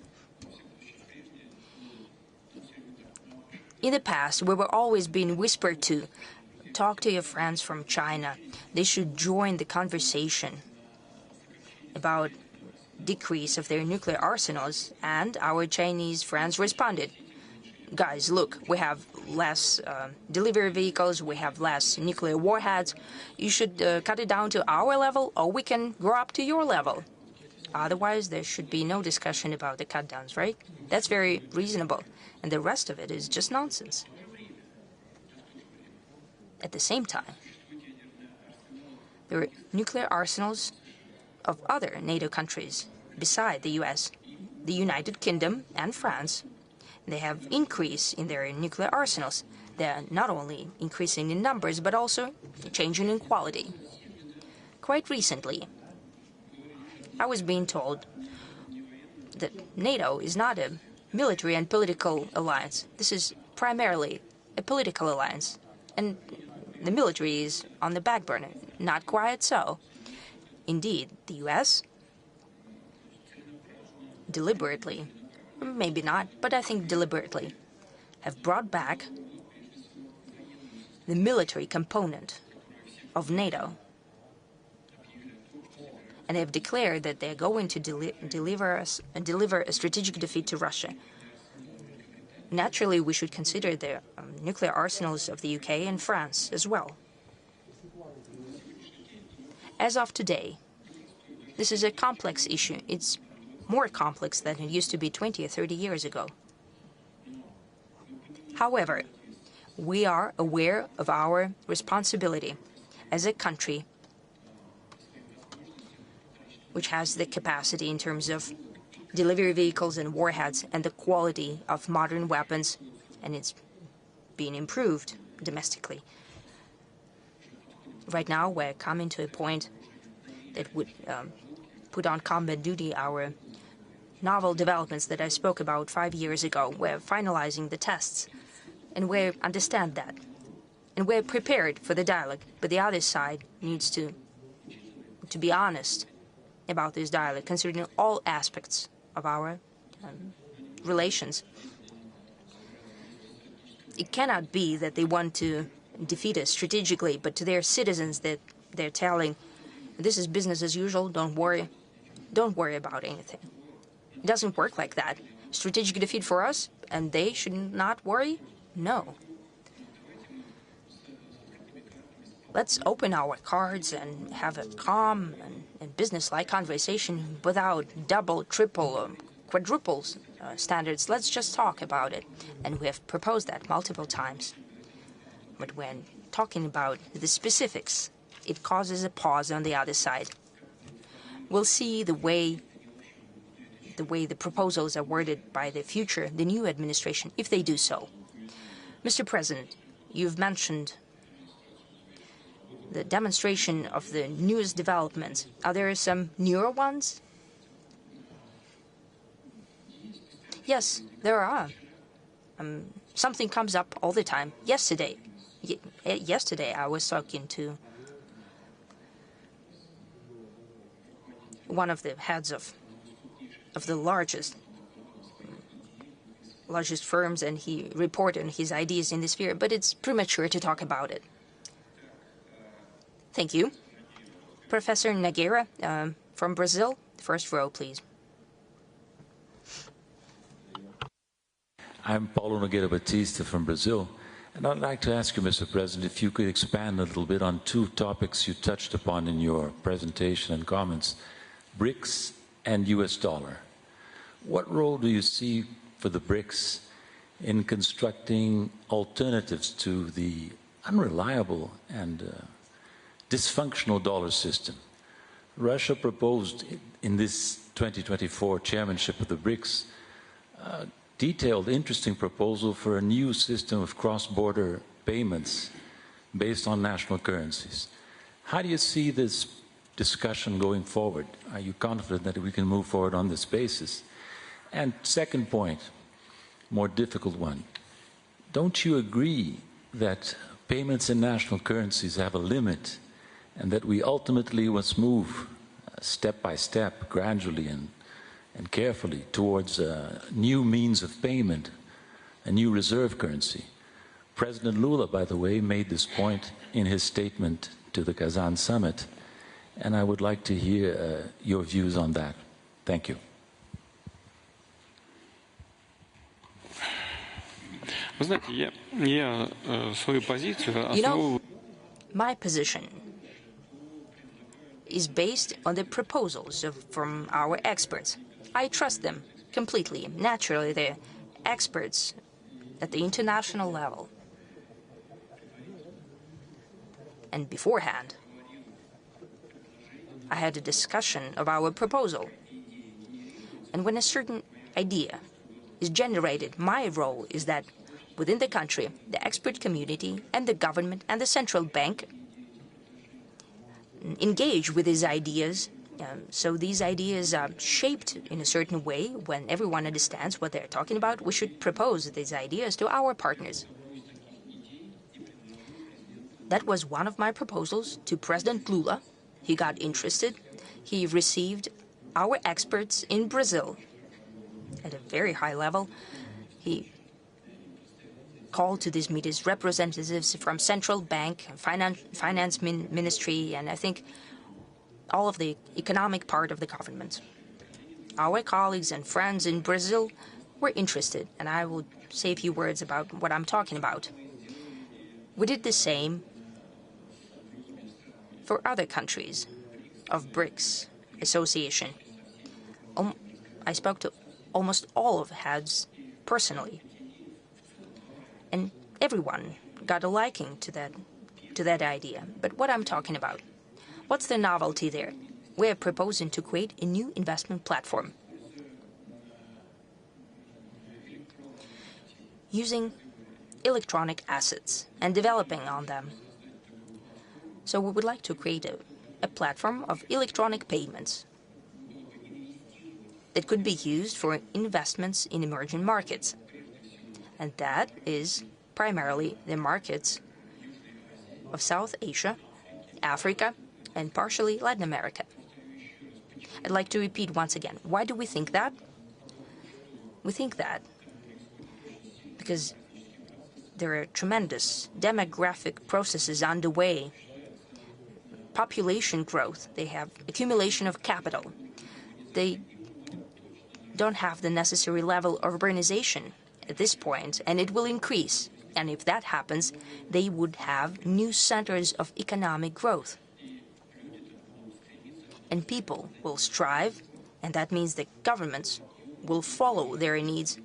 In the past, we were always being whispered to, talk to your friends from China. They should join the conversation about decrease of their nuclear arsenals, and our Chinese friends responded, guys, look, we have less delivery vehicles, we have less nuclear warheads. You should cut it down to our level, or we can grow up to your level. Otherwise, there should be no discussion about the cut-downs, right? That's very reasonable, and the rest of it is just nonsense. At the same time, there are nuclear arsenals of other NATO countries beside the US, the United Kingdom and France. They have increased in their nuclear arsenals. They're not only increasing in numbers, but also changing in quality. Quite recently, I was being told that NATO is not a military and political alliance. This is primarily a political alliance, and the military is on the back burner. Not quite so. Indeed, the US deliberately, maybe not, but I think deliberately, have brought back the military component of NATO. And they have declared that they're going to deliver a strategic defeat to Russia. Naturally, we should consider the nuclear arsenals of the UK and France as well. As of today, this is a complex issue. It's more complex than it used to be 20 or 30 years ago. However, we are aware of our responsibility as a country which has the capacity in terms of delivery vehicles and warheads and the quality of modern weapons, and it's being improved domestically. Right now, we're coming to a point that would put on combat duty our novel developments that I spoke about 5 years ago. We're finalizing the tests, and we understand that. And we're prepared for the dialogue, but the other side needs to be honest about this dialogue, considering all aspects of our relations. It cannot be that they want to defeat us strategically, but to their citizens that they're telling, this is business as usual, don't worry about anything. It doesn't work like that. Strategic defeat for us, and they should not worry? No. Let's open our cards and have a calm and business-like conversation without double, triple, or quadruple standards. Let's just talk about it. And we have proposed that multiple times. But when talking about the specifics, it causes a pause on the other side. We'll see the way the proposals are worded by the new administration, if they do so. Mr. President, you've mentioned the demonstration of the newest developments. Are there some newer ones? Yes, there are. Something comes up all the time. Yesterday I was talking to one of the heads of the largest firms, and he reported on his ideas in this sphere, but it's premature to talk about it. Thank you. Professor Nogueira from Brazil, first row, please. I'm Paulo Nogueira Batista from Brazil, and I'd like to ask you, Mr. President, if you could expand a little bit on two topics you touched upon in your presentation and comments, BRICS and US dollar. What role do you see for the BRICS in constructing alternatives to the unreliable and dysfunctional dollar system? Russia proposed in this 2024 chairmanship of the BRICS a detailed, interesting proposal for a new system of cross-border payments based on national currencies. How do you see this discussion going forward? Are you confident that we can move forward on this basis? And second point, more difficult one, don't you agree that payments in national currencies have a limit, and that we ultimately must move step by step, gradually and carefully towards new means of payment a new reserve currency. President Lula, by the way, made this point in his statement to the Kazan summit, and I would like to hear your views on that. Thank you. Вы знаете, я свою позицию основываю... My position is based on the proposals from our experts. I trust them completely. Naturally, they're experts at the international level. And beforehand, I had a discussion of our proposal. And when a certain idea is generated, my role is that within the country, the expert community and the government and the central bank engage with these ideas, so these ideas are shaped in a certain way. When everyone understands what they're talking about, we should propose these ideas to our partners. That was one of my proposals to President Lula. He got interested. He received our experts in Brazil at a very high level. He called to these meetings representatives from central bank, finance ministry, and I think all of the economic part of the government. Our colleagues and friends in Brazil were interested, and I will say a few words about what I'm talking about. We did the same for other countries of BRICS association. I spoke to almost all of heads personally, and everyone got a liking to that idea. But what I'm talking about, what's the novelty there? We're proposing to create a new investment platform using electronic assets and developing on them. So we would like to create a platform of electronic payments that could be used for investments in emerging markets. And that is primarily the markets of South Asia, Africa, and partially Latin America. I'd like to repeat once again, why do we think that? We think that because there are tremendous demographic processes underway. Population growth, they have accumulation of capital. They don't have the necessary level of urbanization at this point, and it will increase. And if that happens, they would have new centers of economic growth. And people will strive, and that means the governments will follow their needs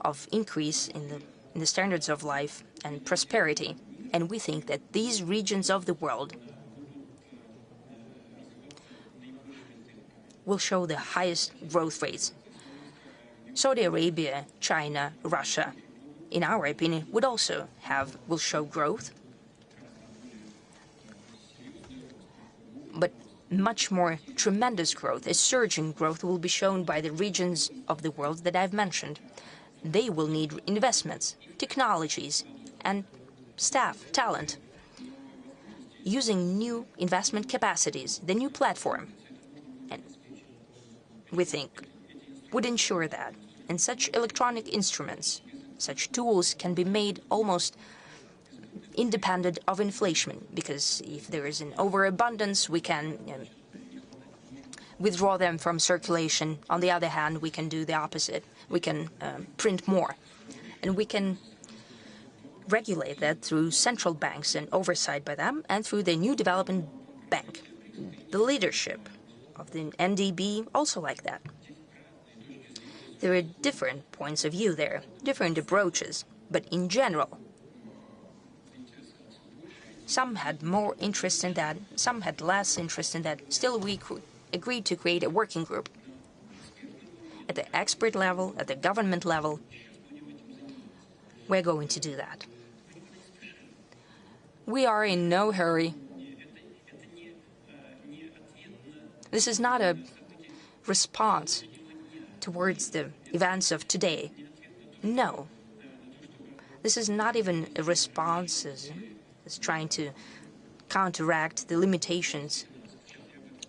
of increase in the standards of life and prosperity. And we think that these regions of the world will show the highest growth rates. Saudi Arabia, China, Russia, in our opinion, will show growth, but much more tremendous growth, a surging growth will be shown by the regions of the world that I've mentioned. They will need investments, technologies, and staff, talent, using new investment capacities, the new platform. And we think would ensure that in such electronic instruments, such tools can be made almost independent of inflation, because if there is an overabundance, we can withdraw them from circulation. On the other hand, we can do the opposite. We can print more. And we can regulate that through central banks and oversight by them, and through the new development bank. The leadership of the NDB also like that. There are different points of view there, different approaches, but in general, some had more interest in that, some had less interest in that. Still, we agreed to create a working group at the expert level, at the government level. We're going to do that. We are in no hurry. This is not a response towards the events of today. No. This is not even a response as trying to counteract the limitations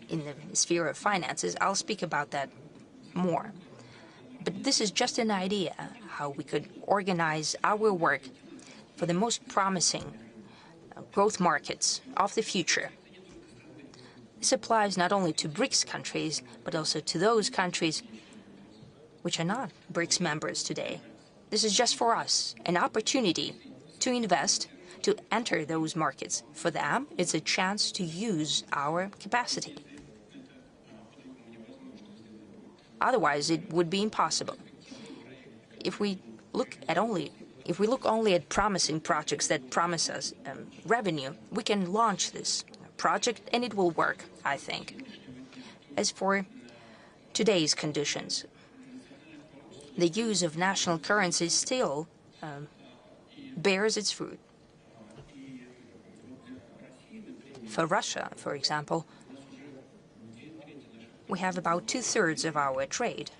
in the sphere of finances. I'll speak about that more. But this is just an idea how we could organize our work for the most promising growth markets of the future. This applies not only to BRICS countries, but also to those countries which are not BRICS members today. This is just for us an opportunity to invest, to enter those markets. For them, it's a chance to use our capacity. Otherwise, it would be impossible. If we look only at promising projects that promise us revenue, we can launch this project and it will work, I think. As for today's conditions, the use of national currency still bears its fruit. For Russia, for example, we have about 2/3 of our trade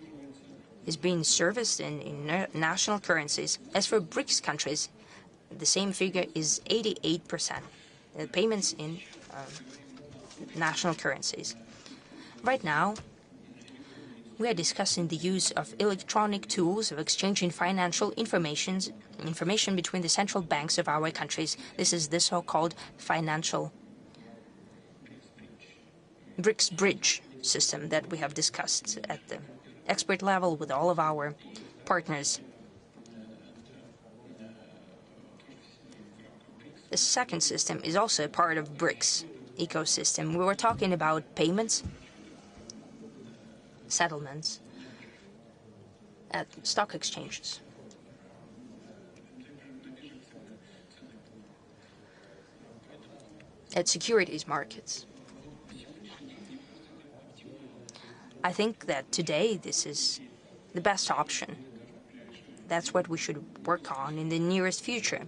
is being serviced in national currencies. As for BRICS countries, the same figure is 88%, payments in national currencies. Right now, we are discussing the use of electronic tools of exchanging financial information between the central banks of our countries. This is the so-called financial BRICS bridge system that we have discussed at the expert level with all of our partners. The second system is also a part of BRICS ecosystem. We were talking about payments, settlements at stock exchanges. At securities markets. I think that today this is the best option. That's what we should work on in the nearest future.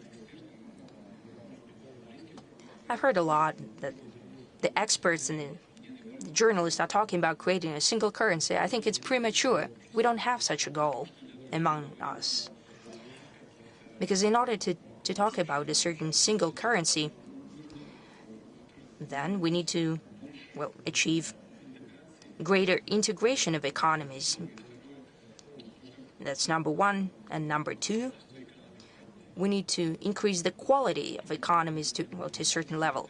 I've heard a lot that the experts and the journalists are talking about creating a single currency. I think it's premature. We don't have such a goal among us. Because in order to talk about a certain single currency, then we need to, achieve greater integration of economies. That's number one. And number two, we need to increase the quality of economies to a certain level.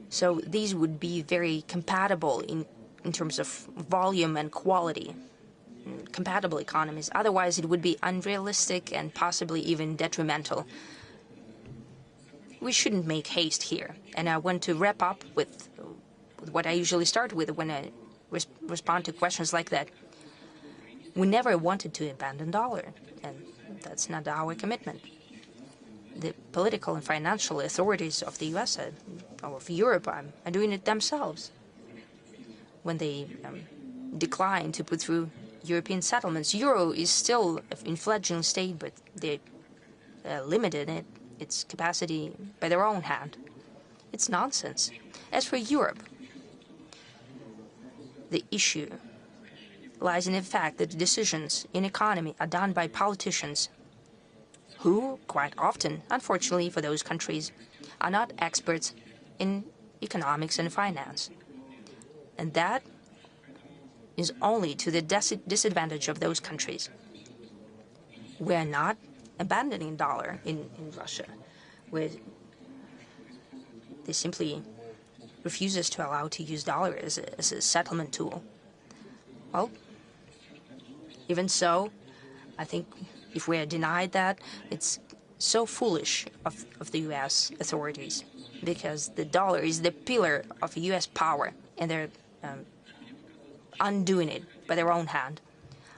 So these would be very compatible in terms of volume and quality, compatible economies. Otherwise, it would be unrealistic and possibly even detrimental. We shouldn't make haste here. And I want to wrap up with what I usually start with when I respond to questions like that. We never wanted to abandon dollar, and that's not our commitment. The political and financial authorities of the U.S. or of Europe are doing it themselves. When they decline to put through European settlements, euro is still in fledgling state, but they limited its capacity by their own hand. It's nonsense. As for Europe, the issue lies in the fact that decisions in economy are done by politicians who, quite often, unfortunately for those countries, are not experts in economics and finance. And that is only to the disadvantage of those countries. We are not abandoning dollar in Russia, where they simply refuses to allow to use dollar as a settlement tool. Well, even so, I think if we are denied that, it's so foolish of the U.S. authorities, because the dollar is the pillar of U.S. power, and they're undoing it by their own hand.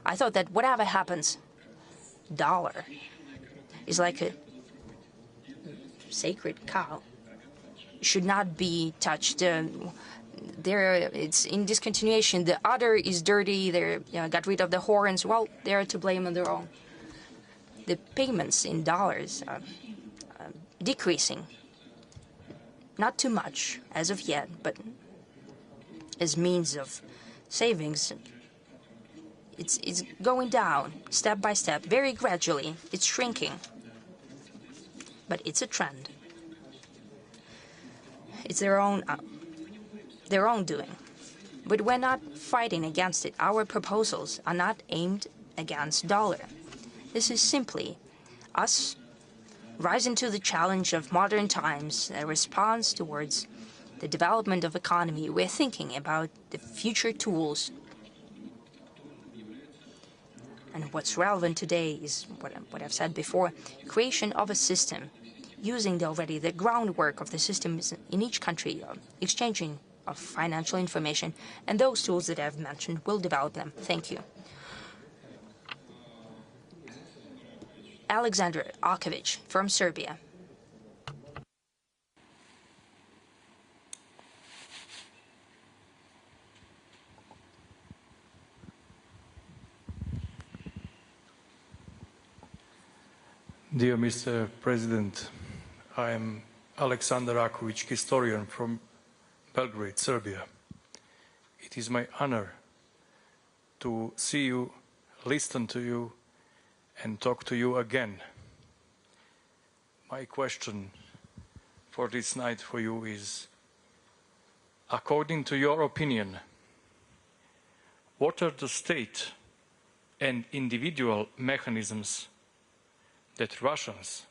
I thought that whatever happens, dollar is like a sacred cow. It should not be touched. It's in discontinuation. The udder is dirty. They got rid of the horns. Well, they're to blame on their own. The payments in dollars are decreasing. Not too much as of yet, but as means of savings, it's going down step by step, very gradually. It's shrinking, but it's a trend. It's their own doing. But we're not fighting against it. Our proposals are not aimed against dollar. This is simply us rising to the challenge of modern times, a response towards the development of economy. We're thinking about the future tools. And what's relevant today is what I've said before, creation of a system, using already the groundwork of the systems in each country, exchanging of financial information, and those tools that I've mentioned will develop them. Thank you. Alexander Arkovich from Serbia. Dear Mr. President, I am Alexander Arkovich, historian from Belgrade, Serbia. It is my honor to see you, listen to you, and talk to you again. My question for this night for you is, according to your opinion, what are the state and individual mechanisms that Russians,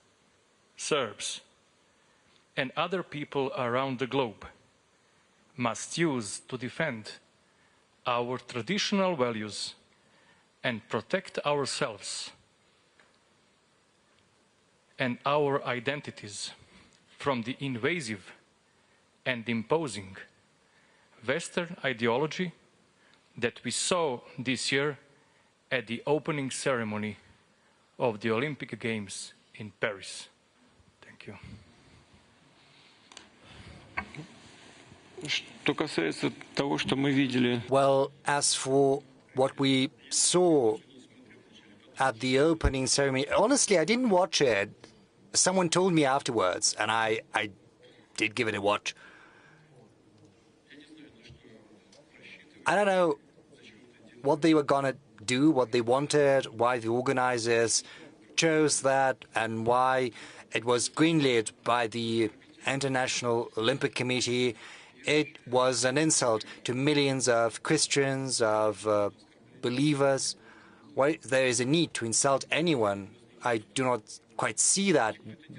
Serbs, and other people around the globe must use to defend our traditional values and protect ourselves and our identities from the invasive and imposing Western ideology that we saw this year at the opening ceremony of the Olympic Games in Paris. Thank you. Well, as for what we saw at the opening ceremony, honestly, I didn't watch it. Someone told me afterwards, and I did give it a watch. I don't know what they were gonna do, what they wanted, why the organizers chose that, and why it was greenlit by the International Olympic Committee. It was an insult to millions of Christians, of believers. Why there is a need to insult anyone, I do not quite see that.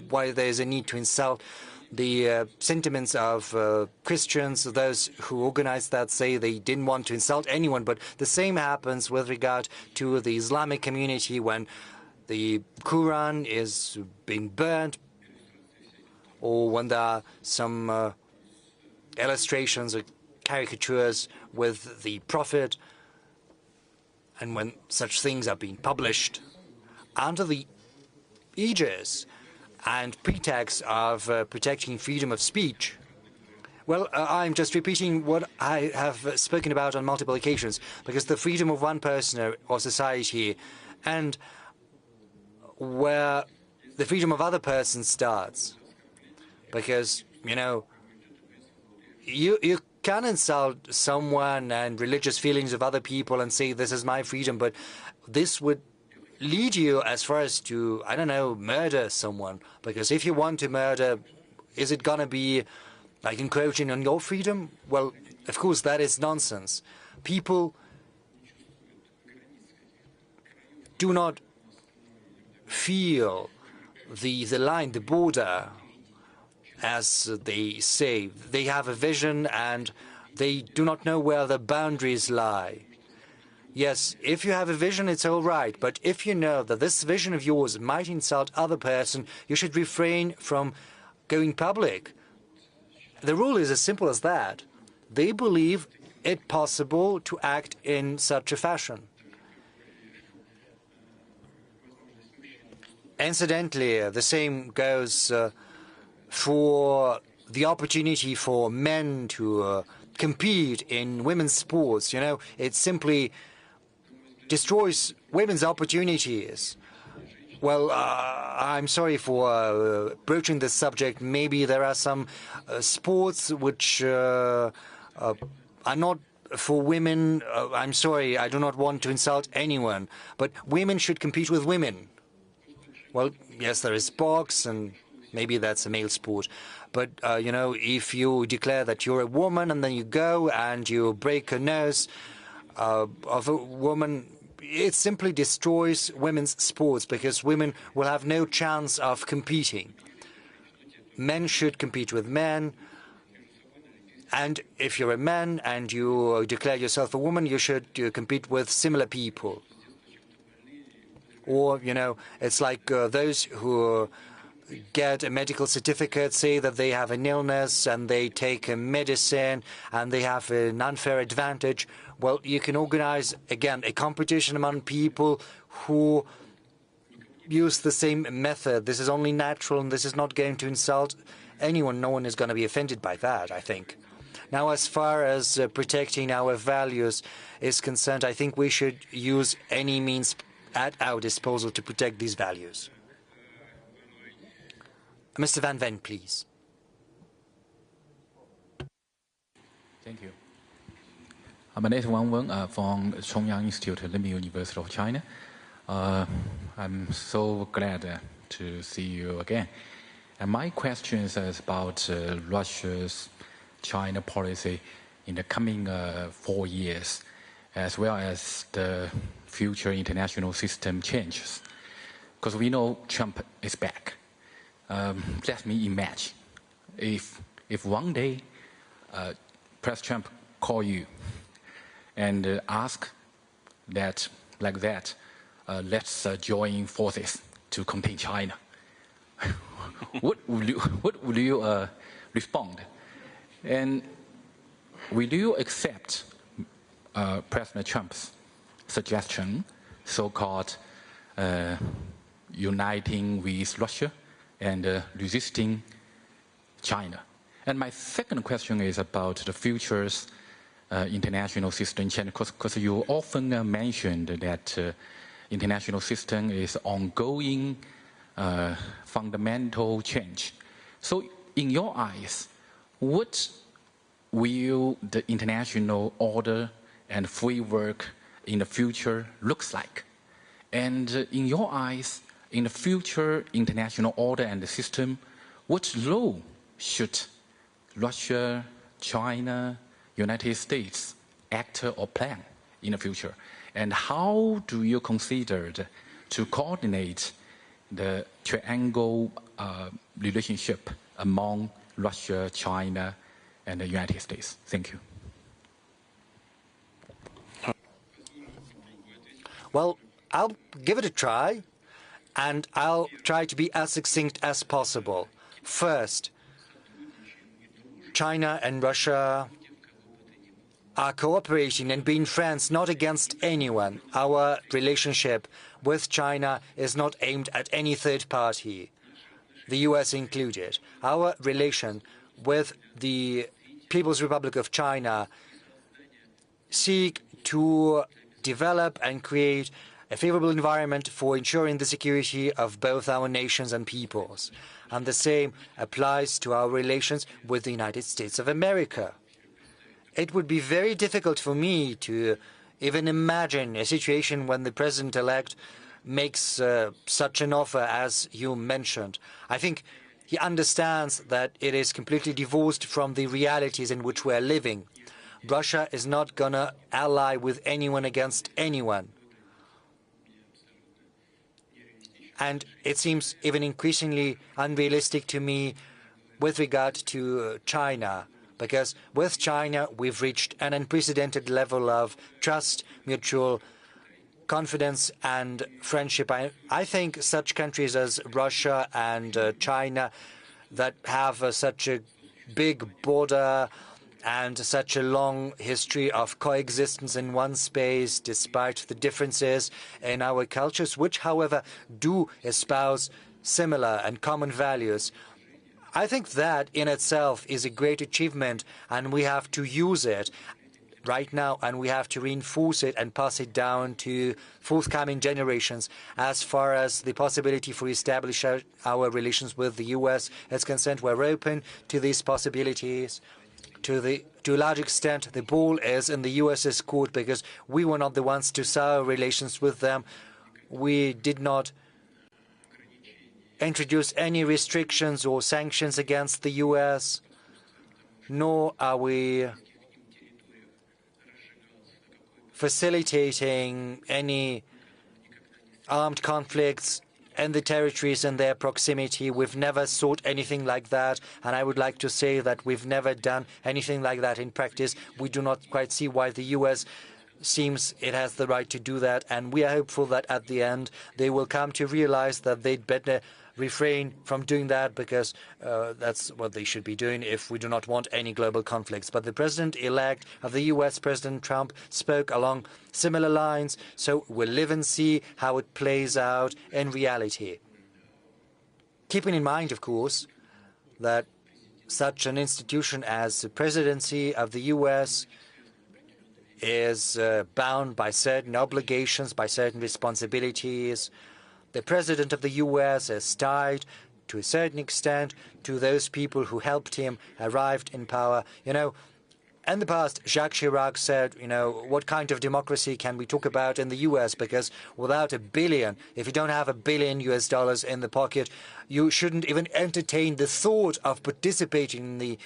Why there is a need to insult the sentiments of Christians. Those who organized that say they didn't want to insult anyone, but the same happens with regard to the Islamic community when the Quran is being burnt, or when there are some illustrations or caricatures with the Prophet, and when such things are being published under the aegis and pretext of protecting freedom of speech. Well, I'm just repeating what I have spoken about on multiple occasions, because the freedom of one person or society and where the freedom of other persons starts. Because, you know, you can insult someone and religious feelings of other people and say, this is my freedom, but this would lead you as far as to, I don't know, murder someone. Because if you want to murder, is it going to be like encroaching on your freedom? Well, of course, that is nonsense. People do not feel the line, the border, as they say. They have a vision and they do not know where the boundaries lie. Yes, if you have a vision, it's all right. But if you know that this vision of yours might insult other person, you should refrain from going public. The rule is as simple as that. They believe it possible to act in such a fashion. Incidentally, the same goes for the opportunity for men to compete in women's sports. You know, it simply destroys women's opportunities. Well, I'm sorry for broaching this subject. Maybe there are some sports which are not for women. I'm sorry, I do not want to insult anyone. But women should compete with women. Well, yes, there is box and maybe that's a male sport. But, you know, if you declare that you're a woman and then you go and you break a nose of a woman, it simply destroys women's sports because women will have no chance of competing. Men should compete with men. And if you're a man and you declare yourself a woman, you should compete with similar people. Or, you know, it's like those who get a medical certificate, say that they have an illness and they take a medicine and they have an unfair advantage. Well, you can organize, again, a competition among people who use the same method. This is only natural and this is not going to insult anyone. No one is going to be offended by that, I think. Now, as far as protecting our values is concerned, I think we should use any means at our disposal to protect these values. Mr. Van Ven, please. Thank you. My name is Wang Wen from Chongyang Institute, Limbi University of China. I'm so glad to see you again. And my question is about Russia's China policy in the coming 4 years, as well as the future international system changes. Because we know Trump is back. Let me imagine if one day President Trump call you and ask that, like that, let's join forces to contain China. What will you respond? And will you accept President Trump's suggestion, so-called uniting with Russia and resisting China? And my second question is about the future's international system change, because you often mentioned that international system is ongoing fundamental change. So in your eyes, what will the international order and framework in the future looks like? And in your eyes, in the future international order and the system, what role should Russia, China, United States act or plan in the future? And how do you consider to coordinate the triangle relationship among Russia, China, and the United States? Thank you. Well, I'll give it a try, and I'll try to be as succinct as possible. First, China and Russia are cooperating and being friends, not against anyone. Our relationship with China is not aimed at any third party, the US included. Our relation with the People's Republic of China seek to develop and create a favorable environment for ensuring the security of both our nations and peoples. And the same applies to our relations with the United States of America. It would be very difficult for me to even imagine a situation when the president-elect makes such an offer as you mentioned. I think he understands that it is completely divorced from the realities in which we are living. Russia is not going to ally with anyone against anyone. And it seems even increasingly unrealistic to me with regard to China, because with China we've reached an unprecedented level of trust, mutual confidence and friendship. I think such countries as Russia and China that have such a big border and such a long history of coexistence in one space, despite the differences in our cultures, which, however, do espouse similar and common values. I think that in itself is a great achievement, and we have to use it right now, and we have to reinforce it and pass it down to forthcoming generations. As far as the possibility for establishing our relations with the US is concerned, we're open to these possibilities. To a large extent, the ball is in the US's court because we were not the ones to sour relations with them. We did not introduce any restrictions or sanctions against the US, nor are we facilitating any armed conflicts in the territories in their proximity. We've never sought anything like that, and I would like to say that we've never done anything like that in practice. We do not quite see why the US seems it has the right to do that, and we are hopeful that at the end they will come to realize that they'd better refrain from doing that, because that's what they should be doing if we do not want any global conflicts. But the president-elect of the US, President Trump, spoke along similar lines, so we'll live and see how it plays out in reality. Keeping in mind, of course, that such an institution as the presidency of the US is bound by certain obligations, by certain responsibilities. The president of the US is tied to a certain extent to those people who helped him arrive in power. You know, in the past, Jacques Chirac said, you know, what kind of democracy can we talk about in the US? Because without a billion, if you don't have $1 billion US in the pocket, you shouldn't even entertain the thought of participating in the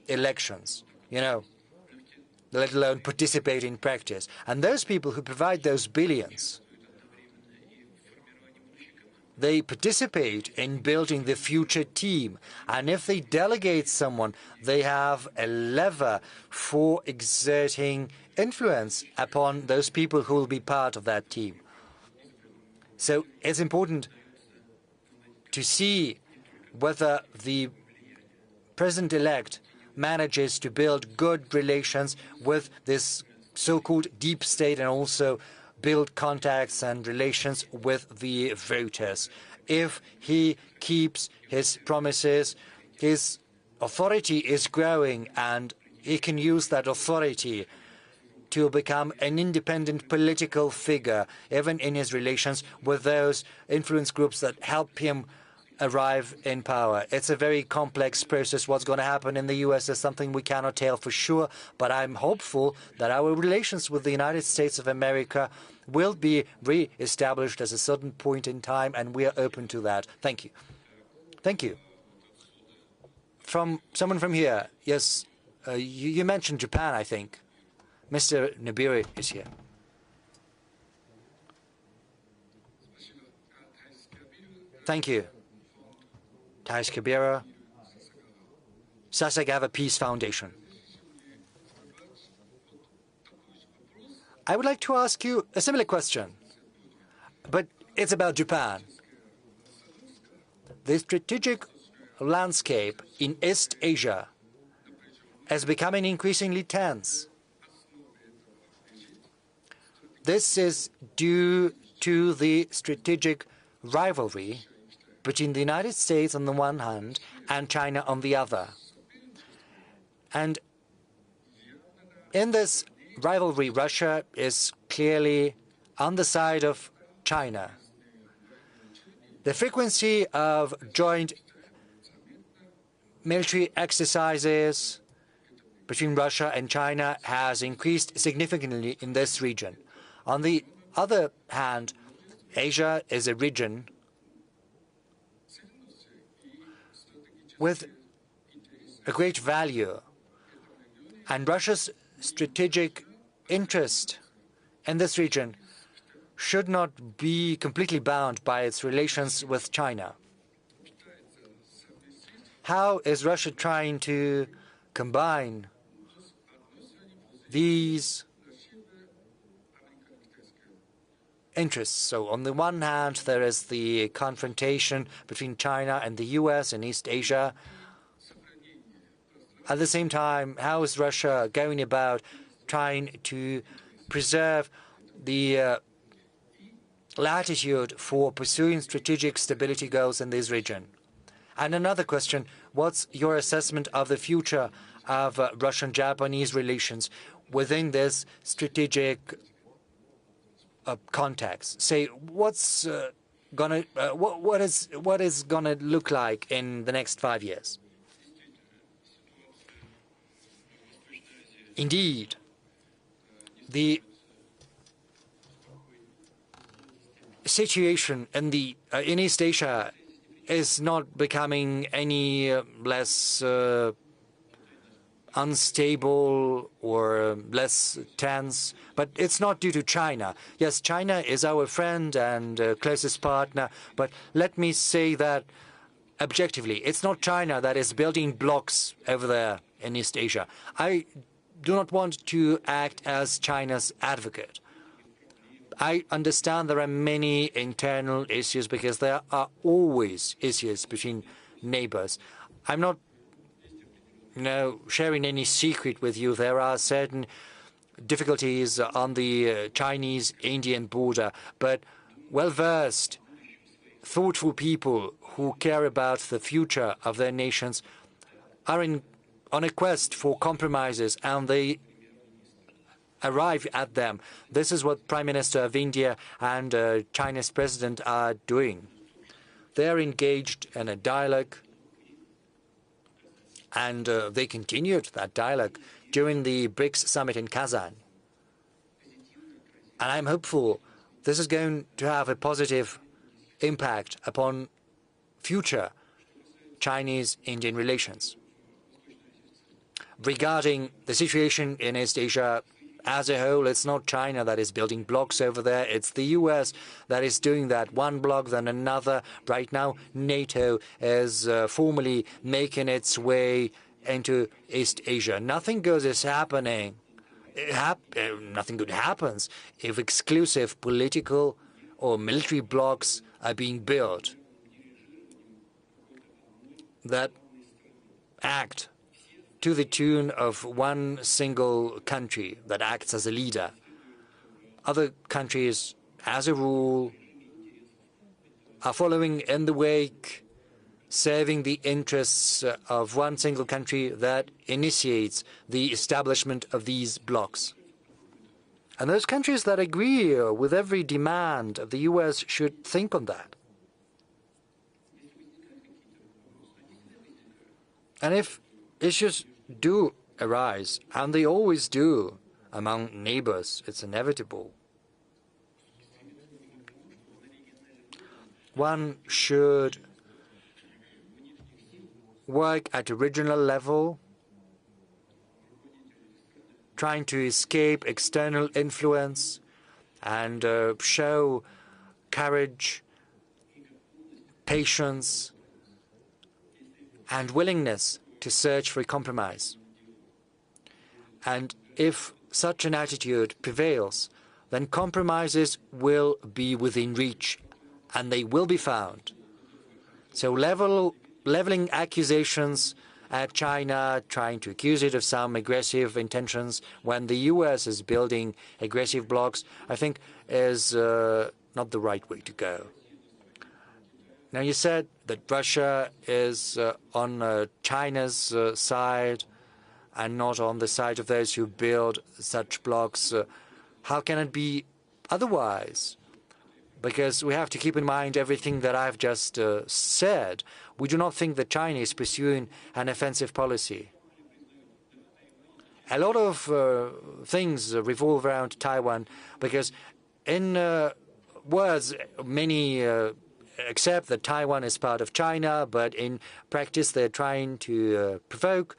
elections, you know, let alone participate in practice. And those people who provide those billions, they participate in building the future team. And if they delegate someone, they have a lever for exerting influence upon those people who will be part of that team. So it's important to see whether the president-elect manages to build good relations with this so-called deep state and also build contacts and relations with the voters. If he keeps his promises, his authority is growing, and he can use that authority to become an independent political figure, even in his relations with those influence groups that help him arrive in power. It's a very complex process. What's going to happen in the US is something we cannot tell for sure, but I'm hopeful that our relations with the United States of America will be re-established at a certain point in time, and we are open to that. Thank you. Thank you. From someone from here. Yes, you mentioned Japan, I think. Mr. Nibiru is here. Thank you. Thais Kabira, Sasagawa Peace Foundation. I would like to ask you a similar question, but it's about Japan. The strategic landscape in East Asia is becoming increasingly tense. This is due to the strategic rivalry between the United States on the one hand and China on the other. And in this rivalry, Russia is clearly on the side of China. The frequency of joint military exercises between Russia and China has increased significantly in this region. On the other hand, Asia is a region with a great value, and Russia's strategic interest in this region should not be completely bound by its relations with China. How is Russia trying to combine these interests? So on the one hand, there is the confrontation between China and the US in East Asia. At the same time, how is Russia going about trying to preserve the latitude for pursuing strategic stability goals in this region? And another question, what's your assessment of the future of Russian-Japanese relations within this strategic context? Say, what is gonna look like in the next 5 years? Indeed, the situation in East Asia is not becoming any less unstable or less tense, but it's not due to China. Yes, China is our friend and closest partner, but let me say that objectively, it's not China that is building blocks over there in East Asia. I do not want to act as China's advocate. I understand there are many internal issues because there are always issues between neighbors. I'm not sharing any secret with you. There are certain difficulties on the Chinese-Indian border, but well-versed, thoughtful people who care about the future of their nations are on a quest for compromises, and they arrive at them. This is what Prime Minister of India and China's president are doing. They are engaged in a dialogue, and they continued that dialogue during the BRICS summit in Kazan. And I'm hopeful this is going to have a positive impact upon future Chinese-Indian relations. Regarding the situation in East Asia as a whole, it's not China that is building blocks over there. It's the U.S. that is doing that, one block then another. Right now, NATO is formally making its way into East Asia. Nothing good is happening. Nothing good happens if exclusive political or military blocks are being built that act to the tune of one single country that acts as a leader. Other countries, as a rule, are following in the wake, serving the interests of one single country that initiates the establishment of these blocs. And those countries that agree with every demand of the U.S. should think on that. And if issues do arise, and they always do among neighbors, it's inevitable, one should work at a regional level, trying to escape external influence and show courage, patience, and willingness to search for a compromise. And if such an attitude prevails, then compromises will be within reach, and they will be found. So leveling accusations at China, trying to accuse it of some aggressive intentions when the U.S. is building aggressive blocs, I think is not the right way to go. Now, you said that Russia is on China's side and not on the side of those who build such blocks. How can it be otherwise? Because we have to keep in mind everything that I've just said. We do not think that China is pursuing an offensive policy. A lot of things revolve around Taiwan because in words, many accept that Taiwan is part of China, but in practice they're trying to provoke,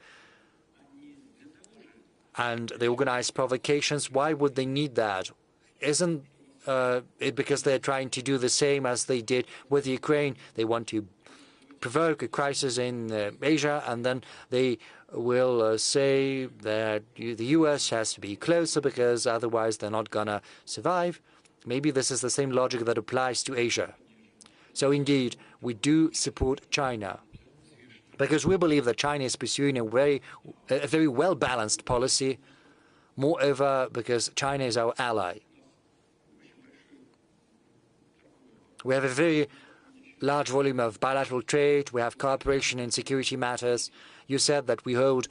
and they organize provocations. Why would they need that? Isn't it because they're trying to do the same as they did with Ukraine? They want to provoke a crisis in Asia, and then they will say that the U.S. has to be closer because otherwise they're not going to survive. Maybe this is the same logic that applies to Asia. So indeed, we do support China because we believe that China is pursuing a very well-balanced policy, moreover because China is our ally. We have a very large volume of bilateral trade. We have cooperation in security matters. You said that we hold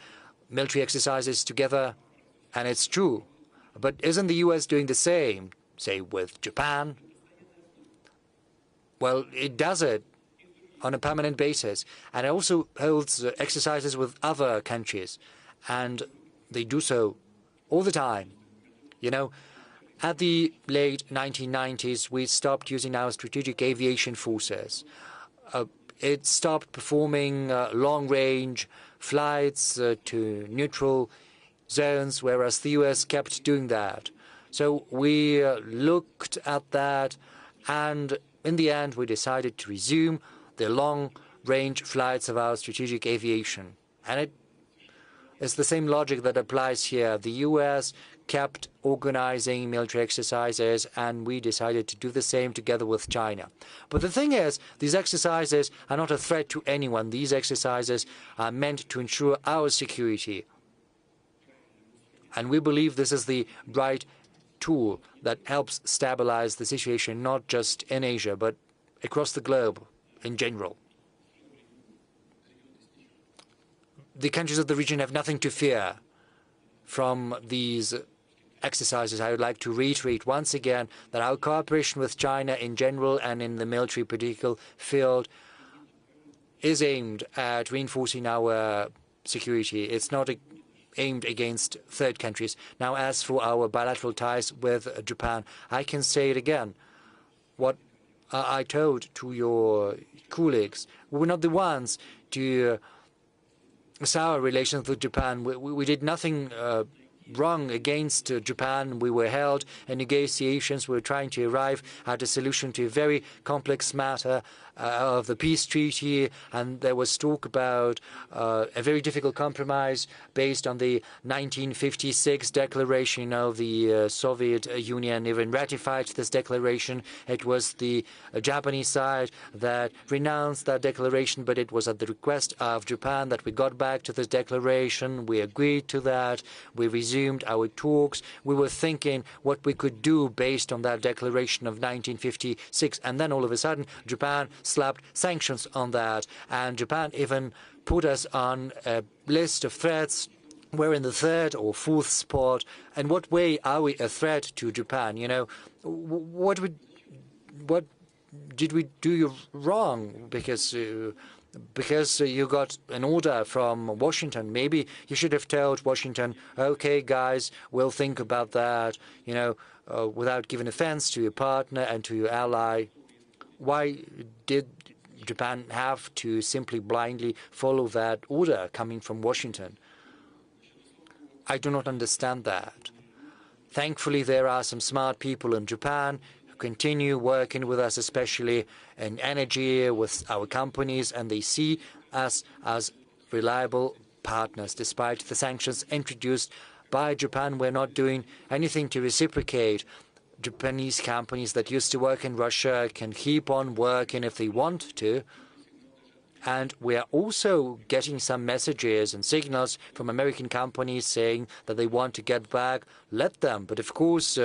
military exercises together, and it's true. But isn't the U.S. doing the same, say, with Japan? Well, it does it on a permanent basis, and it also holds exercises with other countries, and they do so all the time. You know, at the late 1990s, we stopped using our strategic aviation forces. it stopped performing long-range flights to neutral zones, whereas the US kept doing that. So we looked at that, and in the end, we decided to resume the long-range flights of our strategic aviation. And it is the same logic that applies here. The US kept organizing military exercises, and we decided to do the same together with China. But the thing is, these exercises are not a threat to anyone. These exercises are meant to ensure our security. And we believe this is the right tool that helps stabilize the situation, not just in Asia, but across the globe in general. The countries of the region have nothing to fear from these exercises. I would like to reiterate once again that our cooperation with China in general and in the military political field is aimed at reinforcing our security. It's not aimed against third countries. Now, as for our bilateral ties with Japan, I can say it again. What I told to your colleagues, we were not the ones to sour relations with Japan. We did nothing wrong against Japan. We were held in negotiations. We were trying to arrive at a solution to a very complex matter of the peace treaty, and there was talk about a very difficult compromise based on the 1956 declaration. You know, the Soviet Union even ratified this declaration. It was the Japanese side that renounced that declaration, but it was at the request of Japan that we got back to this declaration. We agreed to that. We resumed our talks. We were thinking what we could do based on that declaration of 1956, and then all of a sudden Japan slapped sanctions on that, and Japan even put us on a list of threats. We're in the third or fourth spot. In what way are we a threat to Japan? You know, what did we do wrong? Because you got an order from Washington. Maybe you should have told Washington, okay, guys, we'll think about that, you know, without giving offense to your partner and to your ally. Why did Japan have to simply blindly follow that order coming from Washington? I do not understand that. Thankfully, there are some smart people in Japan who continue working with us, especially in energy, with our companies, and they see us as reliable partners. Despite the sanctions introduced by Japan, we're not doing anything to reciprocate. Japanese companies that used to work in Russia can keep on working if they want to. And we are also getting some messages and signals from American companies saying that they want to get back. Let them. But of course,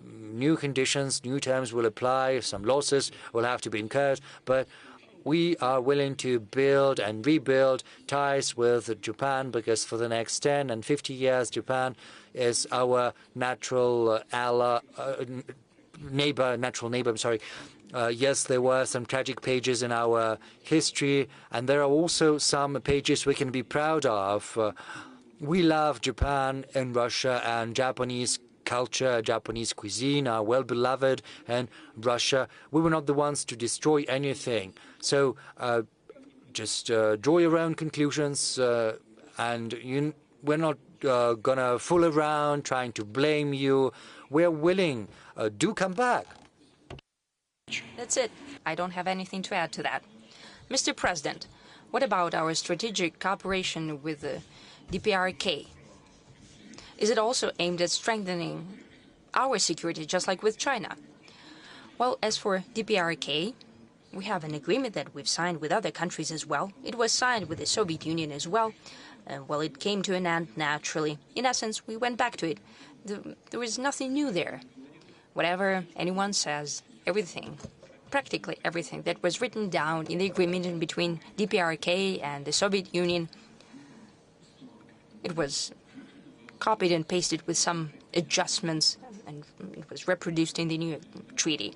new conditions, new terms will apply. Some losses will have to be incurred. But we are willing to build and rebuild ties with Japan, because for the next 10 and 50 years, Japan is our natural neighbor. Yes, there were some tragic pages in our history, and there are also some pages we can be proud of. We love Japan and Russia, and Japanese culture, Japanese cuisine are well beloved in Russia. We were not the ones to destroy anything. So just draw your own conclusions, and we're not going to fool around trying to blame you. We're willing. Do come back. That's it. I don't have anything to add to that. Mr. President, what about our strategic cooperation with the DPRK? Is it also aimed at strengthening our security, just like with China? Well, as for DPRK, we have an agreement that we've signed with other countries as well. It was signed with the Soviet Union as well. Well, it came to an end naturally. In essence, we went back to it. There was nothing new there. Whatever anyone says, everything, practically everything that was written down in the agreement between DPRK and the Soviet Union, it was copied and pasted with some adjustments, and it was reproduced in the new treaty.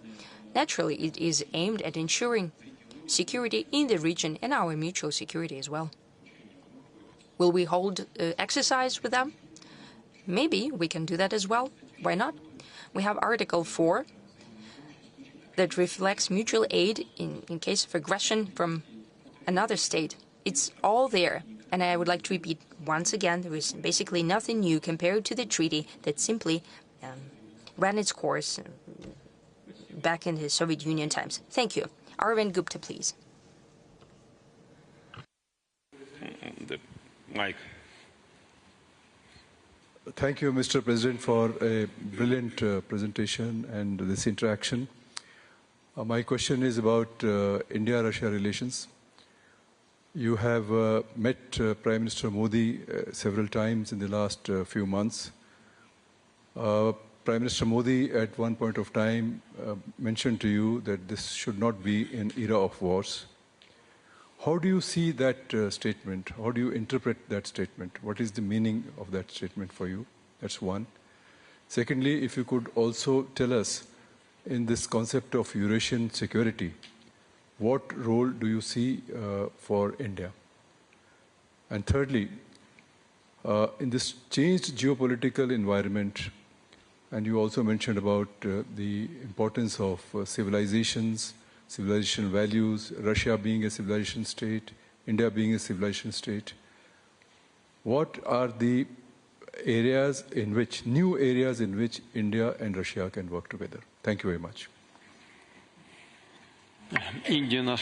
Naturally, it is aimed at ensuring security in the region and our mutual security as well. Will we hold exercise with them? Maybe we can do that as well. Why not? We have Article 4 that reflects mutual aid in case of aggression from another state. It's all there. And I would like to repeat once again, there is basically nothing new compared to the treaty that simply ran its course back in the Soviet Union times. Thank you. Arvind Gupta, please. Mike. Thank you, Mr. President, for a brilliant presentation and this interaction. My question is about India-Russia relations. You have met Prime Minister Modi several times in the last few months. Prime Minister Modi at one point of time mentioned to you that this should not be an era of wars. How do you see that statement? How do you interpret that statement? What is the meaning of that statement for you? That's one. Secondly, if you could also tell us, in this concept of Eurasian security, what role do you see for India? And thirdly, in this changed geopolitical environment, and you also mentioned about the importance of civilizations, civilizational values, Russia being a civilization state, India being a civilization state. What are the areas in which, new areas in which India and Russia can work together? Thank you very much. India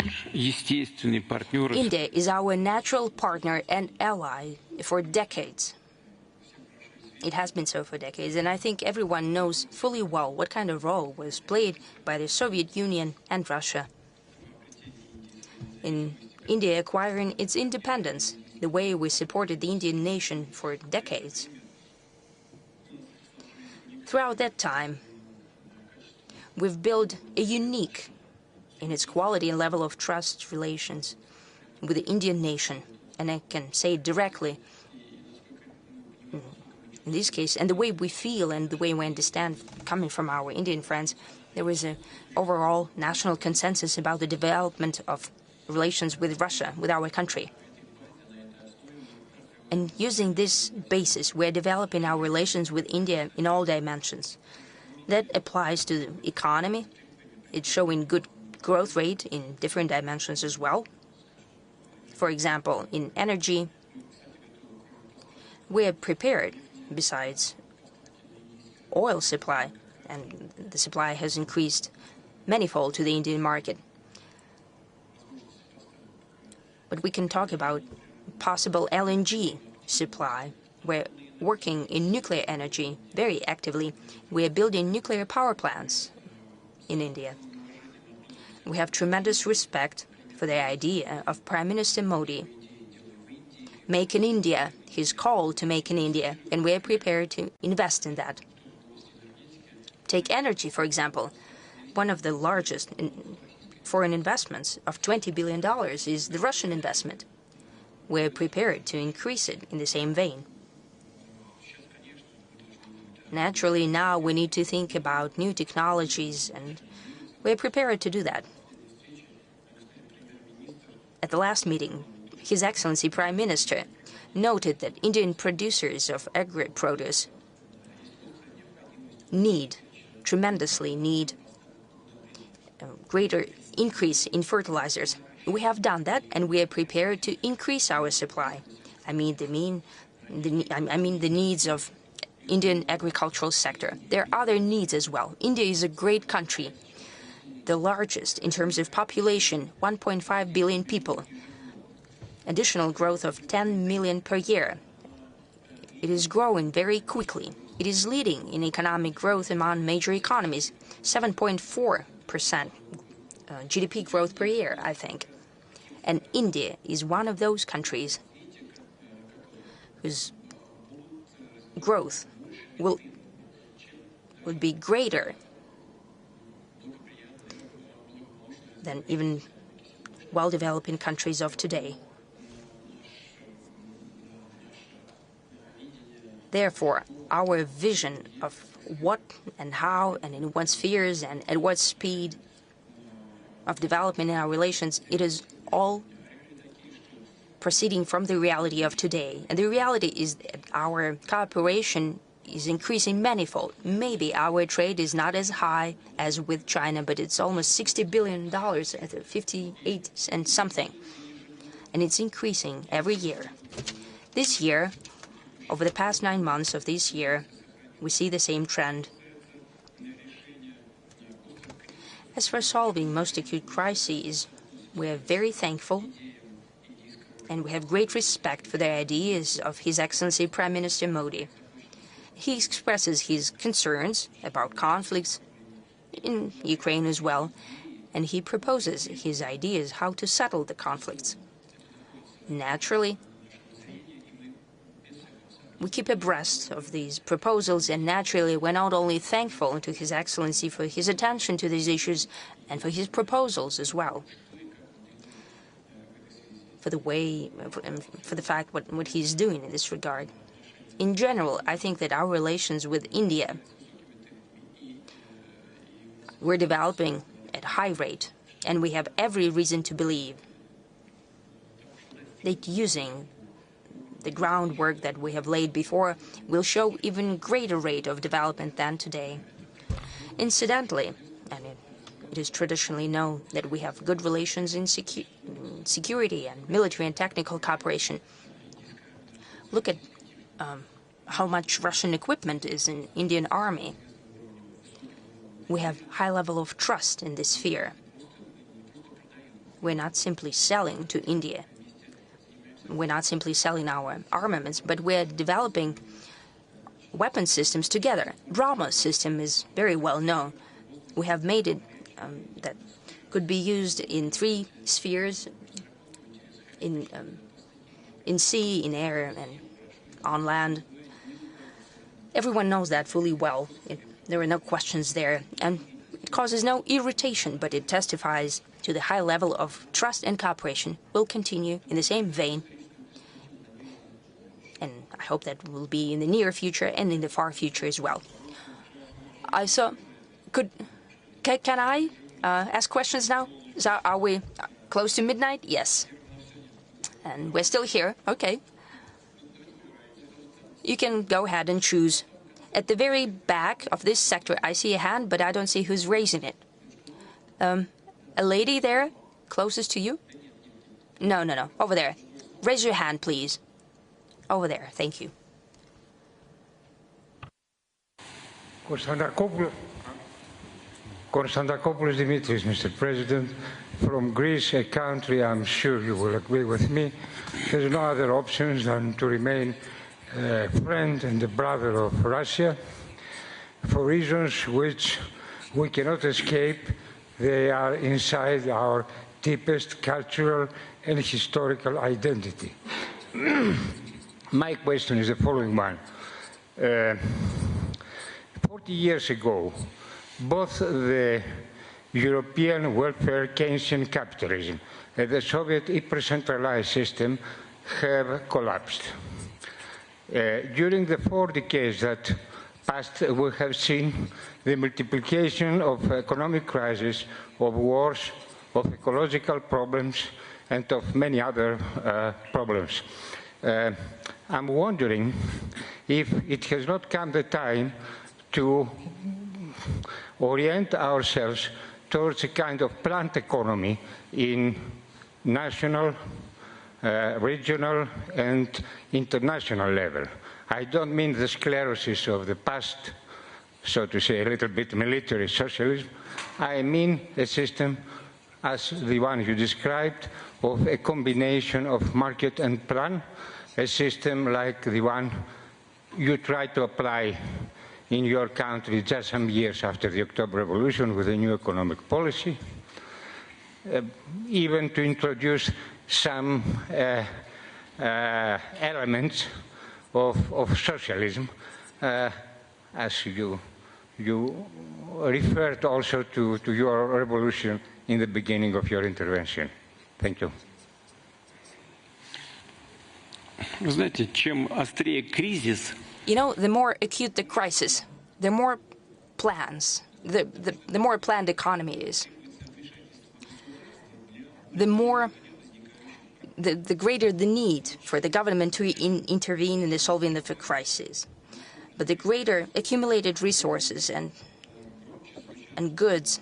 is our natural partner and ally for decades. It has been so for decades, and I think everyone knows fully well what kind of role was played by the Soviet Union and Russia in India acquiring its independence, the way we supported the Indian nation for decades. Throughout that time, we've built a unique, in its quality and level of trust relations with the Indian nation, and I can say directly, in this case, and the way we feel and the way we understand coming from our Indian friends, there is an overall national consensus about the development of relations with Russia, with our country. And using this basis, we're developing our relations with India in all dimensions. That applies to the economy. It's showing good growth rate in different dimensions as well. For example, in energy, we are prepared. Besides oil supply, and the supply has increased manifold to the Indian market. But we can talk about possible LNG supply. We're working in nuclear energy very actively. We are building nuclear power plants in India. We have tremendous respect for the idea of Prime Minister Modi. Make in India, his call to make in India, and we are prepared to invest in that. Take energy, for example. One of the largest foreign investments of $20 billion is the Russian investment. We are prepared to increase it in the same vein. Naturally, now we need to think about new technologies, and we are prepared to do that. At the last meeting, His Excellency Prime Minister noted that Indian producers of agri-produce tremendously need a greater increase in fertilizers. We have done that, and we are prepared to increase our supply. I mean the needs of Indian agricultural sector. There are other needs as well. India is a great country, the largest in terms of population, 1.5 billion people. Additional growth of 10 million per year. It is growing very quickly. It is leading in economic growth among major economies, 7.4% GDP growth per year, I think. And India is one of those countries whose growth will be greater than even well-developing countries of today. Therefore, our vision of what and how and in what spheres and at what speed of development in our relations, it is all proceeding from the reality of today. And the reality is that our cooperation is increasing manifold. Maybe our trade is not as high as with China, but it's almost $60 billion at 58 and something. And it's increasing every year. This year, over the past 9 months of this year, we see the same trend. As for solving most acute crises, we are very thankful and we have great respect for the ideas of His Excellency Prime Minister Modi. He expresses his concerns about conflicts in Ukraine as well, and he proposes his ideas how to settle the conflicts. Naturally, we keep abreast of these proposals, and naturally we're not only thankful to His Excellency for his attention to these issues and for his proposals as well, for the fact what he's doing in this regard. In general, I think that our relations with India, we're developing at a high rate, and we have every reason to believe that using the groundwork that we have laid before will show even greater rate of development than today. Incidentally, and it is traditionally known that we have good relations in security and military and technical cooperation. Look at how much Russian equipment is in Indian army. We have high level of trust in this sphere. We're not simply selling to India. We're not simply selling our armaments, but we're developing weapon systems together. Brahmos system is very well known. We have made it that could be used in 3 spheres, in sea, in air, and on land. Everyone knows that fully well. There are no questions there, and it causes no irritation, but it testifies to the high level of trust and cooperation. Will continue in the same vein, and I hope that will be in the near future and in the far future as well. Can I ask questions now? Are we close to midnight? Yes. And we're still here. Okay. You can go ahead and choose. At the very back of this sector, I see a hand, but I don't see who's raising it. A lady there, closest to you? No. Over there. Raise your hand, please. Over there. Thank you. Konstantakopoulos Dimitris, Mr. President, from Greece, a country I'm sure you will agree with me, there's no other options than to remain a friend and a brother of Russia for reasons which we cannot escape. They are inside our deepest cultural and historical identity. My question is the following one. 40 years ago, both the European welfare Keynesian capitalism and the Soviet hyper-centralized system have collapsed. During the 4 decades that passed, we have seen the multiplication of economic crises, of wars, of ecological problems, and of many other problems. I'm wondering if it has not come the time to orient ourselves towards a kind of planned economy in national, regional, and international level. I don't mean the sclerosis of the past, so to say, a little bit military socialism. I mean a system as the one you described, of a combination of market and plan, a system like the one you tried to apply in your country just some years after the October Revolution with a new economic policy, even to introduce some elements of socialism, as you referred also to your revolution in the beginning of your intervention. Thank you. Знаете, чем острее кризис, You know, the more acute the crisis, the more plans, the more planned economy is. The greater the need for the government to intervene in the solving of the crisis. But the greater accumulated resources and goods,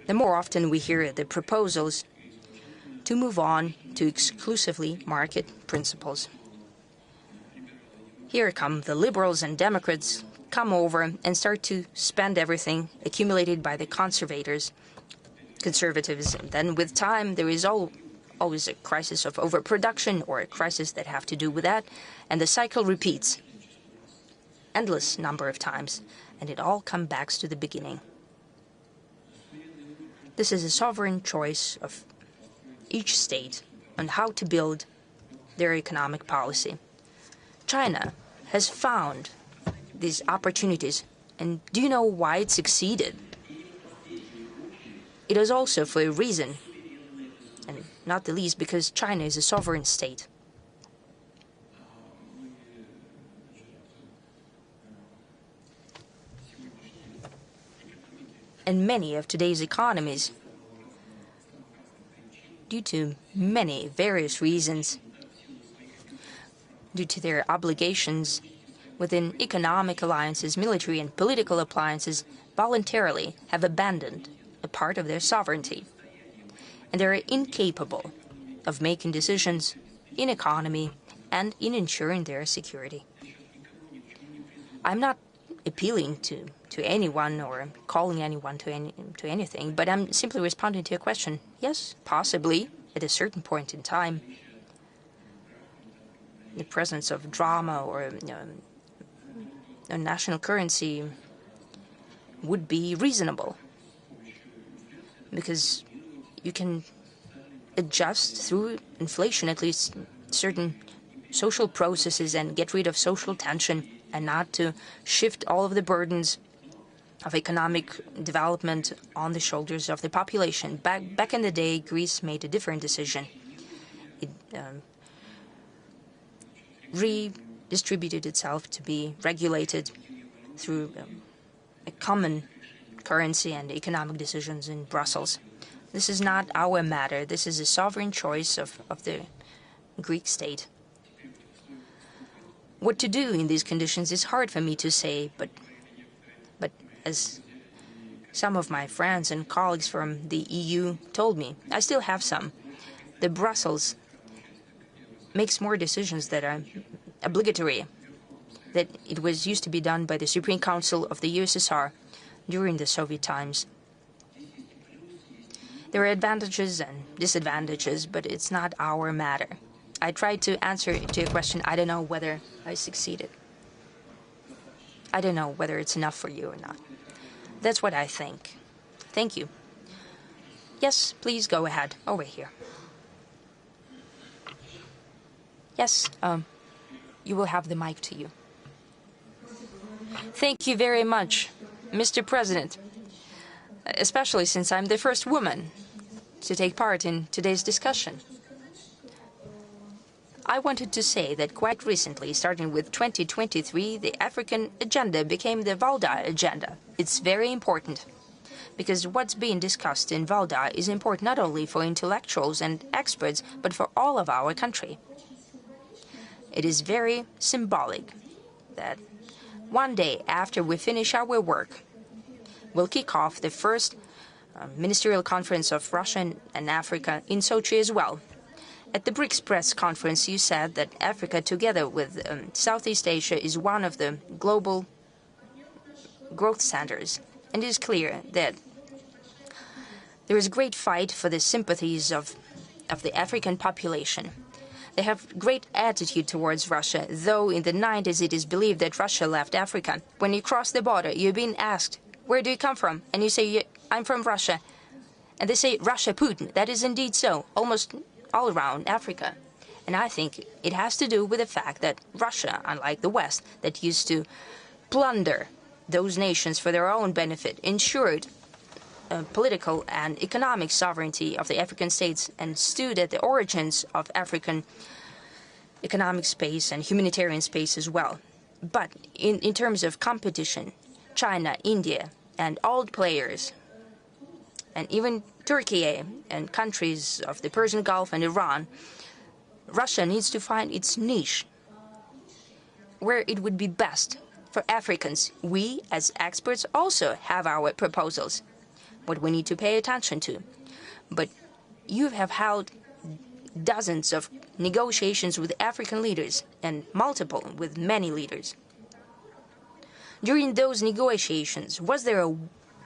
the more often we hear the proposals to move on to exclusively market principles. Here come the liberals and Democrats, come over and start to spend everything accumulated by the conservatives. And then with time, there is always a crisis of overproduction or a crisis that have to do with that. And the cycle repeats endless number of times, and it all comes back to the beginning. This is a sovereign choice of each state on how to build their economic policy. China has found these opportunities, and do you know why it succeeded? It is also for a reason, and not the least because China is a sovereign state. And many of today's economies, due to many various reasons, due to their obligations within economic alliances, military and political alliances, voluntarily have abandoned a part of their sovereignty. And they are incapable of making decisions in economy and in ensuring their security. I'm not appealing to anyone or calling anyone to anything, but I'm simply responding to your question. Yes, possibly, at a certain point in time, the presence of drama or a national currency would be reasonable, because you can adjust through inflation at least certain social processes and get rid of social tension, and not to shift all of the burdens of economic development on the shoulders of the population. Back in the day, Greece made a different decision. It redistributed itself to be regulated through a common currency and economic decisions in Brussels. This is not our matter. This is a sovereign choice of the Greek state. What to do in these conditions is hard for me to say, but as some of my friends and colleagues from the EU told me, I still have some, the Brussels makes more decisions that are obligatory, that it was used to be done by the Supreme Council of the USSR during the Soviet times. There are advantages and disadvantages, but it's not our matter. I tried to answer to your question. I don't know whether I succeeded. I don't know whether it's enough for you or not. That's what I think. Thank you. Yes, please go ahead. Over here. Yes, you will have the mic to you. Thank you very much, Mr. President, especially since I'm the first woman to take part in today's discussion. I wanted to say that quite recently, starting with 2023, the African agenda became the Valdai agenda. It's very important, because what's being discussed in Valdai is important not only for intellectuals and experts, but for all of our country. It is very symbolic that one day after we finish our work, we'll kick off the first ministerial conference of Russia and Africa in Sochi as well. At the BRICS press conference, you said that Africa, together with Southeast Asia, is one of the global growth centers. And it is clear that there is a great fight for the sympathies of the African population. They have great attitude towards Russia, though in the 90s it is believed that Russia left Africa. When you cross the border, you're being asked, where do you come from? And you say, I'm from Russia. And they say, Russia, Putin. That is indeed so, almost all around Africa. And I think it has to do with the fact that Russia, unlike the West, that used to plunder those nations for their own benefit, ensured political and economic sovereignty of the African states and stood at the origins of African economic space and humanitarian space as well. But in terms of competition, China, India, and all players, and even Turkey and countries of the Persian Gulf and Iran, Russia needs to find its niche where it would be best For Africans, we as experts also have our proposals, what we need to pay attention to. But you have held dozens of negotiations with African leaders and multiple with many leaders. During those negotiations, was there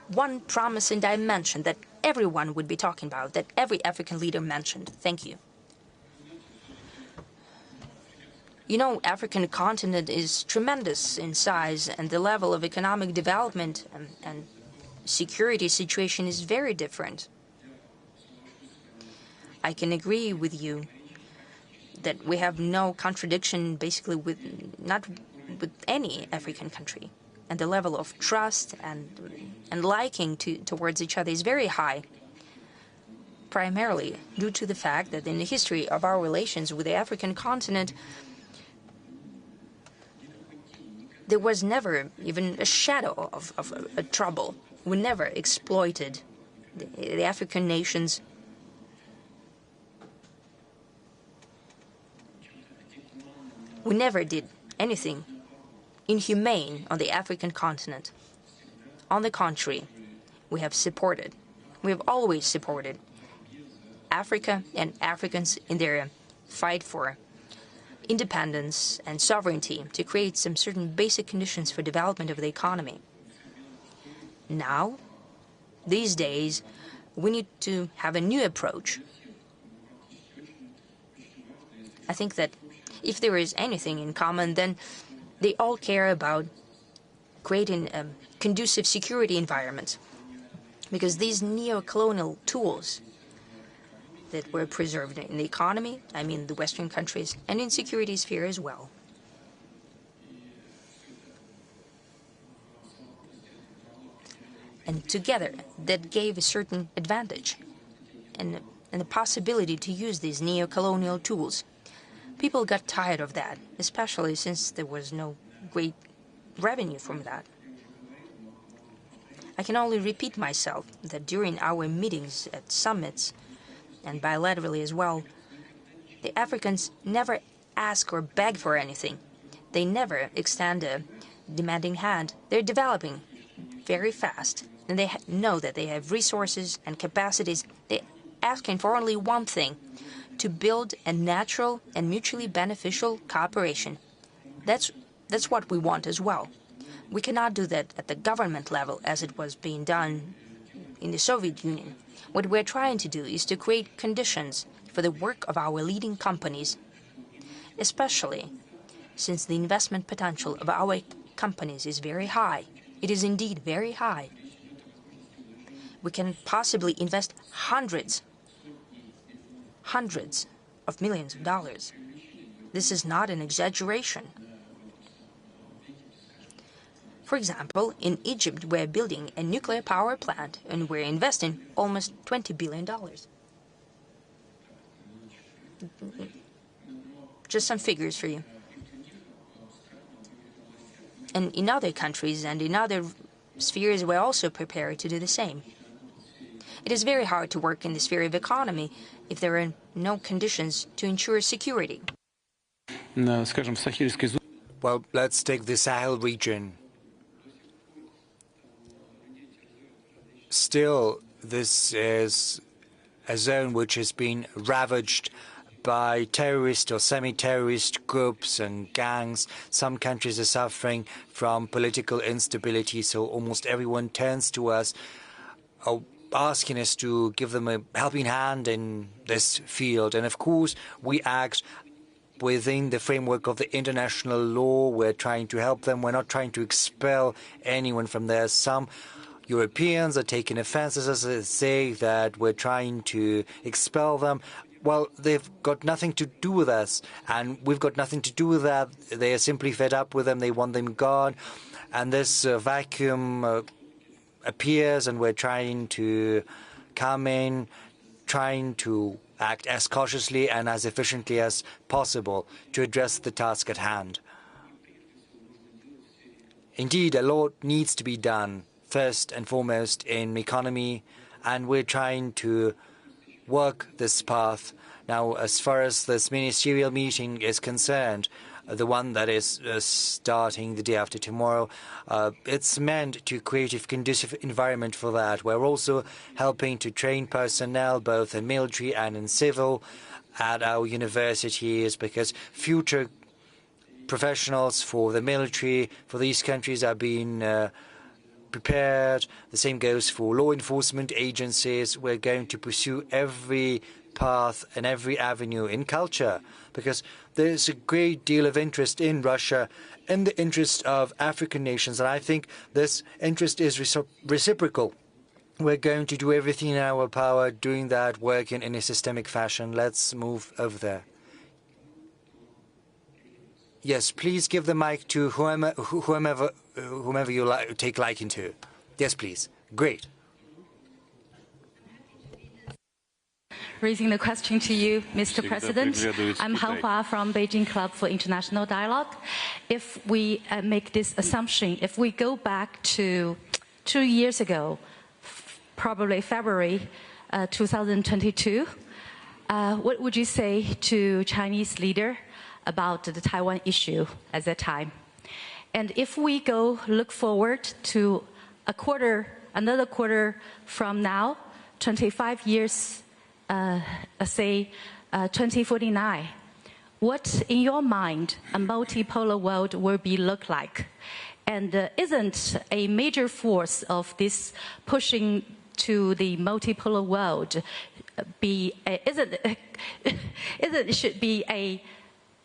one promising dimension that everyone would be talking about, that every African leader mentioned? Thank you. You know, African continent is tremendous in size, and the level of economic development and security situation is very different. I can agree with you that we have no contradiction basically with any African country. And the level of trust and liking towards each other is very high, primarily due to the fact that in the history of our relations with the African continent, there was never even a shadow of a trouble. We never exploited the African nations. We never did anything inhumane on the African continent. On the contrary, we have always supported Africa and Africans in their fight for independence and sovereignty to create some certain basic conditions for development of the economy. Now, these days, we need to have a new approach. I think that if there is anything in common, then they all care about creating a conducive security environment, because these neo-colonial tools that were preserved in the economy, I mean the Western countries, and in security sphere as well. And together, that gave a certain advantage and the possibility to use these neo-colonial tools. People got tired of that, especially since there was no great revenue from that. I can only repeat myself that during our meetings at summits, and bilaterally as well, the Africans never ask or beg for anything. They never extend a demanding hand. They're developing very fast, and they know that they have resources and capacities. They're asking for only one thing: to build a natural and mutually beneficial cooperation. That's what we want as well. We cannot do that at the government level as it was being done in the Soviet Union. What we're trying to do is to create conditions for the work of our leading companies, especially since the investment potential of our companies is very high. It is indeed very high. We can possibly invest hundreds of millions of dollars. This is not an exaggeration. For example, in Egypt, we're building a nuclear power plant, and we're investing almost $20 billion. Just some figures for you. And in other countries and in other spheres, we're also prepared to do the same. It is very hard to work in the sphere of economy if there are no conditions to ensure security. Well, let's take the Sahel region. Still, this is a zone which has been ravaged by terrorist or semi-terrorist groups and gangs. Some countries are suffering from political instability, so almost everyone turns to us, asking us to give them a helping hand in this field. And of course, we act within the framework of the international law. We're trying to help them. We're not trying to expel anyone from there. Some Europeans are taking offenses as they say that we're trying to expel them. Well, they've got nothing to do with us, and we've got nothing to do with that. They are simply fed up with them. They want them gone. And this vacuum appears, and we're trying to come in, trying to act as cautiously and as efficiently as possible to address the task at hand. Indeed, a lot needs to be done, first and foremost in economy, and we're trying to work this path Now, as far as this ministerial meeting is concerned, the one that is starting the day after tomorrow, it's meant to create a conducive environment for that. We're also helping to train personnel, both in military and in civil, at our universities, because future professionals for the military, for these countries, are being prepared. The same goes for law enforcement agencies. We're going to pursue every path and every avenue in culture, because there's a great deal of interest in Russia, in the interest of African nations, and I think this interest is reciprocal. We're going to do everything in our power, doing that, working in a systemic fashion. Let's move over there. Yes, please give the mic to whomever you take liking to. Yes, please. Great. Raising the question to you, Mr. President. I'm Han Hua from Beijing Club for International Dialogue. If we make this assumption, if we go back to 2 years ago, probably February 2022, what would you say to Chinese leader about the Taiwan issue at that time? And if we go look forward to another quarter from now, 25 years, say 2049, what in your mind a multipolar world will look like? And isn't a major force of this pushing to the multipolar world should be a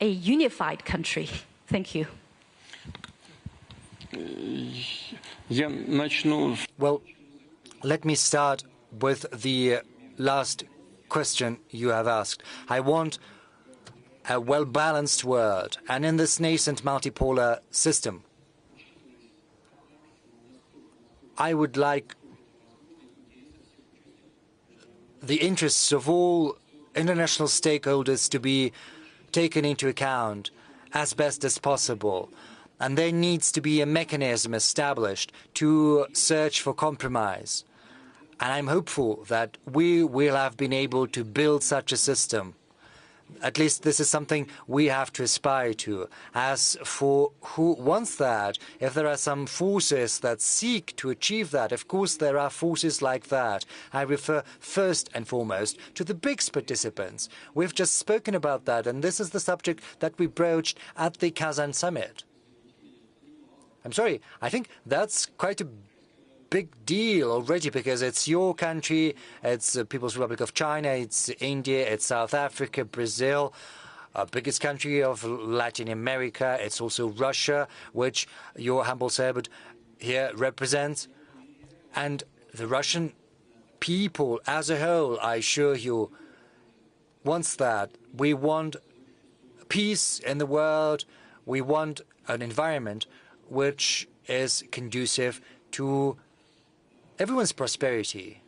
unified country? Thank you. Well, let me start with the last question you have asked. I want a well-balanced world, and in this nascent multipolar system, I would like the interests of all international stakeholders to be taken into account as best as possible. And there needs to be a mechanism established to search for compromise. And I'm hopeful that we will have been able to build such a system. At least this is something we have to aspire to. As for who wants that, if there are some forces that seek to achieve that, of course there are forces like that. I refer first and foremost to the BRICS participants. We've just spoken about that, and this is the subject that we broached at the Kazan summit. I'm sorry, I think that's quite a big deal already, because it's your country, it's the People's Republic of China, it's India, it's South Africa, Brazil, biggest country of Latin America. It's also Russia, which your humble servant here represents. And the Russian people as a whole, I assure you, wants that. We want peace in the world. We want an environment which is conducive to everyone's prosperity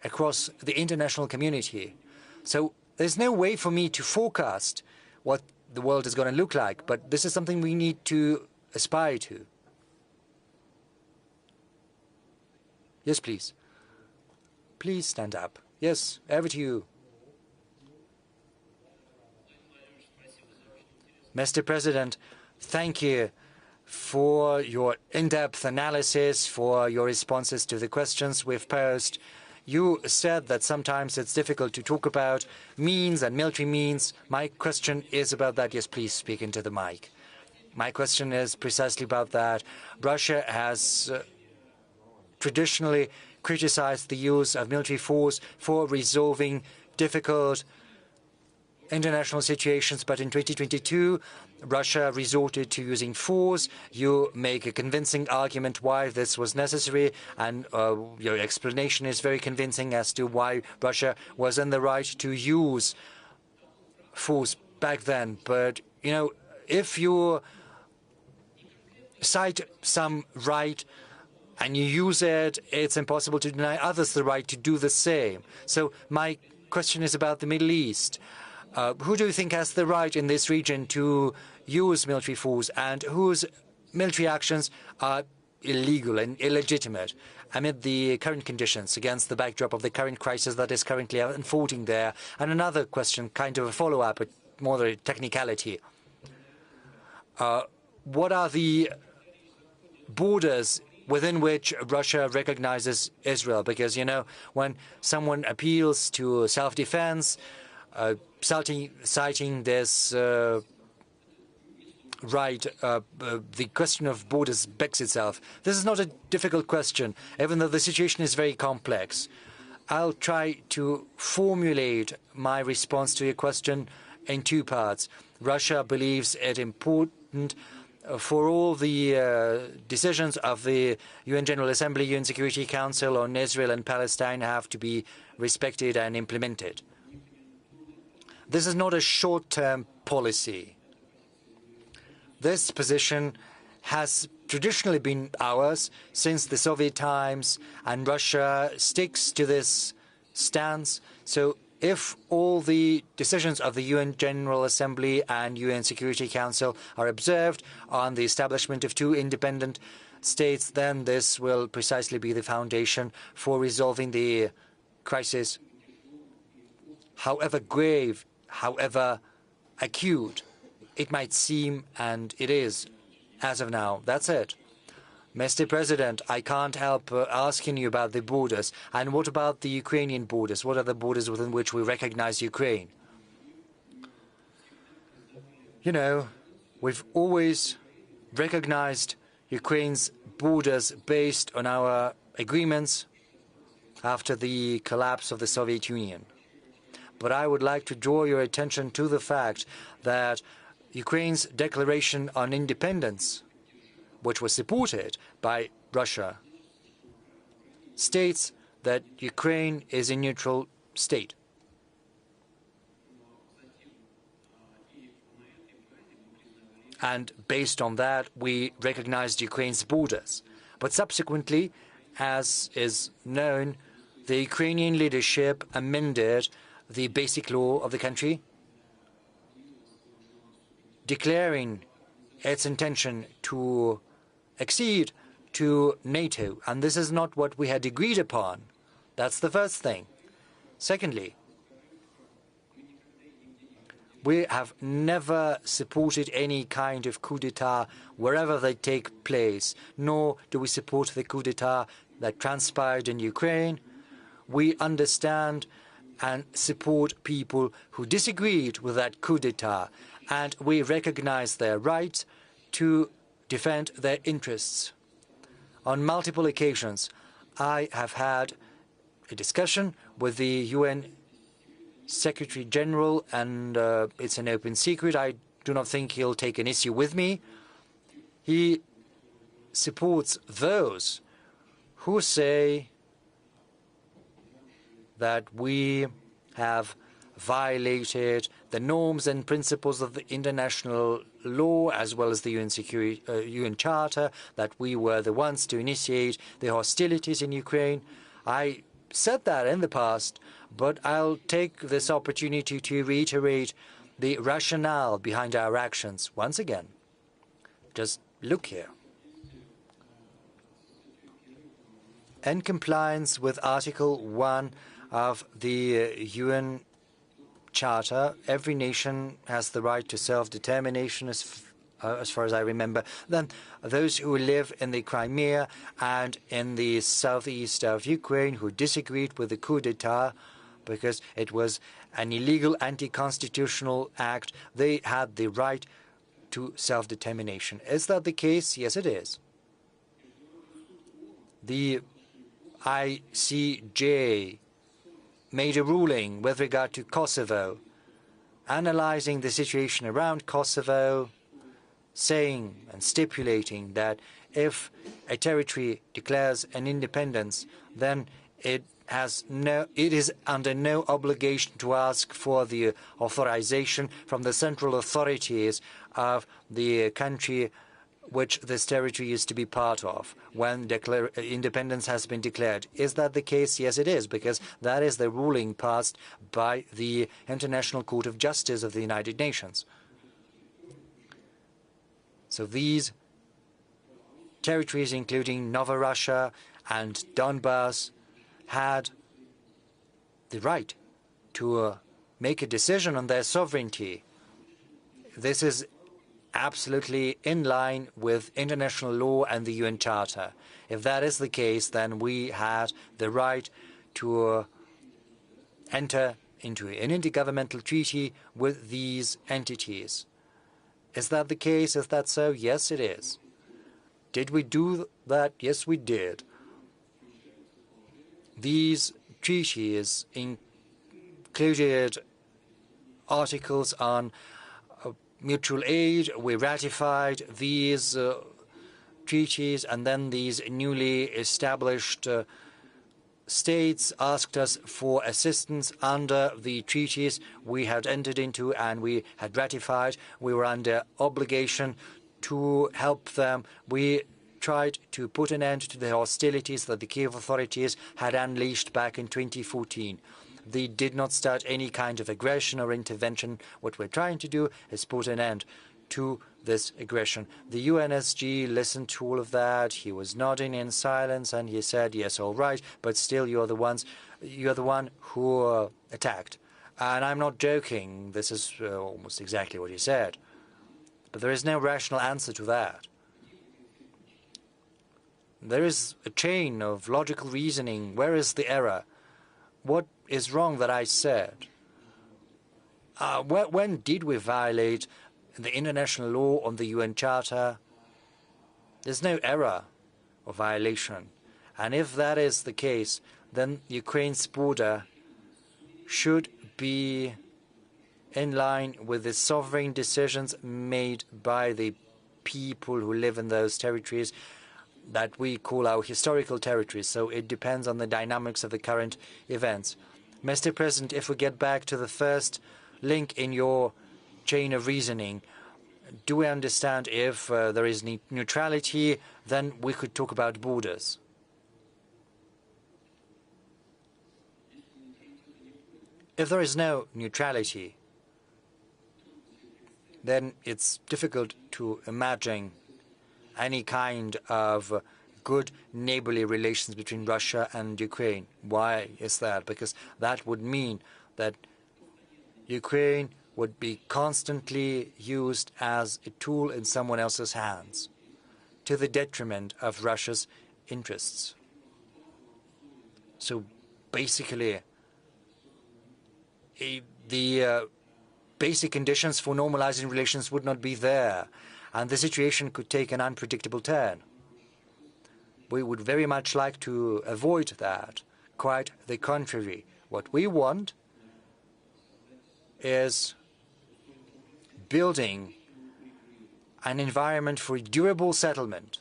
across the international community. So there's no way for me to forecast what the world is going to look like, but this is something we need to aspire to. Yes, please. Please stand up. Yes, over to you. Mr. President, thank you for your in-depth analysis, for your responses to the questions we've posed. You said that sometimes it's difficult to talk about means and military means. My question is about that. Yes, please speak into the mic. My question is precisely about that. Russia has traditionally criticized the use of military force for resolving difficult international situations, but in 2022, Russia resorted to using force. You make a convincing argument why this was necessary, and your explanation is very convincing as to why Russia was in the right to use force back then. But, you know, if you cite some right and you use it, it's impossible to deny others the right to do the same. So my question is about the Middle East. Who do you think has the right in this region to use military force, and whose military actions are illegal and illegitimate? amid the current conditions, against the backdrop of the current crisis that is currently unfolding there? And another question, kind of a follow-up, but more a technicality. What are the borders within which Russia recognizes Israel? Because, you know, when someone appeals to self-defense, citing this right, the question of borders begs itself. This is not a difficult question, even though the situation is very complex. I'll try to formulate my response to your question in two parts. Russia believes it important for all the decisions of the UN General Assembly, UN Security Council on Israel and Palestine have to be respected and implemented. This is not a short-term policy. This position has traditionally been ours since the Soviet times, and Russia sticks to this stance. So if all the decisions of the UN General Assembly and UN Security Council are observed on the establishment of two independent states, then this will precisely be the foundation for resolving the crisis, however grave, however acute it might seem, and it is, as of now. That's it. Mr. President, I can't help asking you about the borders. And what about the Ukrainian borders? What are the borders within which we recognize Ukraine? You know, we've always recognized Ukraine's borders based on our agreements after the collapse of the Soviet Union. But I would like to draw your attention to the fact that Ukraine's declaration on independence, which was supported by Russia, states that Ukraine is a neutral state. And based on that, we recognized Ukraine's borders. But subsequently, as is known, the Ukrainian leadership amended the basic law of the country, declaring its intention to accede to NATO. And this is not what we had agreed upon. That's the first thing. Secondly, we have never supported any kind of coup d'etat wherever they take place, nor do we support the coup d'etat that transpired in Ukraine. We understand and support people who disagreed with that coup d'etat, and we recognize their right to defend their interests. On multiple occasions, I have had a discussion with the UN Secretary General, and it's an open secret. I do not think he'll take an issue with me. He supports those who say that we have violated the norms and principles of the international law as well as the UN Charter, that we were the ones to initiate the hostilities in Ukraine. I said that in the past, but I'll take this opportunity to reiterate the rationale behind our actions once again. Just look here. In compliance with Article 1 of the UN Charter, every nation has the right to self-determination, as far as I remember. Then those who live in the Crimea and in the southeast of Ukraine who disagreed with the coup d'etat because it was an illegal anti-constitutional act, they had the right to self-determination. Is that the case? Yes, it is. The ICJ made a ruling with regard to Kosovo, analyzing the situation around Kosovo, saying and stipulating that if a territory declares an independence, then it is under no obligation to ask for the authorization from the central authorities of the country which this territory is to be part of when independence has been declared. Is that the case? Yes, it is, because that is the ruling passed by the International Court of Justice of the United Nations. So these territories, including Nova Russia and Donbass had the right to make a decision on their sovereignty. This is absolutely in line with international law and the UN Charter. If that is the case, then we had the right to enter into an intergovernmental treaty with these entities. Is that the case? Is that so? Yes, it is. Did we do that? Yes, we did. These treaties included articles on mutual aid. We ratified these treaties, and then these newly established states asked us for assistance under the treaties we had entered into and we had ratified. We were under obligation to help them. We tried to put an end to the hostilities that the Kiev authorities had unleashed back in 2014. They did not start any kind of aggression or intervention. What we're trying to do is put an end to this aggression. The UNSG listened to all of that. He was nodding in silence, and he said, "Yes, all right, but still, you're the one who attacked." And I'm not joking. This is almost exactly what he said. But there is no rational answer to that. There is a chain of logical reasoning. Where is the error? What is wrong that I said? When did we violate the international law on the UN Charter? There's no error or violation. And if that is the case, then Ukraine's border should be in line with the sovereign decisions made by the people who live in those territories that we call our historical territories. So it depends on the dynamics of the current events. Mr. President, if we get back to the first link in your chain of reasoning, do we understand if there is neutrality, then we could talk about borders? If there is no neutrality, then it's difficult to imagine any kind of good neighborly relations between Russia and Ukraine. Why is that? Because that would mean that Ukraine would be constantly used as a tool in someone else's hands, to the detriment of Russia's interests. So basically, the basic conditions for normalizing relations would not be there, and the situation could take an unpredictable turn. We would very much like to avoid that. Quite the contrary. What we want is building an environment for durable settlement.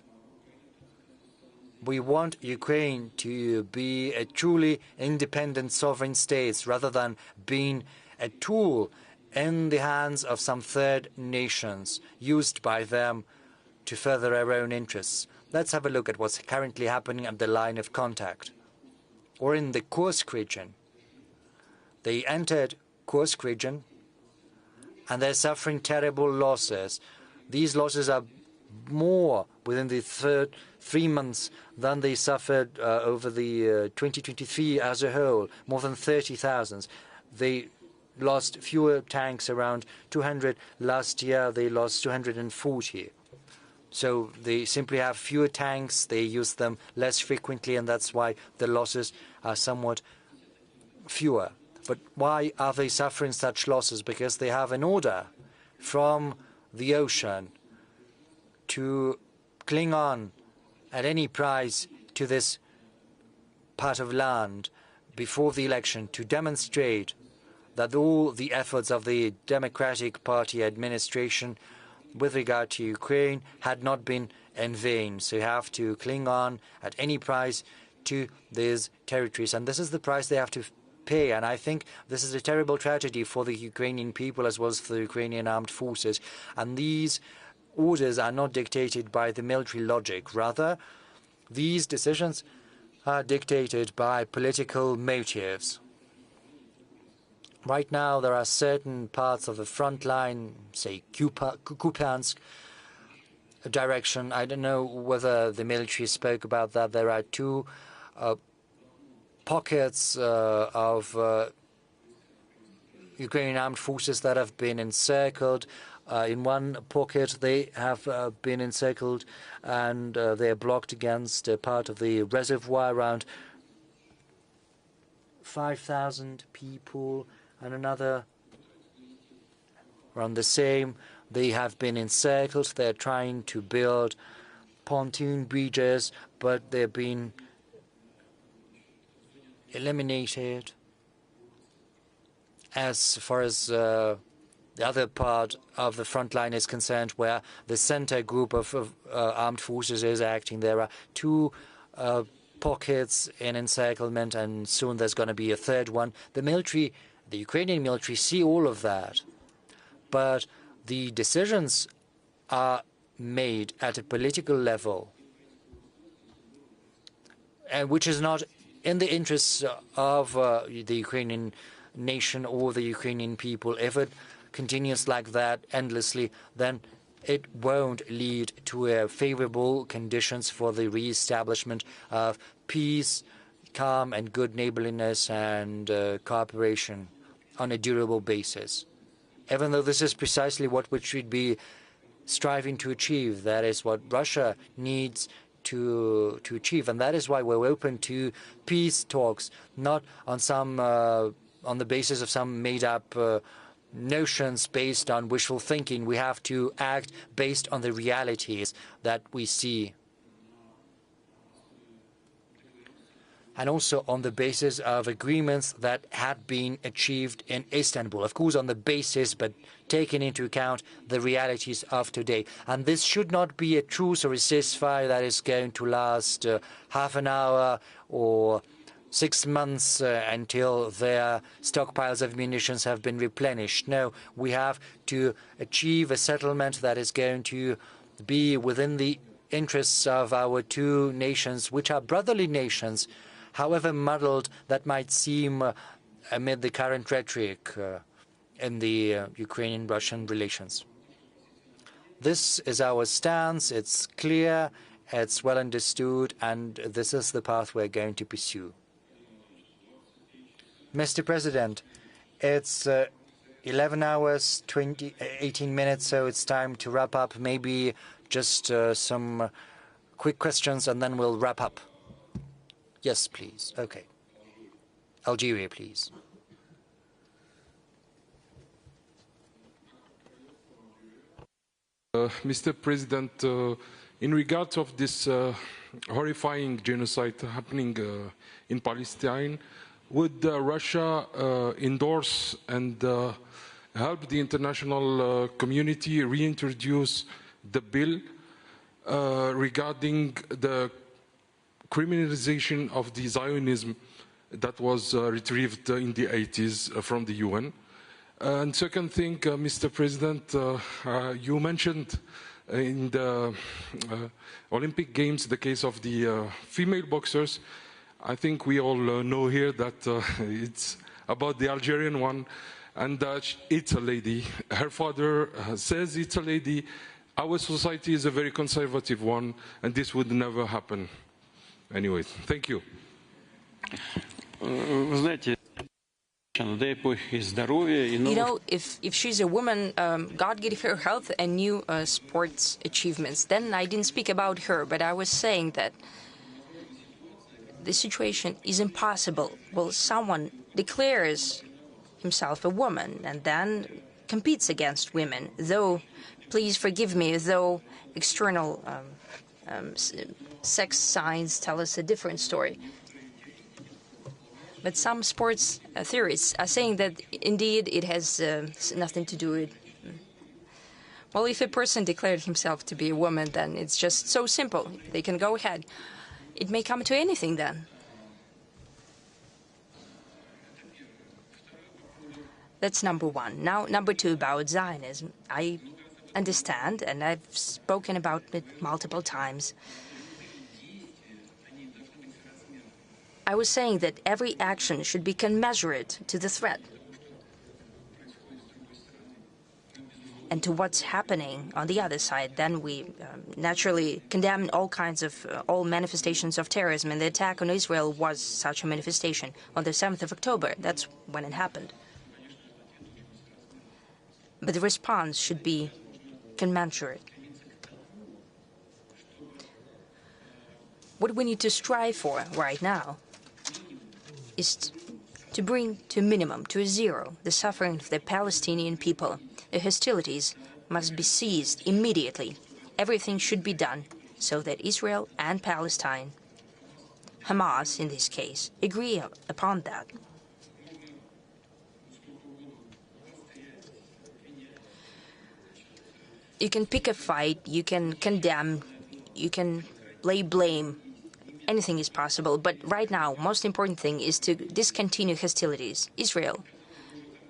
We want Ukraine to be a truly independent sovereign state rather than being a tool in the hands of some third nations used by them to further their own interests. Let's have a look at what's currently happening at the line of contact, or in the Kursk region. They entered Kursk region, and they're suffering terrible losses. These losses are more within the 3 months than they suffered over the 2023 as a whole, more than 30,000. They lost fewer tanks, around 200. Last year, they lost 240. So they simply have fewer tanks, they use them less frequently, and that's why the losses are somewhat fewer. But why are they suffering such losses? Because they have an order from the ocean to cling on at any price to this part of land before the election, to demonstrate that all the efforts of the Democratic Party administration with regard to Ukraine had not been in vain. So you have to cling on at any price to these territories. And this is the price they have to pay. And I think this is a terrible tragedy for the Ukrainian people as well as for the Ukrainian armed forces. And these orders are not dictated by the military logic. Rather, these decisions are dictated by political motives. Right now, there are certain parts of the front line, say Kupiansk, direction. I don't know whether the military spoke about that. There are two pockets of Ukrainian armed forces that have been encircled. In one pocket, they have been encircled and they are blocked against part of the reservoir, around 5,000 people, and another around the same. They have been encircled. They're trying to build pontoon bridges, but they're being eliminated. As far as the other part of the front line is concerned, where the center group of armed forces is acting, there are two pockets in encirclement, and soon there's going to be a third one. The military, the Ukrainian military, see all of that, but the decisions are made at a political level, and which is not in the interests of the Ukrainian nation or the Ukrainian people. If it continues like that endlessly, then it won't lead to favorable conditions for the re-establishment of peace, calm and good neighborliness and cooperation on a durable basis. Even though this is precisely what we should be striving to achieve, that is what Russia needs to achieve, and that is why we're open to peace talks, not on some on the basis of some made-up notions based on wishful thinking. We have to act based on the realities that we see, and also on the basis of agreements that had been achieved in Istanbul. Of course, on the basis, but taking into account the realities of today. And this should not be a truce or a ceasefire that is going to last half an hour or 6 months until their stockpiles of munitions have been replenished. No, we have to achieve a settlement that is going to be within the interests of our two nations, which are brotherly nations, however muddled that might seem amid the current rhetoric in the Ukrainian-Russian relations. This is our stance. It's clear, it's well understood, and this is the path we're going to pursue. Mr. President, it's 11 hours, 18 minutes, so it's time to wrap up. Maybe just some quick questions, and then we'll wrap up. Yes, please. Okay. Algeria, please. Mr. President, in regard of this horrifying genocide happening in Palestine, would Russia endorse and help the international community reintroduce the bill regarding the criminalization of the Zionism that was retrieved in the 80s from the UN? And second thing, Mr. President, you mentioned in the Olympic Games the case of the female boxers. I think we all know here that it's about the Algerian one, and it's a lady. Her father says it's a lady. Our society is a very conservative one, and this would never happen. Anyway, thank you. You know, if she's a woman, God gave her health and new sports achievements. Then I didn't speak about her, but I was saying that the situation is impossible. Well, someone declares himself a woman and then competes against women, though, please forgive me, though external sex signs tell us a different story. But some sports theorists are saying that, indeed, it has nothing to do with... Well, if a person declared himself to be a woman, then it's just so simple. They can go ahead. It may come to anything then. That's number one. Now, number two, about Zionism. I understand, and I've spoken about it multiple times. I was saying that every action should be commensurate to the threat. and to what's happening on the other side, then we naturally condemn all kinds of, all manifestations of terrorism, and the attack on Israel was such a manifestation on the 7th of October. That's when it happened. But the response should be commensurate. What we need to strive for right now is to bring to a minimum, to a zero, the suffering of the Palestinian people. The hostilities must be ceased immediately. Everything should be done so that Israel and Palestine, Hamas in this case, agree upon that. You can pick a fight, you can condemn, you can lay blame. Anything is possible, but right now, most important thing is to discontinue hostilities. Israel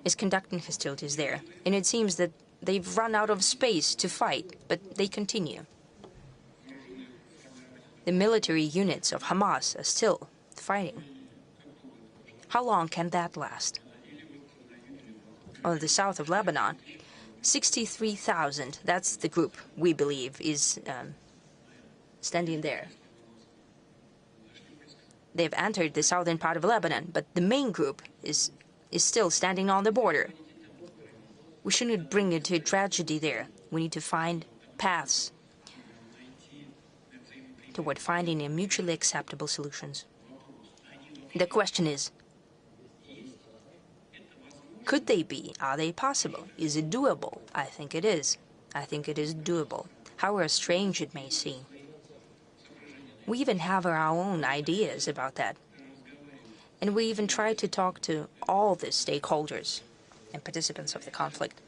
is conducting hostilities there, and it seems that they've run out of space to fight, but they continue. The military units of Hamas are still fighting. How long can that last? On the south of Lebanon, 63,000, that's the group we believe is standing there. They've entered the southern part of Lebanon, but the main group is still standing on the border. We shouldn't bring it to a tragedy there. We need to find paths toward finding a mutually acceptable solutions. The question is, could they be? Are they possible? Is it doable? I think it is. I think it is doable, however strange it may seem. We even have our own ideas about that. And we even try to talk to all the stakeholders and participants of the conflict.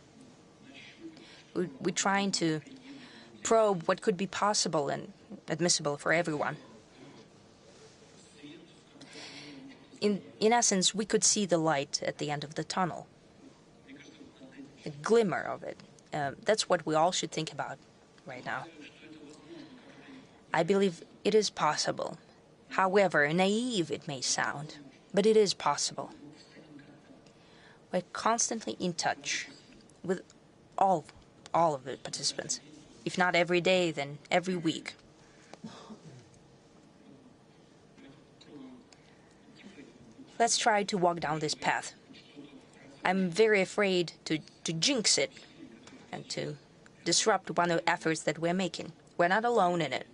We're trying to probe what could be possible and admissible for everyone. In essence, we could see the light at the end of the tunnel, the glimmer of it. That's what we all should think about right now. I believe it is possible, however naive it may sound, but it is possible. We're constantly in touch with all of the participants, if not every day, then every week. Let's try to walk down this path. I'm very afraid to jinx it and to disrupt one of the efforts that we're making. We're not alone in it.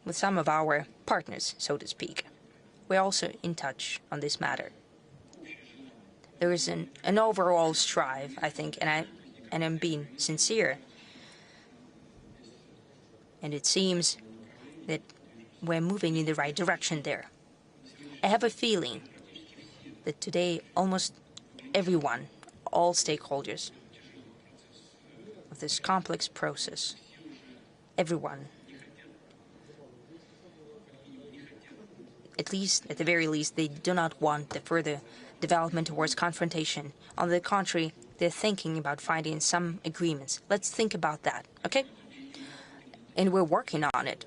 With some of our partners, so to speak, we're also in touch on this matter. There is an overall strive, I think, and I'm being sincere. And it seems that we're moving in the right direction there. I have a feeling that today almost everyone, all stakeholders of this complex process, everyone, at the very least, they do not want the further development towards confrontation. On the contrary, they're thinking about finding some agreements. Let's think about that, okay? And we're working on it.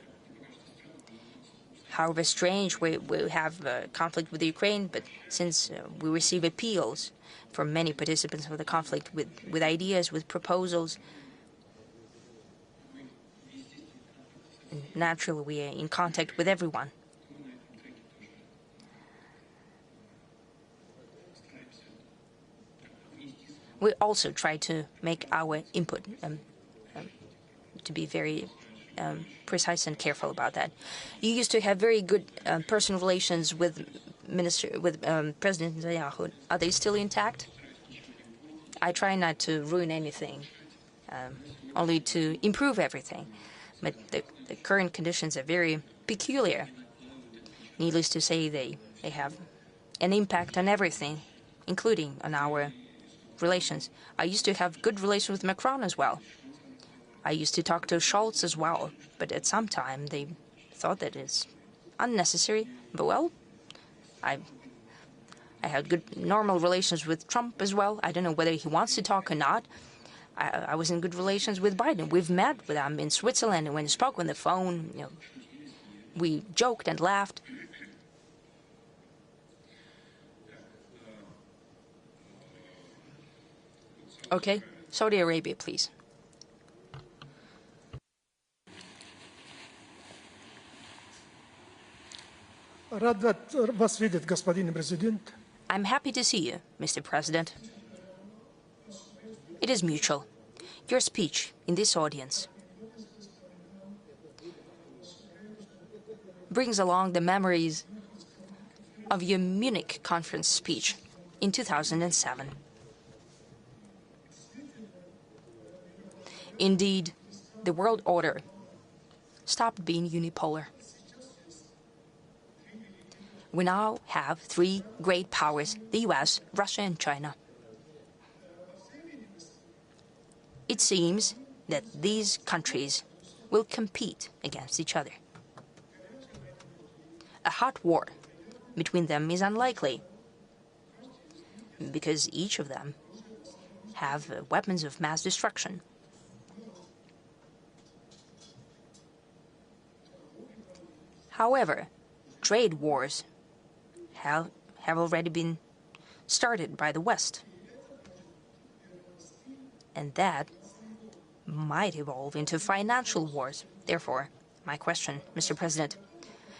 However strange, we have a conflict with Ukraine, but since we receive appeals from many participants of the conflict with ideas, with proposals, and naturally we are in contact with everyone. We also try to make our input to be very precise and careful about that. You used to have very good personal relations with President Netanyahu. Are they still intact? I try not to ruin anything, only to improve everything. But the current conditions are very peculiar. Needless to say, they have an impact on everything, including on our relations. I used to have good relations with Macron as well. I used to talk to Scholz as well, but at some time they thought that it's unnecessary. But well, I had good normal relations with Trump as well. I don't know whether he wants to talk or not. I was in good relations with Biden. We've met with him in Switzerland, and when he spoke on the phone, we joked and laughed. Okay, Saudi Arabia, please. I'm happy to see you, Mr. President. It is mutual. Your speech in this audience brings along the memories of your Munich conference speech in 2007. Indeed, the world order stopped being unipolar. We now have three great powers, the US, Russia, and China. It seems that these countries will compete against each other. A hot war between them is unlikely, because each of them have weapons of mass destruction. However, trade wars have already been started by the West, and that might evolve into financial wars. Therefore, my question, Mr. President,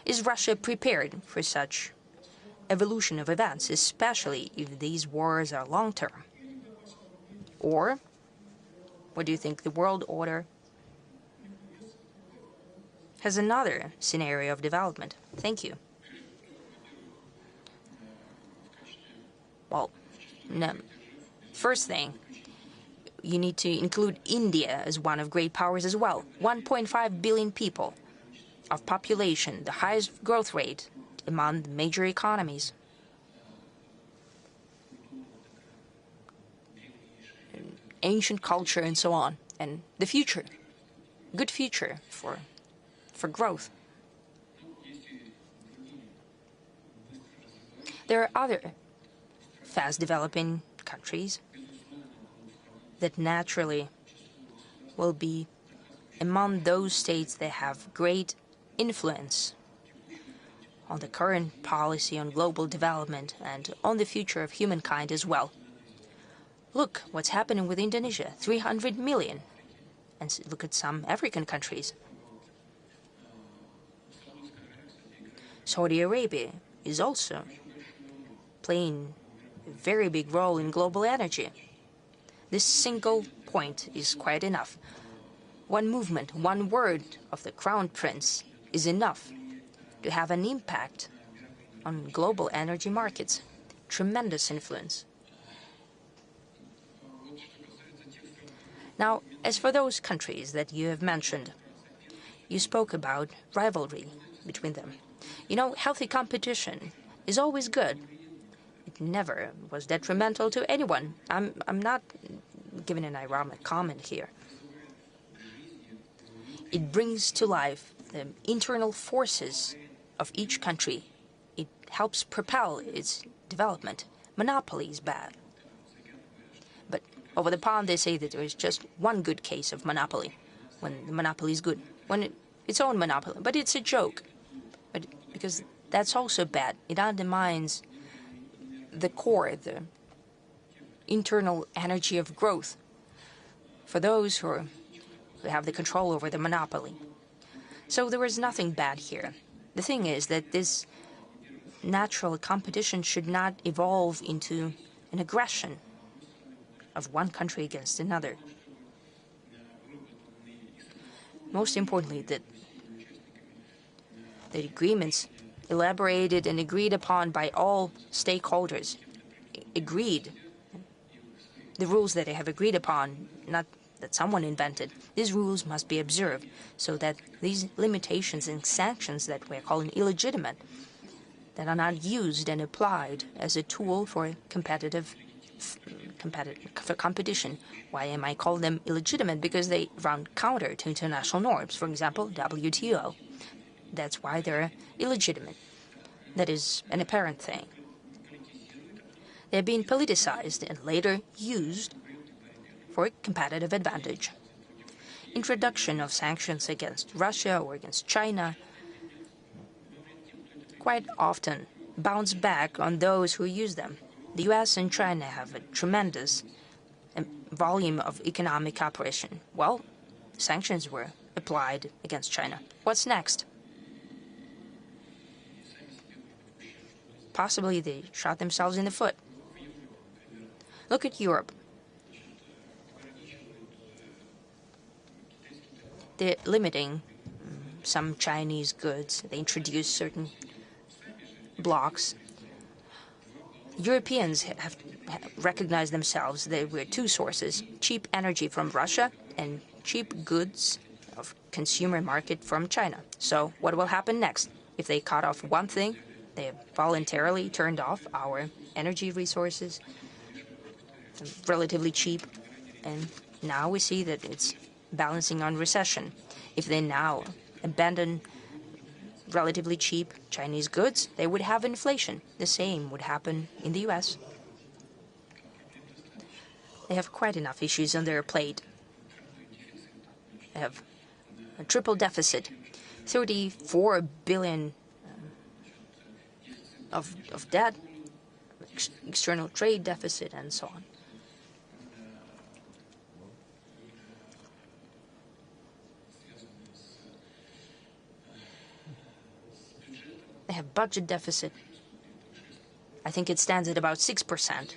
is Russia prepared for such evolution of events, especially if these wars are long-term? Or what do you think the world order has another scenario of development? Thank you. Well, no. First thing, you need to include India as one of great powers as well. 1.5 billion people of population, the highest growth rate among the major economies. Ancient culture and so on. And the future, good future for growth. There are other fast-developing countries that naturally will be among those states that have great influence on the current policy on global development and on the future of humankind as well. Look what's happening with Indonesia, 300 million. And look at some African countries. Saudi Arabia is also playing a very big role in global energy. This single point is quite enough. One movement, one word of the Crown Prince is enough to have an impact on global energy markets. Tremendous influence. Now, as for those countries that you have mentioned, you spoke about rivalry between them. You know, healthy competition is always good. It never was detrimental to anyone. I'm not giving an ironic comment here. It brings to life the internal forces of each country. It helps propel its development. Monopoly is bad. But over the pond, they say that there is just one good case of monopoly, when the monopoly is good, when its own monopoly. But it's a joke, because that's also bad. It undermines the core, the internal energy of growth for those who have the control over the monopoly. So there is nothing bad here. The thing is that this natural competition should not evolve into an aggression of one country against another. Most importantly, that the agreements elaborated and agreed upon by all stakeholders, the rules that they have agreed upon, not that someone invented, these rules must be observed so that these limitations and sanctions that we're calling illegitimate, that are not used and applied as a tool for competition. Why am I calling them illegitimate? Because they run counter to international norms. For example, WTO. That's why they're illegitimate. That is an apparent thing. They're being politicized and later used for competitive advantage. Introduction of sanctions against Russia or against China quite often bounce back on those who use them. The US and China have a tremendous volume of economic cooperation. Well, sanctions were applied against China. What's next? Possibly they shot themselves in the foot. Look at Europe. They're limiting some Chinese goods. They introduce certain blocks. Europeans have recognized themselves. There were two sources: cheap energy from Russia and cheap goods of consumer market from China. So what will happen next? If they cut off one thing, they voluntarily turned off our energy resources, relatively cheap, and now we see that it's balancing on recession. If they now abandon relatively cheap Chinese goods, they would have inflation. The same would happen in the US. They have quite enough issues on their plate. They have a triple deficit, 34 billion of debt, external trade deficit, and so on. They have budget deficit. I think it stands at about 6%.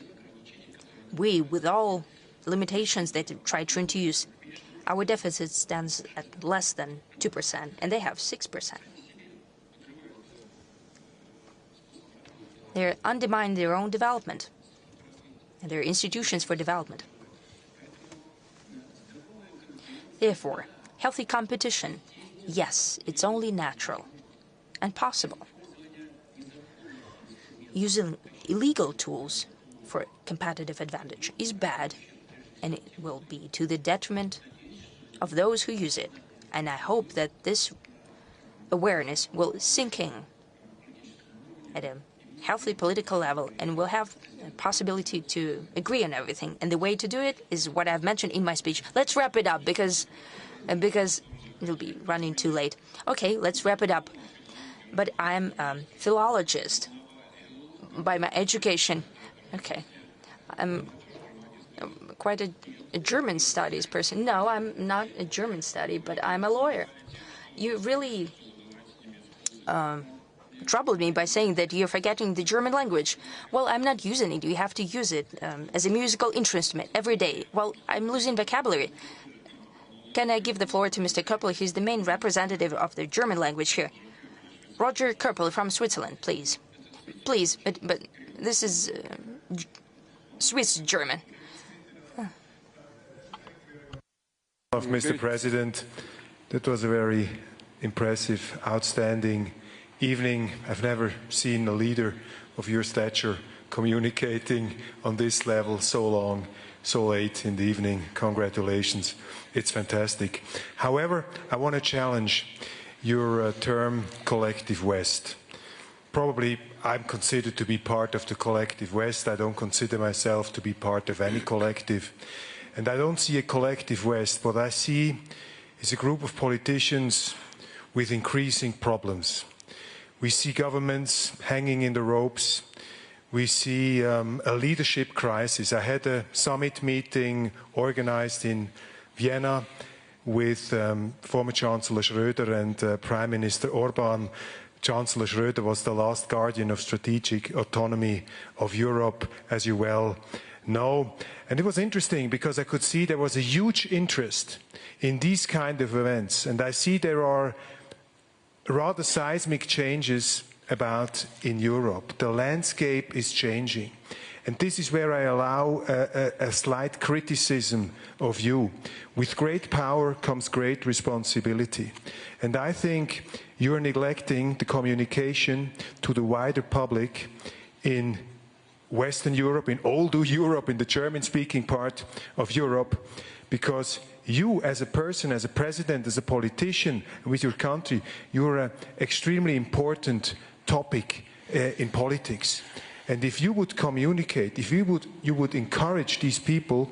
We, with all limitations they try to introduce, our deficit stands at less than 2%, and they have 6%. They undermine their own development and their institutions for development. Therefore, healthy competition, yes, it's only natural and possible. Using illegal tools for competitive advantage is bad, and it will be to the detriment of those who use it. And I hope that this awareness will sink in at a healthy political level, and we'll have a possibility to agree on everything. And the way to do it is what I've mentioned in my speech. Let's wrap it up because it'll be running too late. Okay, let's wrap it up. But I'm a philologist by my education. Okay. I'm quite a German studies person. No, I'm not a German study, but I'm a lawyer. You really troubled me by saying that you're forgetting the German language. Well, I'm not using it. You have to use it as a musical instrument every day. Well, I'm losing vocabulary. Can I give the floor to Mr. Köppel? He's the main representative of the German language here. Roger Köppel from Switzerland, please. Please, but this is Swiss German. Mr. President, that was a very impressive, outstanding evening. I've never seen a leader of your stature communicating on this level so long, so late in the evening. Congratulations. It's fantastic. However, I want to challenge your term collective West. Probably I'm considered to be part of the collective West. I don't consider myself to be part of any collective. And I don't see a collective West. What I see is a group of politicians with increasing problems. We see governments hanging in the ropes. We see a leadership crisis. I had a summit meeting organized in Vienna with former Chancellor Schröder and Prime Minister Orban. Chancellor Schröder was the last guardian of strategic autonomy of Europe, as you well know. And it was interesting because I could see there was a huge interest in these kind of events. And I see there are rather seismic changes about in Europe. The landscape is changing. And this is where I allow a slight criticism of you. With great power comes great responsibility. And I think you're neglecting the communication to the wider public in Western Europe, in all Europe, in the German-speaking part of Europe, because you as a person, as a president, as a politician with your country, you're an extremely important topic in politics. And if you would communicate, if you would encourage these people,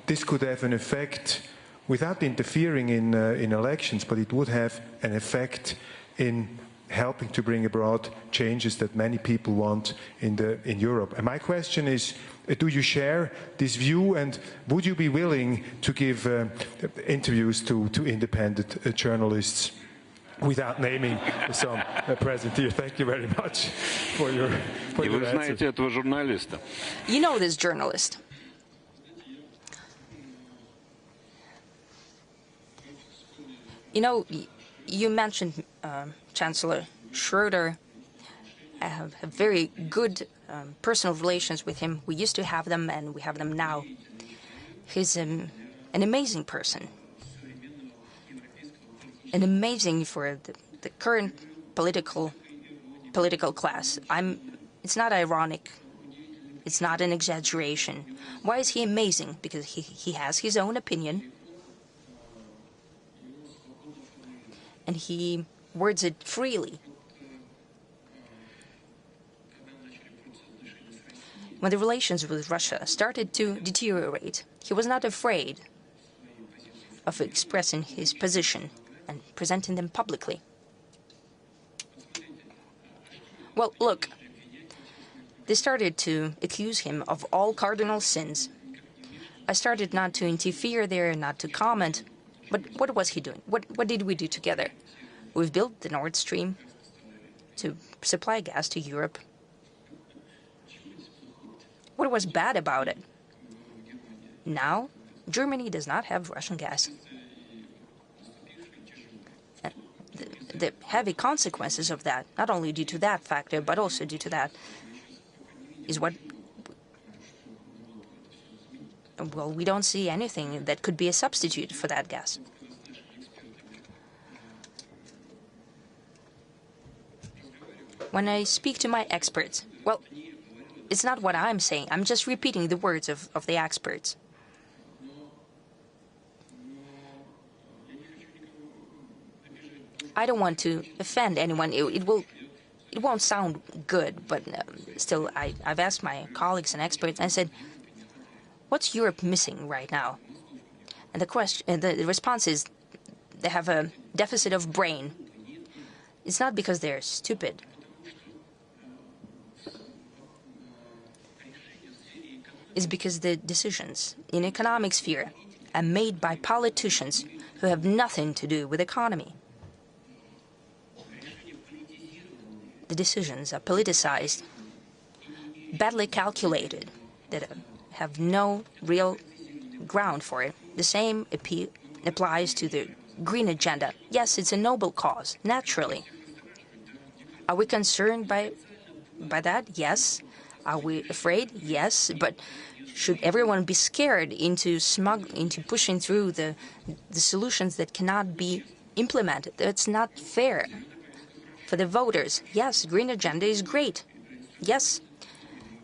this could have an effect without interfering in elections, but it would have an effect in helping to bring about changes that many people want in Europe. And my question is, do you share this view, and would you be willing to give interviews to independent journalists without naming some present here? Thank you very much for your answer. You know this journalist. You know, you mentioned Chancellor Schroeder. I have very good personal relations with him. We used to have them, and we have them now. He's an amazing person. And amazing for the current political class. It's not ironic. It's not an exaggeration. Why is he amazing? Because he has his own opinion. And he words it freely. When the relations with Russia started to deteriorate, he was not afraid of expressing his position and presenting them publicly. Well, look, they started to accuse him of all cardinal sins. I started not to interfere there, not to comment. But what was he doing? What did we do together? We've built the Nord Stream to supply gas to Europe. What was bad about it? Now, Germany does not have Russian gas. And the heavy consequences of that, not only due to that factor, but also due to that, is what... Well, we don't see anything that could be a substitute for that gas. When I speak to my experts, well, it's not what I'm saying. I'm just repeating the words of the experts. I don't want to offend anyone. It won't sound good, but still, I've asked my colleagues and experts, and I said, what's Europe missing right now? And the response is, they have a deficit of brain. It's not because they're stupid. It's because the decisions in economic sphere are made by politicians who have nothing to do with economy. The decisions are politicized, badly calculated, that have no real ground for it. The same applies to the green agenda. Yes, it's a noble cause, naturally. Are we concerned by that? Yes. Are we afraid? Yes. But should everyone be scared into pushing through the solutions that cannot be implemented? That's not fair for the voters. Yes, green agenda is great. Yes.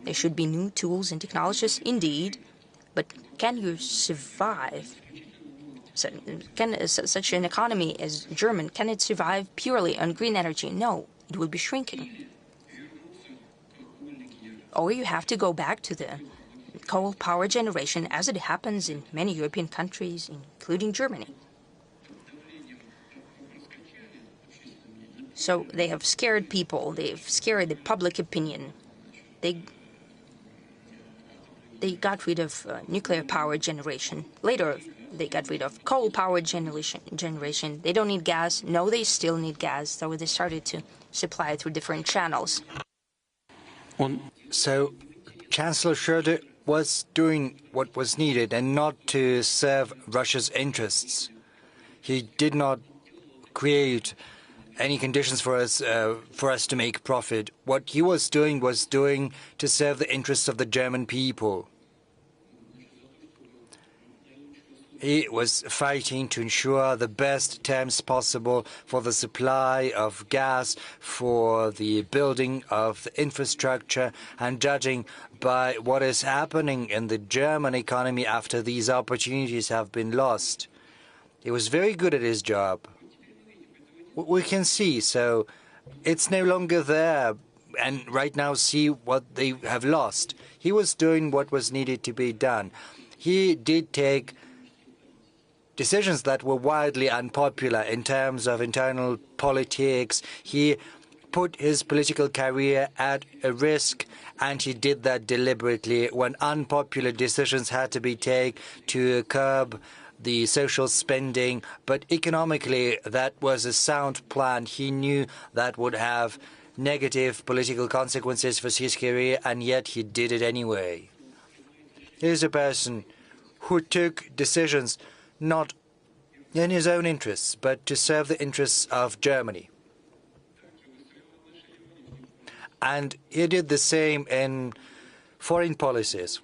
There should be new tools and technologies, indeed, but can you survive? Can such an economy as German, can it survive purely on green energy? No, it will be shrinking. Or you have to go back to the coal power generation, as it happens in many European countries, including Germany. So they have scared people, they've scared the public opinion. They got rid of nuclear power generation. Later, they got rid of coal power generation. They don't need gas. No, they still need gas. So they started to supply it through different channels. So Chancellor Schroeder was doing what was needed and not to serve Russia's interests. He did not create any conditions for us to make profit. What he was doing to serve the interests of the German people. He was fighting to ensure the best terms possible for the supply of gas, for the building of the infrastructure, and judging by what is happening in the German economy after these opportunities have been lost. He was very good at his job. We can see, so it's no longer there, and right now see what they have lost. He was doing what was needed to be done. He did take decisions that were widely unpopular in terms of internal politics. He put his political career at a risk, and he did that deliberately when unpopular decisions had to be taken to curb the social spending. But economically, that was a sound plan. He knew that would have negative political consequences for his career, and yet he did it anyway. He's a person who took decisions not in his own interests, but to serve the interests of Germany. And he did the same in foreign policies.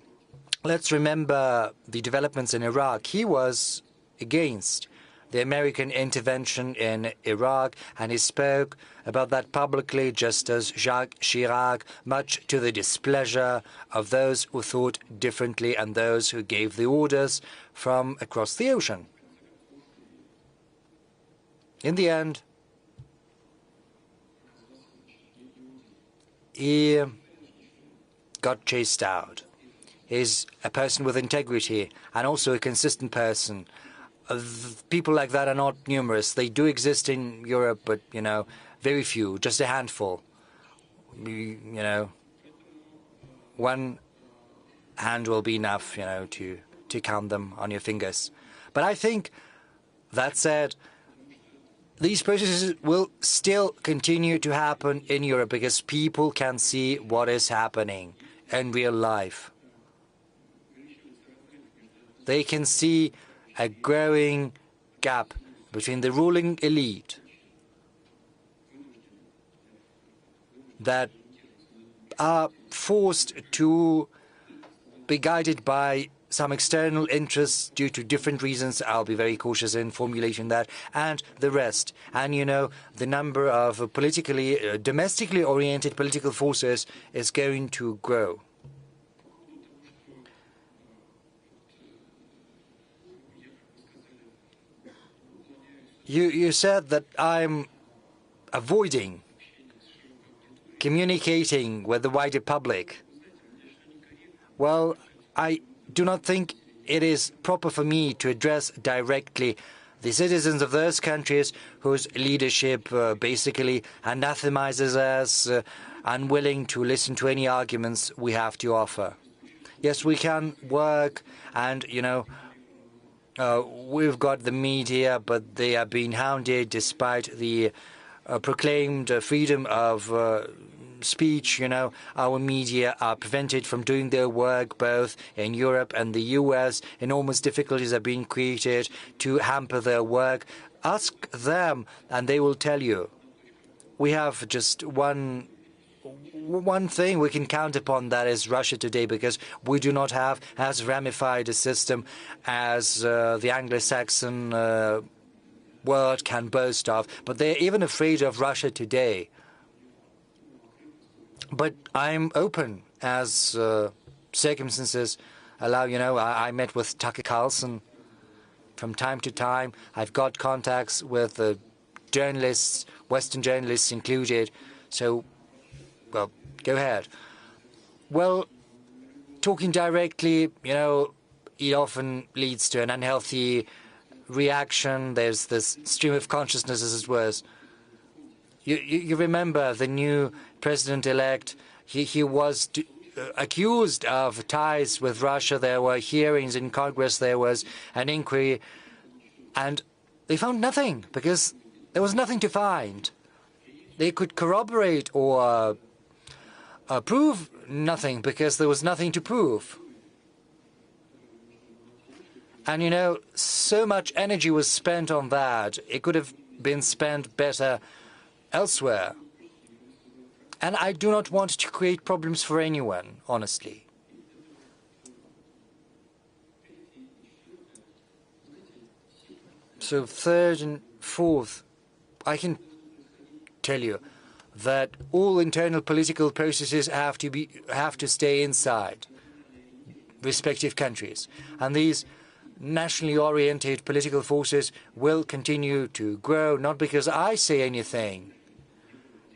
Let's remember the developments in Iraq. He was against the American intervention in Iraq, and he spoke about that publicly, just as Jacques Chirac, much to the displeasure of those who thought differently and those who gave the orders from across the ocean. In the end, he got chased out. He's a person with integrity and also a consistent person. People like that are not numerous. They do exist in Europe, but, you know, very few, just a handful. You know, one hand will be enough, you know, to count them on your fingers. But I think, that said, these processes will still continue to happen in Europe because people can see what is happening in real life. They can see a growing gap between the ruling elite that are forced to be guided by some external interests due to different reasons. I'll be very cautious in formulating that, and the rest. And, you know, the number of politically, domestically oriented political forces is going to grow. You said that I'm avoiding communicating with the wider public. Well, I do not think it is proper for me to address directly the citizens of those countries whose leadership basically anathemizes us, unwilling to listen to any arguments we have to offer. Yes, we can work and, you know, we've got the media, but they are being hounded despite the proclaimed freedom of speech. You know, our media are prevented from doing their work both in Europe and the US. Enormous difficulties are being created to hamper their work. Ask them and they will tell you. We have just one thing we can count upon, that is Russia today, because we do not have as ramified a system as the Anglo-Saxon world can boast of. But they're even afraid of Russia today. But I'm open as circumstances allow. You know, I met with Tucker Carlson from time to time. I've got contacts with journalists, Western journalists included. So, well, go ahead. Well, talking directly, you know, it often leads to an unhealthy reaction. There's this stream of consciousness, as it were. You remember the new president-elect, he was accused of ties with Russia. There were hearings in Congress, there was an inquiry, and they found nothing because there was nothing to find. They could corroborate or prove nothing because there was nothing to prove. And, you know, so much energy was spent on that. It could have been spent better elsewhere. And I do not want to create problems for anyone, honestly. So third and fourth, I can tell you that all internal political processes have to stay inside respective countries. And these nationally oriented political forces will continue to grow, not because I say anything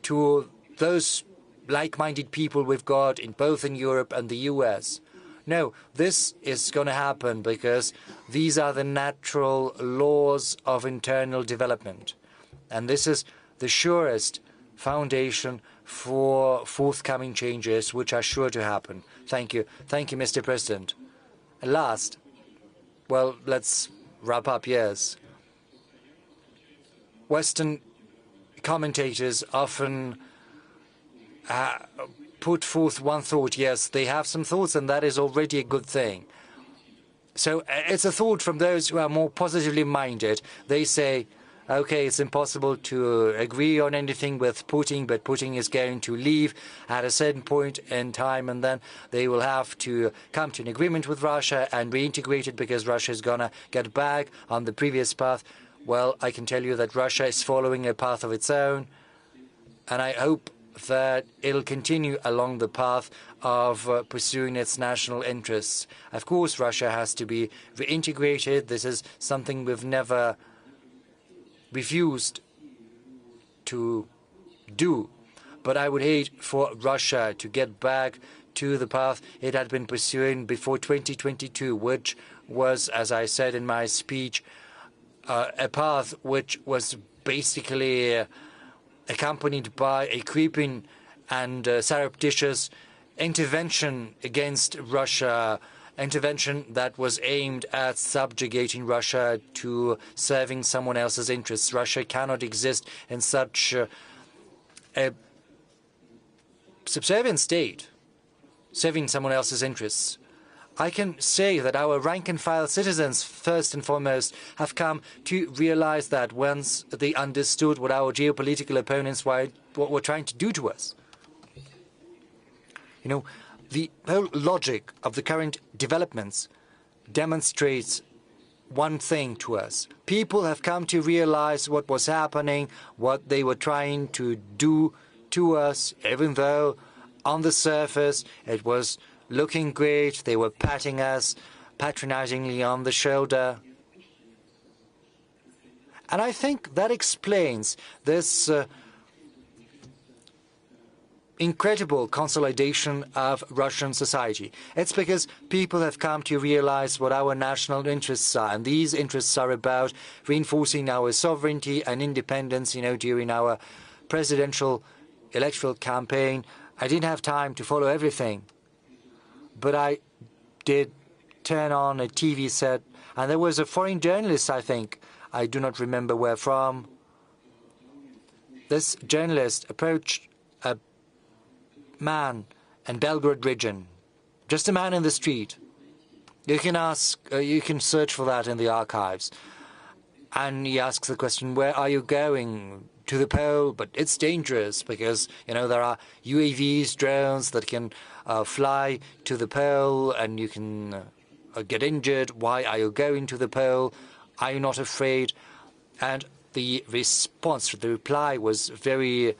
to those like-minded people we've got both in Europe and the US. No, this is going to happen because these are the natural laws of internal development. And this is the surest foundation for forthcoming changes, which are sure to happen. Thank you. Thank you, Mr. President. And last, well, let's wrap up, yes. Western commentators often put forth one thought. Yes, they have some thoughts, and that is already a good thing. So it's a thought from those who are more positively minded. They say, okay, it's impossible to agree on anything with Putin, but Putin is going to leave at a certain point in time, and then they will have to come to an agreement with Russia and reintegrate it because Russia is going to get back on the previous path. Well, I can tell you that Russia is following a path of its own, and I hope that it'll continue along the path of pursuing its national interests. Of course, Russia has to be reintegrated. This is something we've never refused to do. But I would hate for Russia to get back to the path it had been pursuing before 2022, which was, as I said in my speech, a path which was basically accompanied by a creeping and surreptitious intervention against Russia, intervention that was aimed at subjugating Russia to serving someone else's interests. Russia cannot exist in such a subservient state, serving someone else's interests. I can say that our rank-and-file citizens, first and foremost, have come to realize that once they understood what our geopolitical opponents were trying to do to us. You know, the whole logic of the current developments demonstrates one thing to us. People have come to realize what was happening, what they were trying to do to us, even though on the surface it was looking great. They were patting us patronizingly on the shoulder. And I think that explains this incredible consolidation of Russian society. It's because people have come to realize what our national interests are, and these interests are about reinforcing our sovereignty and independence. You know, during our presidential electoral campaign, I didn't have time to follow everything, but I did turn on a TV set, and there was a foreign journalist, I think, I do not remember where from. This journalist approached a man in Belgrade region, just a man in the street. You can ask, you can search for that in the archives. And he asks the question, where are you going? To the pole, but it's dangerous because, you know, there are UAVs, drones that can fly to the pole and you can get injured. Why are you going to the pole? Are you not afraid? And the response, the reply was very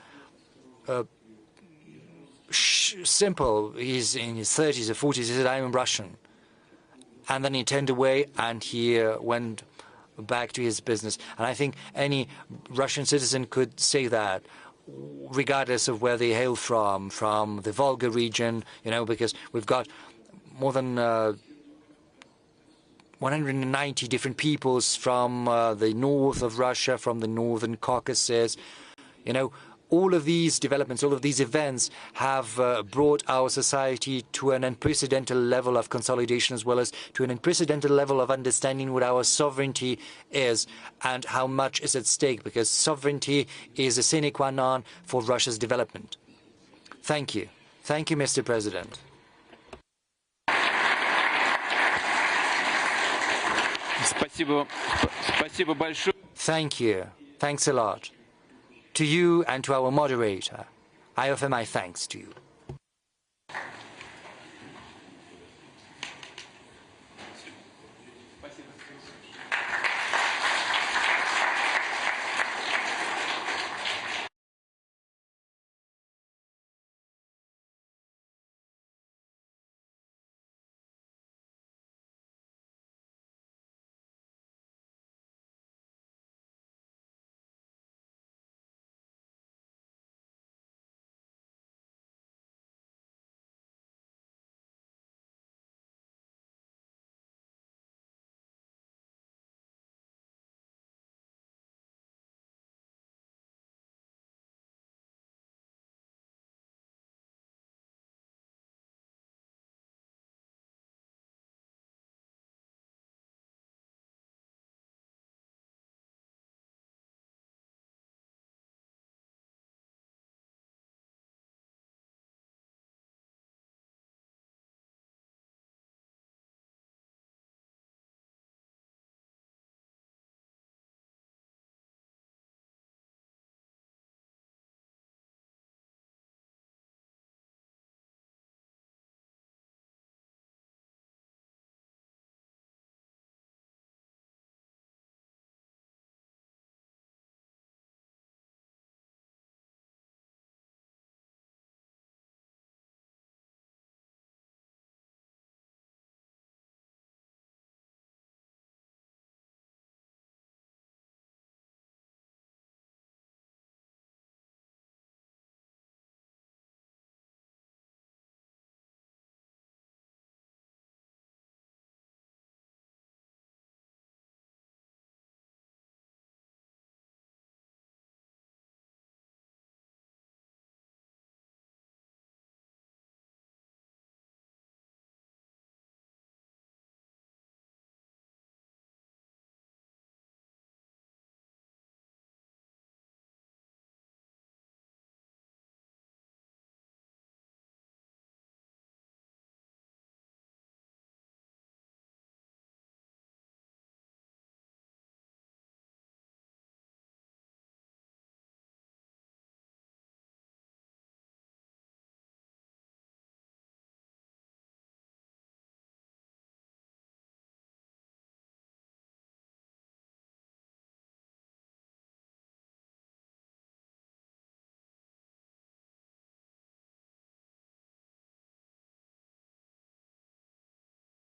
simple. He's in his 30s or 40s. He said, I am Russian. And then he turned away and he went back to his business. And I think any Russian citizen could say that, regardless of where they hail from the Volga region, you know, because we've got more than 190 different peoples from the north of Russia, from the northern Caucasus. You know, all of these developments, all of these events have brought our society to an unprecedented level of consolidation, as well as to an unprecedented level of understanding what our sovereignty is and how much is at stake, because sovereignty is a sine qua non for Russia's development. Thank you. Thank you, Mr. President. Thank you. Thanks a lot. To you and to our moderator, I offer my thanks to you.